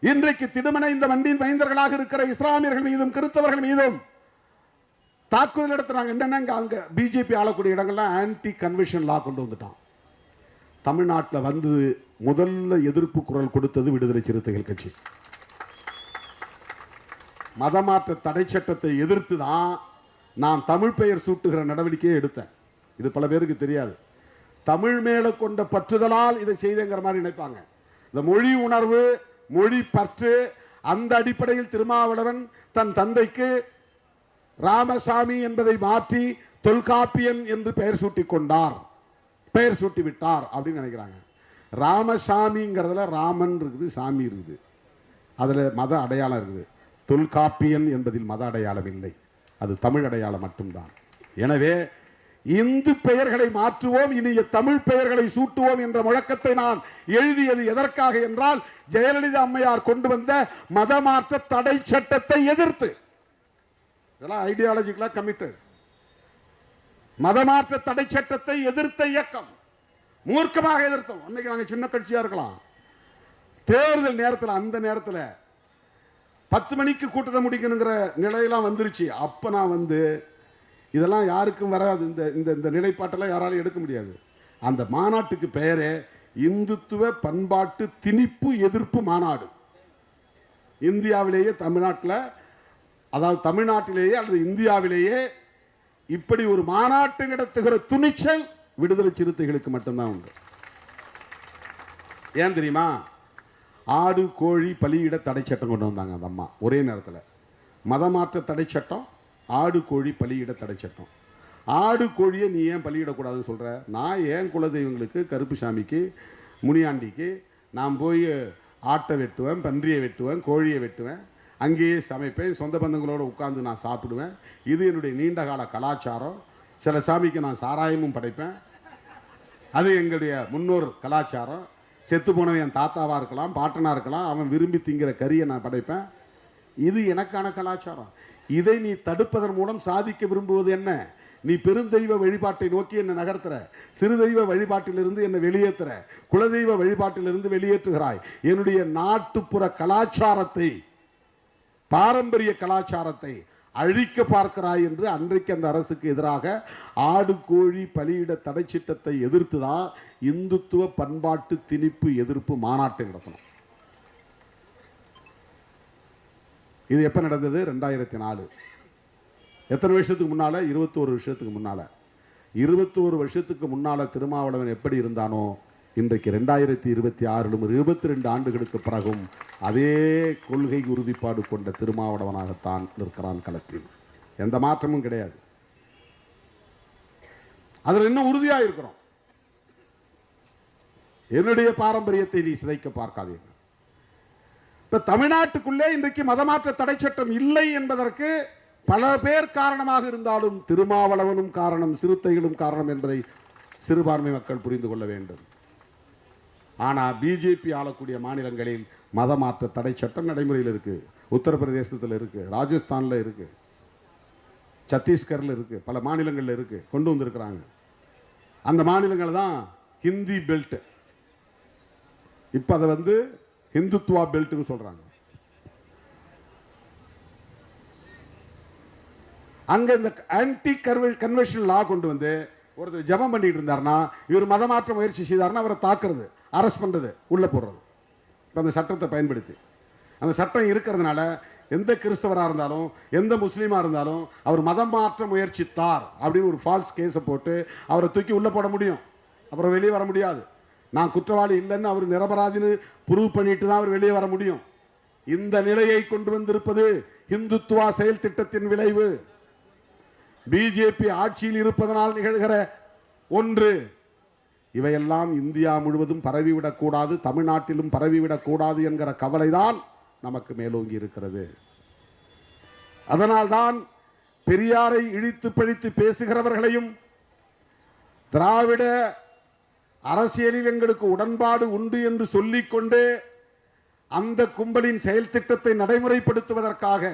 இன்றைக்கு திடுமென இந்த வண்டியின் மைந்தர்களாக இருக்கிற இஸ்லாமியர்கள் மீதும் கிறிஸ்தவர்கள் மீதும் தாக்குதல் நடத்துறாங்க. என்னன்னா அங்க பிஜேபி ஆளக்கூடிய இடங்கள்லாம் ஆன்டி கன்வென்ஷன் லா கொண்டு வந்துட்டான். தமிழ்நாட்டில் வந்து முதல்ல எதிர்ப்பு குரல் கொடுத்தது விடுதலை சிறுத்தைகள் கட்சி. மதமாற்ற தடை சட்டத்தை எதிர்த்து தான் நான் தமிழ் பெயர் சூட்டுகிற நடவடிக்கையை எடுத்தேன். இது பல பேருக்கு தெரியாது. தமிழ் மேல கொண்ட பற்றுதலால் இதை செய்தங்கிற மாதிரி நினைப்பாங்க. இந்த மொழி உணர்வு, மொழி பற்று, அந்த அடிப்படையில் திருமாவளவன் தன் தந்தைக்கு ராமசாமி என்பதை மாற்றி தொல்காப்பியன் என்று பெயர் சூட்டி கொண்டார், பெயர் சூட்டி விட்டார் அப்படின்னு நினைக்கிறாங்க. ராமசாமிங்கிறதுல ராமன் இருக்குது, சாமி இருக்குது, அதுல மத அடையாளம் இருக்குது. தொல்காப்பியன் என்பதில் மத அடையாளம் இல்லை, அது தமிழ் அடையாளம் மட்டும்தான். எனவே இந்து பெயர்களை மாற்றுவோம், இனிய தமிழ் பெயர்களை சூட்டுவோம் என்ற முழக்கத்தை நான் எழுதியது எதற்காக என்றால், ஜெயலலிதா அம்மையார் கொண்டு வந்த மதமாற்ற தடை சட்டத்தை எதிர்த்து. இதெல்லாம் ஐடியாலஜிக்கலா கமிட்டட். மதமாற்ற தடை சட்டத்தை எதிர்த்த இயக்கம், மூர்க்கமாக எதிர்த்தோம். அன்னைக்கு நாங்கள் சின்ன கட்சியா இருக்கலாம். தேர்தல் நேரத்தில், அந்த நேரத்தில் 10 மணிக்கு கூட்டத்தை முடிக்கணுங்கிற நிலையெல்லாம் வந்துருச்சு. அப்ப நான் வந்து இதெல்லாம் யாருக்கும் வராது, இந்த இந்த இந்த நிலைப்பாட்டெல்லாம் யாராலும் எடுக்க முடியாது. அந்த மாநாட்டுக்கு பெயரே இந்துத்துவ பண்பாட்டு திணிப்பு எதிர்ப்பு மாநாடு. இந்தியாவிலேயே, தமிழ்நாட்டில், அதாவது தமிழ்நாட்டிலேயே அல்லது இந்தியாவிலேயே இப்படி ஒரு மாநாட்டு நடத்துகிற துணிச்சல் விடுதலை சிறுத்தைகளுக்கு மட்டும்தான் உண்டு. ஏன் தெரியுமா? ஆடு கோழி பலியிட தடை சட்டம் கொண்டு வந்தாங்க அந்த அம்மா ஒரே நேரத்தில். மதமாற்ற தடை சட்டம், ஆடு கோழி பலியிட தடை சட்டம். ஆடு கோழியை நீ ஏன் பலியிடக்கூடாதுன்னு சொல்கிற? நான் ஏன் குலதெய்வங்களுக்கு, கருப்புசாமிக்கு, முனியாண்டிக்கு நான் போய் ஆட்டை வெட்டுவேன், பன்றியை வெட்டுவேன், கோழியை வெட்டுவேன், அங்கேயே சமைப்பேன், சொந்த பந்தங்களோடு உட்கார்ந்து நான் சாப்பிடுவேன். இது என்னுடைய நீண்டகால கலாச்சாரம். சில சாமிக்கு நான் சாராயமும் படைப்பேன், அது எங்களுடைய முன்னோர் கலாச்சாரம். செத்து போனவன் என் தாத்தாவாக இருக்கலாம், பாட்டனாக இருக்கலாம், அவன் விரும்பி திங்கிற கறியை நான் படைப்பேன். இது எனக்கான கலாச்சாரம். இதை நீ தடுப்பதன் மூலம் சாதிக்க விரும்புவது என்ன? நீ பெருந்தெய்வ வழிபாட்டை நோக்கி என்ன நகர்த்துற, சிறு தெய்வ வழிபாட்டிலிருந்து என்ன வெளியேற்றுற, குலதெய்வ வழிபாட்டிலிருந்து வெளியேற்றுகிறாய். என்னுடைய நாட்டுப்புற கலாச்சாரத்தை, பாரம்பரிய கலாச்சாரத்தை அழிக்க பார்க்கிறாய் என்று அன்றைக்கு அந்த அரசுக்கு எதிராக ஆடு கோழி பலியிட தடை சட்டத்தை எதிர்த்து தான் இந்துத்துவ பண்பாட்டு திணிப்பு எதிர்ப்பு மாநாட்டை நடத்தணும். இது எப்ப நடந்தது? 2004. எத்தனை வருஷத்துக்கு முன்னால? 21 வருஷத்துக்கு முன்னால. 21 வருஷத்துக்கு முன்னால திருமாவளவன் எப்படி இருந்தானோ இன்றைக்கு 2026 22 ஆண்டுகளுக்கு பிறகும் அதே கொள்கை உறுதிப்பாடு கொண்ட திருமாவளவனாகத்தான் நிற்கிறான் களத்தில். எந்த மாற்றமும் கிடையாது. அதில் இன்னும் உறுதியாக இருக்கிறோம். என்னுடைய பாரம்பரியத்தை நீ சிதைக்க பார்க்காதீர்கள். இப்ப தமிழ்நாட்டுக்குள்ளே இன்றைக்கு மதமாற்ற தடை சட்டம் இல்லை என்பதற்கு பல பேர் காரணமாக இருந்தாலும் திருமாவளவனும் காரணம், சிறுத்தைகளும் காரணம் என்பதை சிறுபான்மை மக்கள் புரிந்து கொள்ள வேண்டும். ஆனால் பிஜேபி ஆளக்கூடிய மாநிலங்களில் மதமாற்ற தடை சட்டம் நடைமுறையில் இருக்கு. உத்தரப்பிரதேசத்தில் இருக்கு, ராஜஸ்தானில் இருக்கு, சத்தீஸ்கரில் இருக்கு, பல மாநிலங்களில் இருக்கு, கொண்டு வந்திருக்கிறாங்க. அந்த மாநிலங்கள் தான் ஹிந்தி பெல்ட். இப்போ அதை வந்து இந்துத்துவா பெல்ட்னு சொல்றாங்க. அங்க இந்த ஆன்டி கன்வென்ஷன் லா கொண்டு வந்து ஒருத்தர் ஜபம் பண்ணிட்டு இருந்தாருன்னா, இவர் மதமாற்ற முயற்சி செய்தார்னா அவரை தாக்குறது, அரெஸ்ட் பண்றது, உள்ள போடுறது. இப்போ அந்த சட்டத்தை பயன்படுத்தி, அந்த சட்டம் இருக்கிறதுனால எந்த கிறிஸ்தவராக இருந்தாலும் எந்த முஸ்லீமாக இருந்தாலும் அவர் மதம் மாற்ற முயற்சித்தார் அப்படின்னு ஒரு ஃபால்ஸ் கேஸை போட்டு அவரை தூக்கி உள்ள போட முடியும். அப்புறம் வெளியே வர முடியாது. நான் குற்றவாளி இல்லைன்னு அவர் நிரபராதின்னு ப்ரூவ் பண்ணிட்டு தான் அவர் வெளியே வர முடியும். இந்த நிலையை கொண்டு வந்திருப்பது இந்துத்துவா செயல் திட்டத்தின் விளைவு. பிஜேபி ஆட்சியில் இருப்பதனால் நிகழ்கிற ஒன்று. இவையெல்லாம் இந்தியா முழுவதும் பரவிவிடக்கூடாது, தமிழ்நாட்டிலும் பரவிவிடக்கூடாது என்கிற கவலைதான் நமக்கு மேலோங்கி இருக்கிறது. அதனால்தான் பெரியாரை இழித்து பழித்து பேசுகிறவர்களையும், திராவிட அரசியலில் எங்களுக்கு உடன்பாடு உண்டு என்று சொல்லிக்கொண்டு அந்த கும்பலின் செயல் திட்டத்தை நடைமுறைப்படுத்துவதற்காக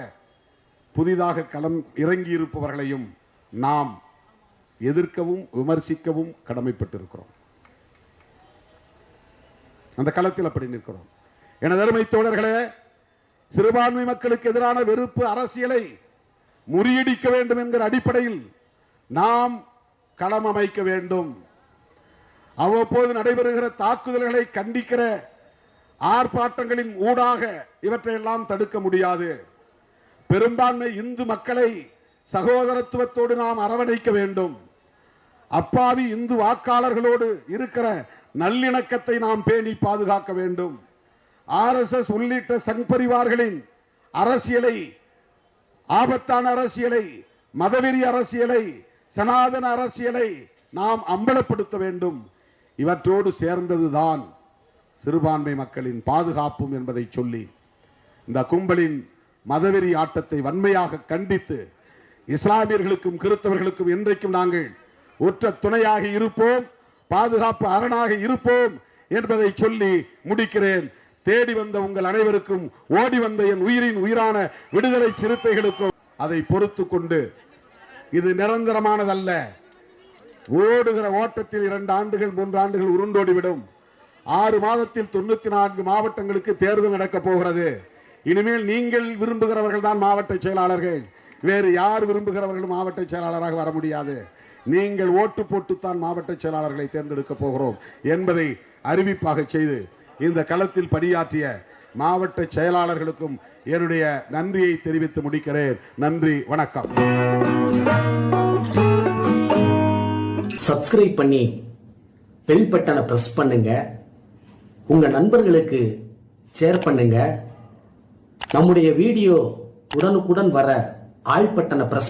புதிதாக களம் இறங்கி இருப்பவர்களையும் நாம் எதிர்க்கவும் விமர்சிக்கவும் கடமைப்பட்டிருக்கிறோம். அந்த களத்தில் அப்படி நிற்கிறோம். எனது அருமை தோழர்களே, சிறுபான்மை மக்களுக்கு எதிரான வெறுப்பு அரசியலை முறியடிக்க வேண்டும் என்கிற அடிப்படையில் நாம் களம் அமைக்க வேண்டும். அவ்வப்போது நடைபெறுகிற தாக்குதல்களை கண்டிக்கிற ஆர்ப்பாட்டங்களின் ஊடாக இவற்றையெல்லாம் தடுக்க முடியாது. பெரும்பான்மை இந்து மக்களை சகோதரத்துவத்தோடு நாம் அரவணைக்க வேண்டும். அப்பாவி இந்து வாக்காளர்களோடு இருக்கிற நல்லிணக்கத்தை நாம் பேணி பாதுகாக்க வேண்டும். RSS உள்ளிட்ட சங் பரிவார்களின் அரசியலை, ஆபத்தான அரசியலை, மதவெறி அரசியலை, சனாதன அரசியலை நாம் அம்பலப்படுத்த வேண்டும். இவற்றோடு சேர்ந்ததுதான் சிறுபான்மை மக்களின் பாதுகாப்பும் என்பதை சொல்லி இந்த கும்பலின் மதவெறி ஆட்டத்தை வன்மையாக கண்டித்து இஸ்லாமியர்களுக்கும் கிறிஸ்தவர்களுக்கும் இன்றைக்கும் நாங்கள் ஒற்ற துணையாக இருப்போம், பாதுகாப்பு அரணாக இருப்போம் என்பதை சொல்லி முடிக்கிறேன். தேடி வந்த உங்கள் அனைவருக்கும், ஓடி வந்த என் உயிரின் உயிரான விடுதலை சிறுத்தைகளுக்கும் அதை பொறுத்து கொண்டு, இது நிரந்தரமானதல்ல. ஓடுகிற ஓட்டத்தில் 2 ஆண்டுகள் 3 ஆண்டுகள் உருண்டோடிவிடும். 6 மாதத்தில் 94 மாவட்டங்களுக்கு தேர்தல் நடக்க போகிறது. இனிமேல் நீங்கள் விரும்புகிறவர்கள் தான் மாவட்ட செயலாளர்கள். வேறு யார் விரும்புகிறவர்களும் மாவட்ட செயலாளராக வர முடியாது. நீங்கள் ஓட்டு போட்டுத்தான் மாவட்ட செயலாளர்களை தேர்ந்தெடுக்க போகிறோம் என்பதை அறிவிப்பாக செய்து இந்த களத்தில் பணியாற்றிய மாவட்ட செயலாளர்களுக்கும் என்னுடைய நன்றியை தெரிவித்து முடிக்கிறேன். நன்றி, வணக்கம். சப்ஸ்கிரைப் பண்ணி பெல் பட்டனை பிரஸ் பண்ணுங்க. உங்க நண்பர்களுக்கு ஷேர் பண்ணுங்க. நம்முடைய வீடியோ உடனுக்குடன் வர ஆல் பட்டனை பிரஸ்